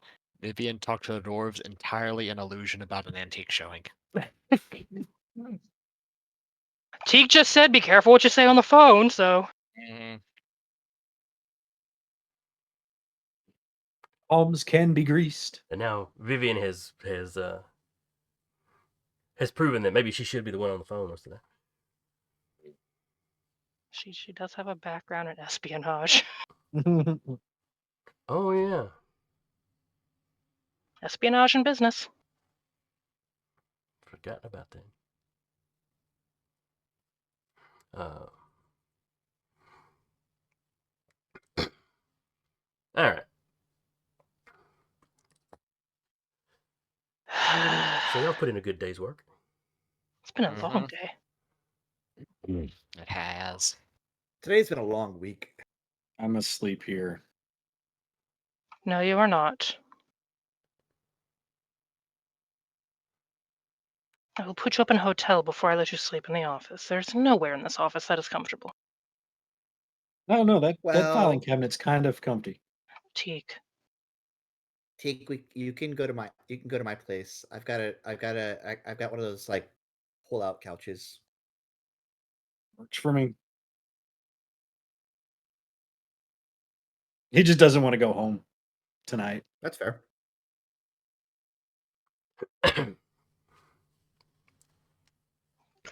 D: Vivian talked to the dwarves entirely an illusion about an antique showing.
F: Teague just said be careful what you say on the phone, so
E: Palms can be greased.
B: And now Vivian has proven that maybe she should be the one on the phone most of the time.
F: she does have a background in espionage.
B: Oh yeah.
F: Espionage and business.
B: Forgotten about that. All right. So y'all put in a good day's work.
F: It's been a long day.
D: It has.
C: Today's been a long week.
E: I'm asleep here.
F: No, you are not. I will put you up in a hotel before I let you sleep in the office. There's nowhere in this office that is comfortable.
E: No, that filing
C: Well,
E: cabinet's kind of comfy.
F: Teague.
C: you can go to my place. I've got one of those like pull out couches.
E: Works for me. He just doesn't want to go home tonight.
C: That's fair.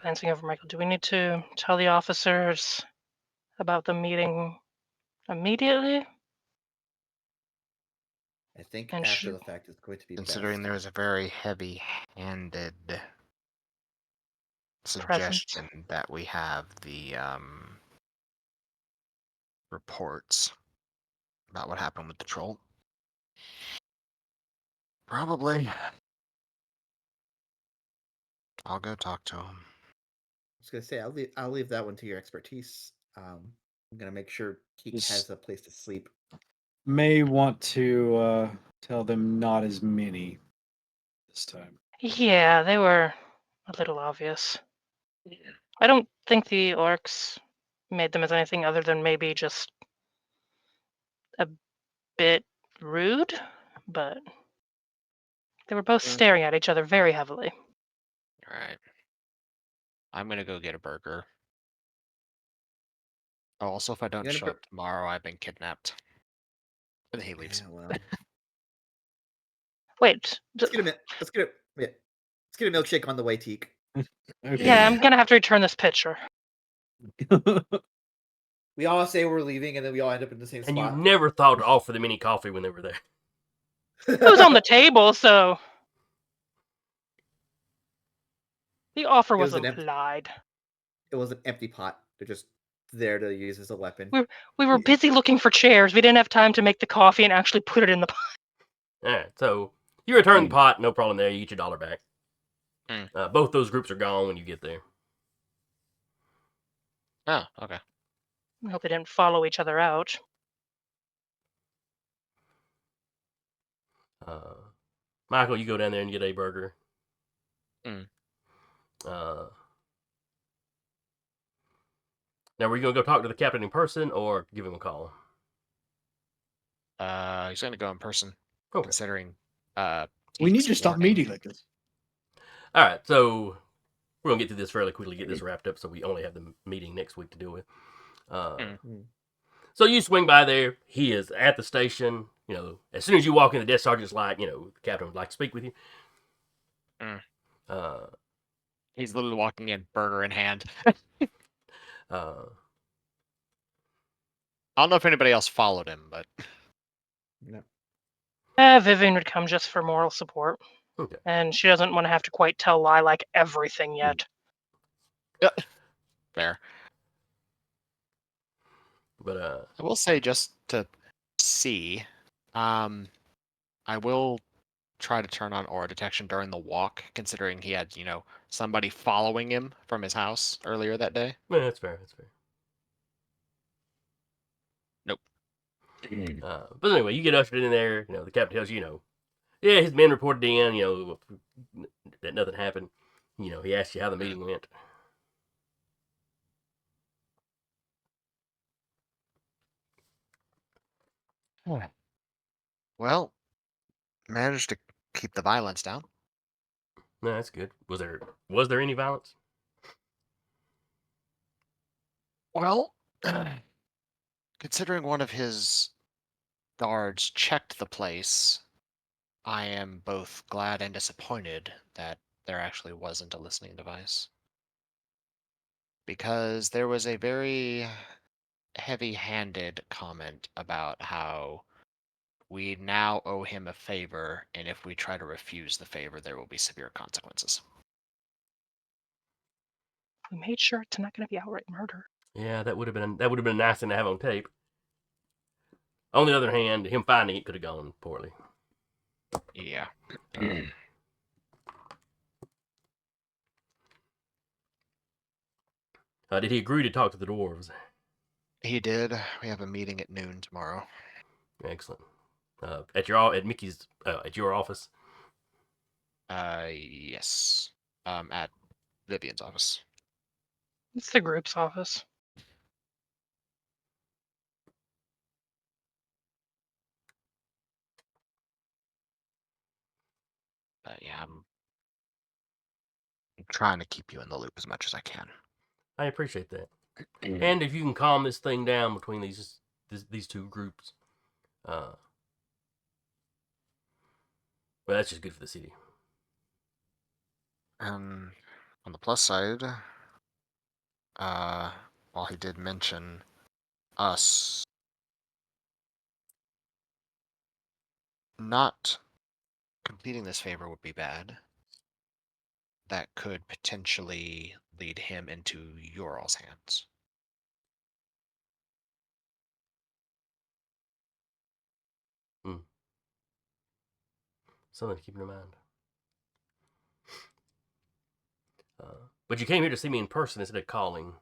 F: Glancing over Michael, do we need to tell the officers about the meeting immediately?
C: I think
F: And
C: after the fact it's going to be
D: Considering
C: best.
D: there was a very heavy-handed suggestion that we have the reports about what happened with the troll. Probably. I'll go talk to him.
C: was gonna say I'll leave that one to your expertise. I'm gonna make sure Keek
E: Just-
C: has a place to sleep.
E: May want to tell them not as many this time.
F: Yeah, they were a little obvious. I don't think the orcs made them as anything other than maybe just a bit rude, but they were both
C: Yeah.
F: staring at each other very heavily.
D: All right. I'm gonna go get a burger. Oh, also, if I don't
C: gonna
D: show
C: put-
D: up tomorrow, I've been kidnapped. And he leaves.
C: Yeah, well,
F: Wait,
C: let's get a let's get a milkshake on the way, Teak.
E: Okay.
F: yeah, I'm gonna have to return this picture.
C: We all say we're leaving, and then we all end up in the same
B: And you
C: spot.
B: never thought to offer them any coffee when they were there.
F: It was on the table, so the offer
C: It was
F: was
C: an empty-
F: implied.
C: It was an empty pot. They're just there to use as a weapon.
F: We were busy looking for chairs. We didn't have time to make the coffee and actually put it in the pot.
B: Alright, so you return the pot, no problem there. You get your $1 back. Both those groups are gone when you get there.
D: Oh, okay.
F: I hope they didn't follow each other out.
B: Michael, you go down there and get a burger.
D: Mm.
B: Now, were you going to go talk to the captain in person or give him a call?
D: He's gonna go in person,
B: Okay.
D: considering
E: We need
D: Teek's
E: to stop
D: warning.
E: meeting like this.
B: All right, so we're going to get through this fairly quickly, get this wrapped up, so we only have the meeting next week to deal with. So you swing by there. He is at the station. You know, as soon as you walk in, the desk sergeant's like, you know, the captain would like to speak with you.
D: He's literally walking in, burger in hand.
B: Uh,
D: I don't know if anybody else followed him, but
C: No.
F: Vivian would come just for moral support.
B: Okay.
F: And she doesn't want to have to quite tell Lie like everything yet.
D: fair.
B: but
D: I will say, just to see, I will try to turn on aura detection during the walk, considering he had, somebody following him from his house earlier that day.
B: yeah, that's fair. That's fair.
D: Nope.
B: But anyway, you get ushered in there. You know, the captain tells you, yeah, his men reported in, that nothing happened. You know, he asked you how the meeting went.
D: Well, managed to keep the violence down.
B: No, that's good. Was there any violence?
D: Well, considering one of his guards checked the place, I am both glad and disappointed that there actually wasn't a listening device. Because there was a very heavy-handed comment about how we now owe him a favor, and if we try to refuse the favor, there will be severe consequences.
F: We made sure it's not going to be outright murder.
B: Yeah, that would have been a nice thing to have on tape. On the other hand, him finding it could have gone poorly.
D: Yeah.
B: Did he agree to talk to the dwarves?
D: He did. We have a meeting at noon tomorrow.
B: Excellent. At Mickey's at your office.
D: Yes. At Vivian's office.
F: It's the group's office.
D: But yeah, I'm trying to keep you in the loop as much as I can.
B: I appreciate that. And if you can calm this thing down between these two groups, well, that's just good for the city.
D: On the plus side, while he did mention us not completing this favor would be bad, that could potentially lead him into your all's hands.
B: Something to keep in mind. But you came here to see me in person instead of calling.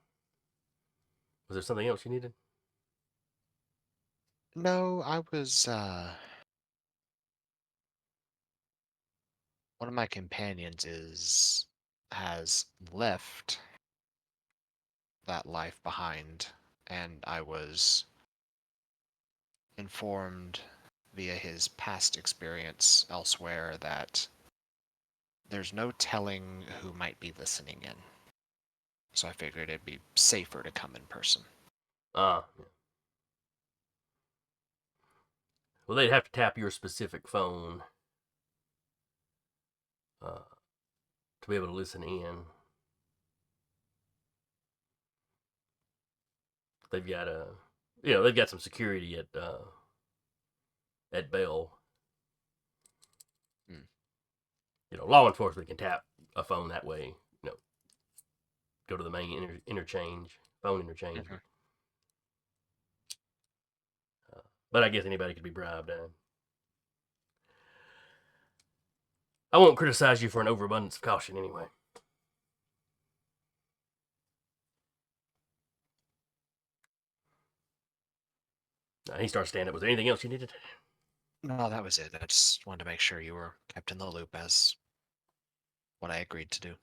B: Was there something else you needed?
D: No, I was one of my companions has left that life behind, and I was informed via his past experience elsewhere that there's no telling who might be listening in. So I figured it'd be safer to come in person.
B: Yeah. Well, they'd have to tap your specific phone to be able to listen in. They've got they've got some security at Bell. Law enforcement can tap a phone that way. Go to the main phone interchange.
D: Mhm.
B: But I guess anybody could be bribed. I won't criticize you for an overabundance of caution anyway. He starts standing up. Was there anything else you needed?
D: No, that was it. I just wanted to make sure you were kept in the loop as what I agreed to do.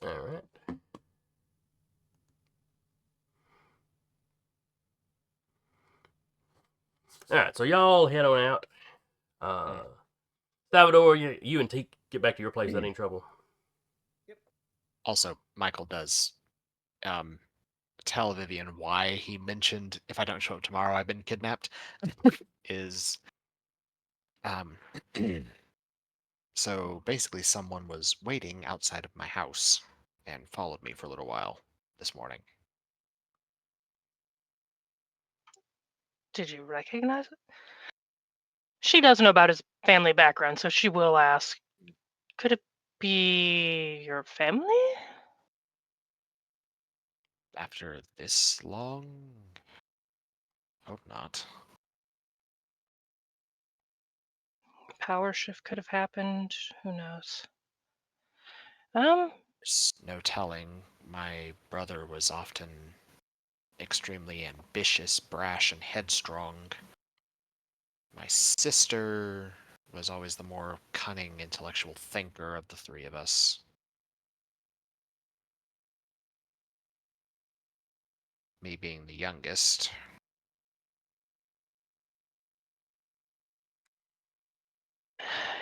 B: All right. All right, so y'all head on out. Salvador, you and Teak get back to your place without any trouble.
D: Also, Michael does tell Vivian why he mentioned if I don't show up tomorrow, I've been kidnapped. is so basically someone was waiting outside of my house and followed me for a little while this morning.
F: Did you recognize it? She does know about his family background, so she will ask, could it be your family?
D: After this long? Hope not.
F: Power shift could have happened. Who knows?
D: There's no telling. My brother was often extremely ambitious, brash, and headstrong. My sister was always the more cunning, intellectual thinker of the three of us. Me being the youngest.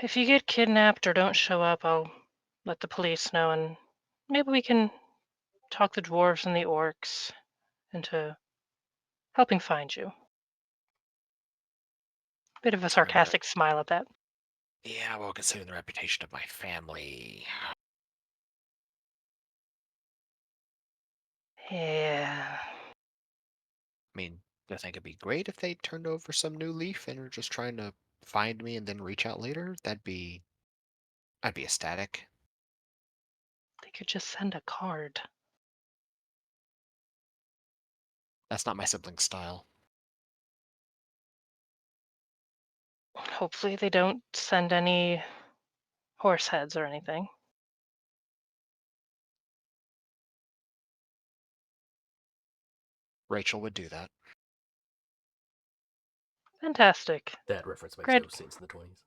F: If you get kidnapped or don't show up, I'll let the police know, and maybe we can talk the dwarves and the orcs into helping find you. Bit of a sarcastic smile at that.
D: Yeah, well, considering the reputation of my family.
F: Yeah.
D: I mean, do I think it'd be great if they turned over some new leaf and are just trying to find me and then reach out later? I'd be ecstatic.
F: They could just send a card.
D: That's not my sibling's style.
F: Hopefully they don't send any horse heads or anything.
D: Rachel would do that.
F: Fantastic.
B: That reference makes
F: Great.
B: no sense in the 20s.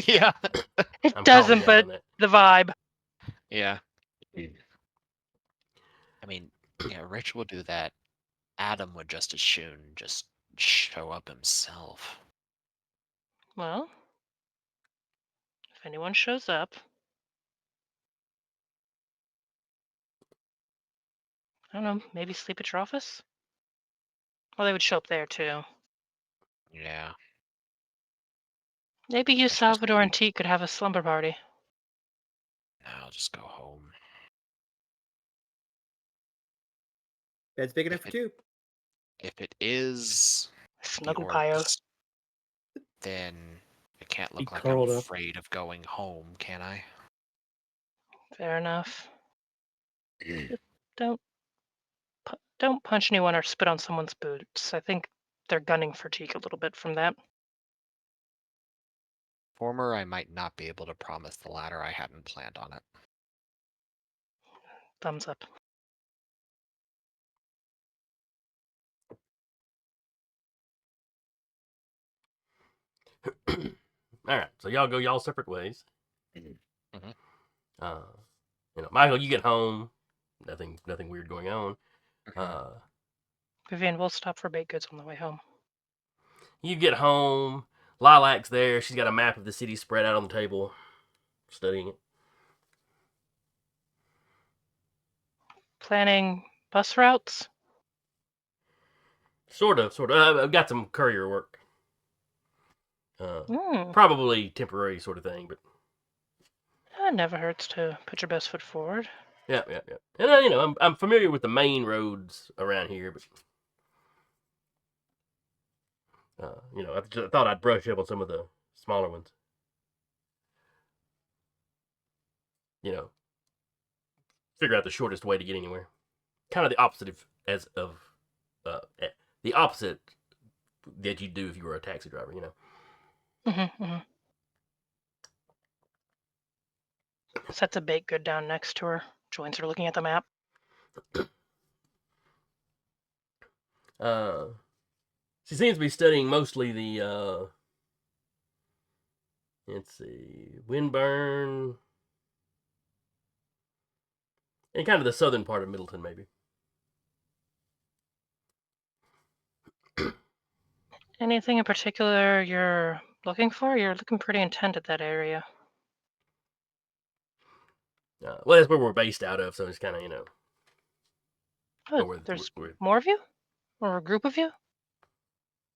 D: Yeah.
F: It
B: I'm calling
F: doesn't,
B: you out
F: but
B: on that.
F: the vibe.
D: Yeah. I mean, yeah, Rachel would do that. Adam would just as soon just show up himself.
F: Well, if anyone shows up, I don't know, maybe sleep at your office? Well, they would show up there too.
D: Yeah.
F: Maybe you,
D: That's just-
F: Salvador, and T could have a slumber party.
D: No, I'll just go home.
C: Bed's big enough for two.
D: If it is the
F: Snuggle pile.
D: orcs, then I can't look like I'm
E: curled up.
D: afraid of going home, can I?
F: Fair enough. Don't punch anyone or spit on someone's boots. I think they're gunning for Teak a little bit from that.
D: former, I might not be able to promise the latter. I hadn't planned on it.
F: Thumbs up.
B: All right, so y'all go y'all separate ways.
D: Mhm.
B: Michael, you get home. Nothing weird going on.
F: Vivian, we'll stop for baked goods on the way home.
B: You get home. Lilac's there. She's got a map of the city spread out on the table, studying it.
F: Planning bus routes?
B: Sort of. I've got some courier work. Probably temporary sort of thing, but
F: It never hurts to put your best foot forward.
B: yeah. And I'm familiar with the main roads around here, but I thought I'd brush up on some of the smaller ones. Figure out the shortest way to get anywhere. Kind of the opposite the opposite that you'd do if you were a taxi driver.
F: Sets a baked good down next to her. Joins her looking at the map.
B: She seems to be studying mostly the let's see, Windburn, and kind of the southern part of Middleton, maybe.
F: Anything in particular you're looking for? You're looking pretty intent at that area.
B: Well, that's where we're based out of, so it's kind of,
F: There's more of you? Or a group of you?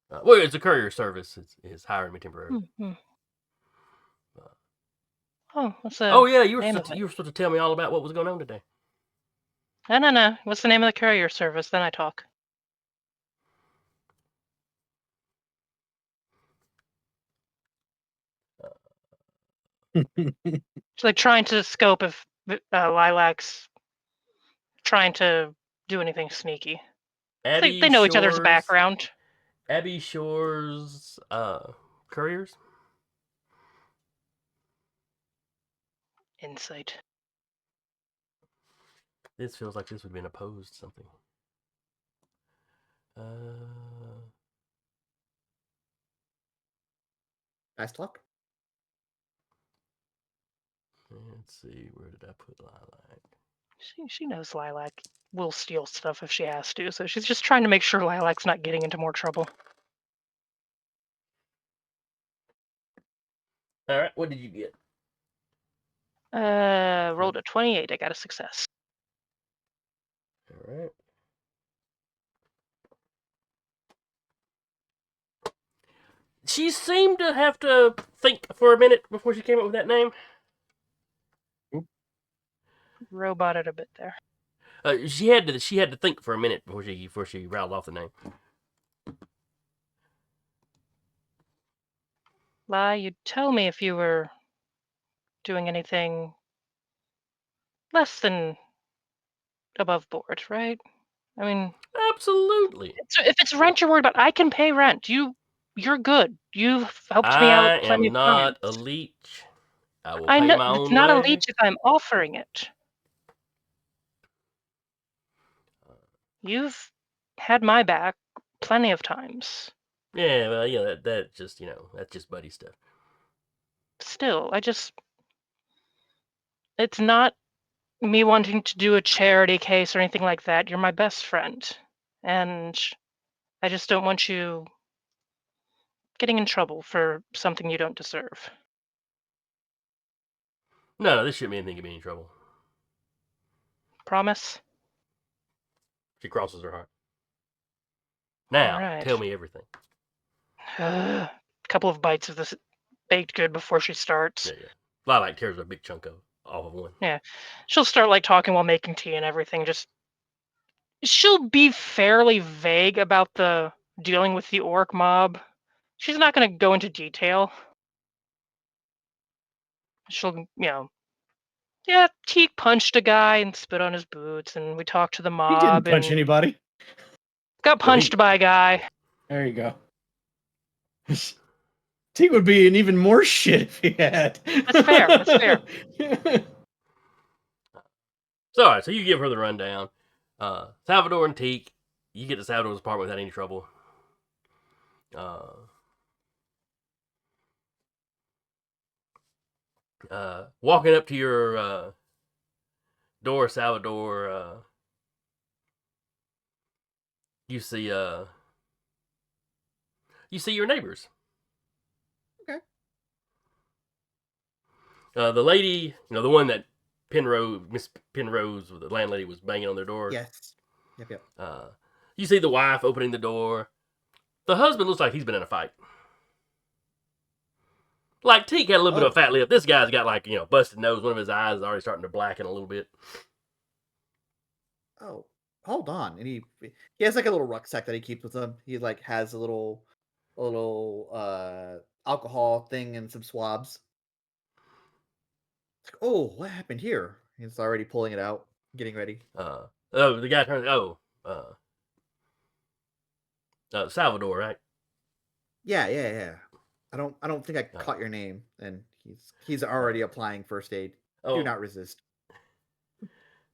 B: Well, it's a courier service. It's hiring me temporarily.
F: What's the
B: Oh yeah, you
F: name
B: were
F: of it?
B: supposed to tell me all about what was going on today.
F: No. What's the name of the courier service? Then I talk. She's like trying to scope if Lilac's trying to do anything sneaky. They know each other's background.
B: Abby Shore's couriers.
F: Insight.
B: This feels like this would have been opposed something.
C: Fast talk.
B: Let's see, where did I put Lilac?
F: She knows Lilac will steal stuff if she has to, so she's just trying to make sure Lilac's not getting into more trouble.
B: All right, what did you get?
F: Rolled a 28. I got a success.
B: All right. She seemed to have to think for a minute before she came up with that name.
F: Roboted a bit there.
B: She had to think for a minute before she rattled off the name.
F: Lai, you'd tell me if you were doing anything less than above board, right? I mean,
B: absolutely.
F: If it's rent you're worried about, I can pay rent. You're good. You've helped me out plenty of times.
B: I am not a leech. I will
F: I
B: pay
F: know
B: my own
F: it's not
B: way.
F: a leech if I'm offering it. You've had my back plenty of times.
B: Yeah, well, yeah, that just, that's just buddy stuff.
F: Still, it's not me wanting to do a charity case or anything like that. You're my best friend. And I just don't want you getting in trouble for something you don't deserve.
B: No, this shouldn't be anything to be in trouble.
F: Promise?
B: She crosses her heart. Now, tell me everything.
F: A couple of bites of this baked good before she starts.
B: Yeah. Lilac tears a big chunk off of one.
F: Yeah. She'll start talking while making tea and everything. She'll be fairly vague about the dealing with the orc mob. She's not going to go into detail. She'll, Teak punched a guy and spit on his boots, and we talked to the mob.
E: He didn't punch anybody.
F: Got punched by a guy.
E: There you go. Teak would be in even more shit if he had.
F: That's fair, that's fair.
B: So, all right, so you give her the rundown. Salvador and Teak, you get to Salvador's apartment without any trouble. Walking up to your door, Salvador, you see your neighbors.
C: Okay.
B: The lady, the one that Miss Penrose, the landlady, was banging on their door.
C: Yes. Yep.
B: You see the wife opening the door. The husband looks like he's been in a fight. Like Teak had a little bit of a fat lip. This guy's got busted nose. One of his eyes is already starting to blacken a little bit.
C: Oh, hold on. And he has like a little rucksack that he keeps with him. He like has a little alcohol thing and some swabs. It's like, oh, what happened here? He's already pulling it out, getting ready.
B: The guy turns. Salvador, right?
C: Yeah. I don't think I caught your name, and he's already applying first aid.
B: Oh,
C: Do not resist.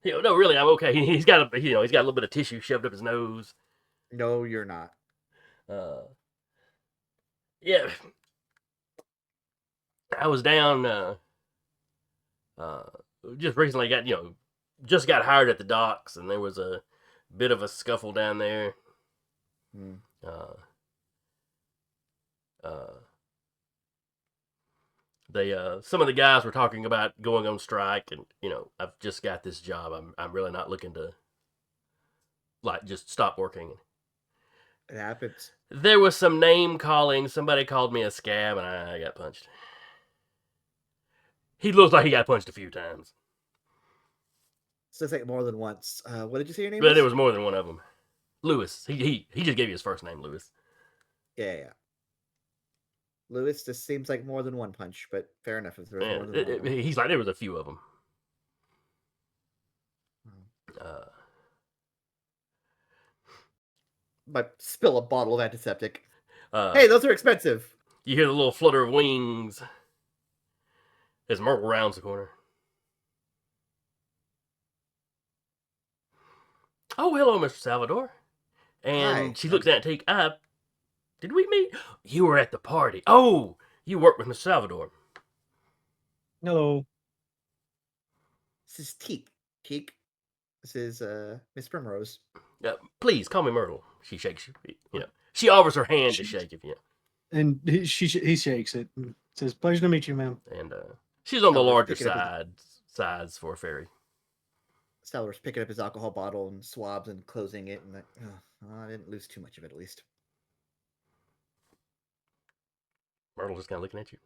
B: No, really, I'm okay. He's got a little bit of tissue shoved up his nose.
C: No, you're not.
B: Yeah. I was down. Just recently just got hired at the docks, and there was a bit of a scuffle down there. Some of the guys were talking about going on strike, and I've just got this job. I'm really not looking to just stop working.
C: It happens.
B: There was some name calling. Somebody called me a scab, and I got punched. He looks like he got punched a few times.
C: Says like more than once. What did you say your name
B: But
C: was?
B: there was more than one of them. Lewis. He just gave you his first name, Lewis.
C: Yeah. Lewis just seems like more than one punch, but fair enough if there's more than one.
B: He's like, there was a few of them.
C: But spill a bottle of antiseptic.
B: Uh,
C: Hey, those are expensive.
B: You hear the little flutter of wings as Myrtle rounds the corner. Oh, hello, Mr. Salvador. And
C: Hi.
B: she looks at Teak. Did we meet? You were at the party. Oh, you work with Mr. Salvador.
E: Hello.
C: This is Teak. Teak. This is Miss Primrose.
B: Please call me Myrtle. She shakes you. She offers her hand to shake if you.
E: And he shakes it and says, "Pleasure to meet you, ma'am."
B: And she's on the
C: Salvador's
B: larger
C: picking up
B: sides for a fairy.
C: Salvador's picking up his alcohol bottle and swabs and closing it, and I didn't lose too much of it, at least.
B: Myrtle's just kind of looking at you.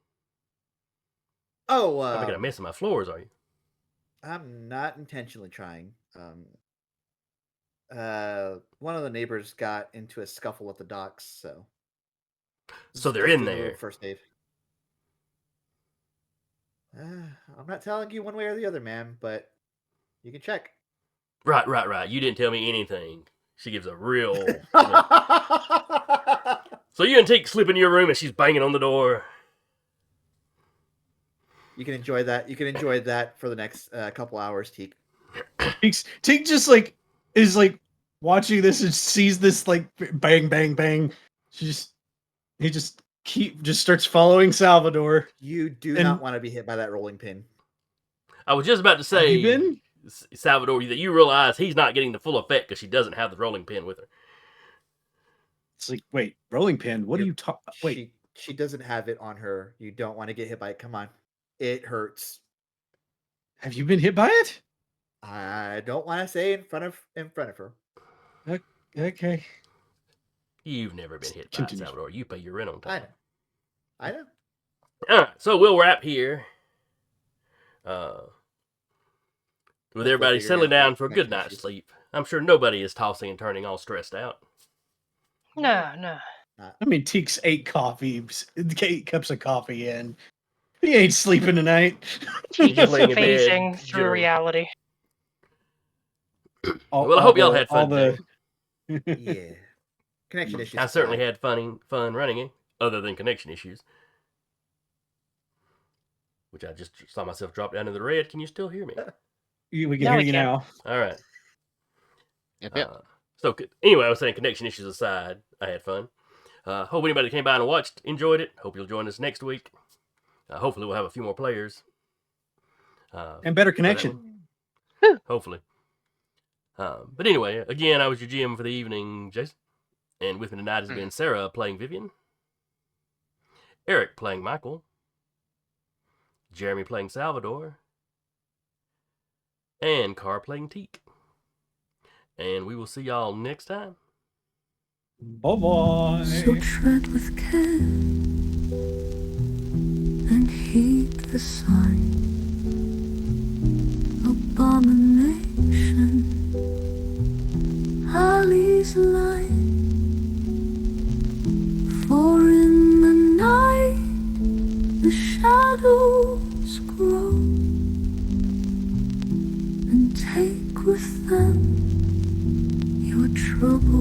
C: Oh,
B: I'm making a mess of my floors, are you?
C: I'm not intentionally trying. One of the neighbors got into a scuffle at the docks, so.
B: So they're
C: Just
B: in
C: doing a little
B: there.
C: First aid. I'm not telling you one way or the other, ma'am, but you can check.
B: Right. You didn't tell me anything. She gives a real. So you and Teak slip in your room and she's banging on the door.
C: You can enjoy that. You can enjoy that for the next couple hours, Teak.
E: Teak just is watching this and sees this bang bang bang. He just starts following Salvador.
C: You do not want to be hit by that rolling pin.
B: I was just about to say,
E: Have you been?
B: Salvador, that you realize he's not getting the full effect because she doesn't have the rolling pin with her.
E: It's like, wait, rolling pin? What are you talking? Wait,
C: she doesn't have it on her. You don't want to get hit by it. Come on, it hurts.
E: have you been hit by it?
C: I don't want to say in front of her.
E: Okay.
B: You've never been hit by it, Salvador. You pay your rent on time.
C: I know.
B: All right, so we'll wrap here. With everybody settling down for a good night's sleep. I'm sure nobody is tossing and turning all stressed out.
F: No.
E: I mean, Teak's 8 cups of coffee in. He ain't sleeping tonight.
F: He's
B: just laying in bed,
F: phasing through
B: jittering.
F: reality.
B: Well, I hope y'all had fun today.
C: Yeah. Connection issues.
B: I certainly had fun running it, other than connection issues. which I just saw myself drop down to the red. Can you still hear me?
E: We can
F: Now
E: hear
F: we
E: you
F: can.
E: now.
B: All right.
D: Yep.
B: So anyway, I was saying connection issues aside, I had fun. Hope anybody that came by and watched enjoyed it. Hope you'll join us next week. Hopefully we'll have a few more players.
E: And better
B: for that
E: connection.
B: one. Hopefully. But anyway, again, I was your GM for the evening, Jason. And with me tonight has been Sarah playing Vivian, Eric playing Michael, Jeremy playing Salvador, and Carr playing Teak. And we will see y'all next time.
E: Bye-bye.
A: So tread with care and heed the sign. Abomination, Ali's line. For in the night the shadows grow and take with them your trouble.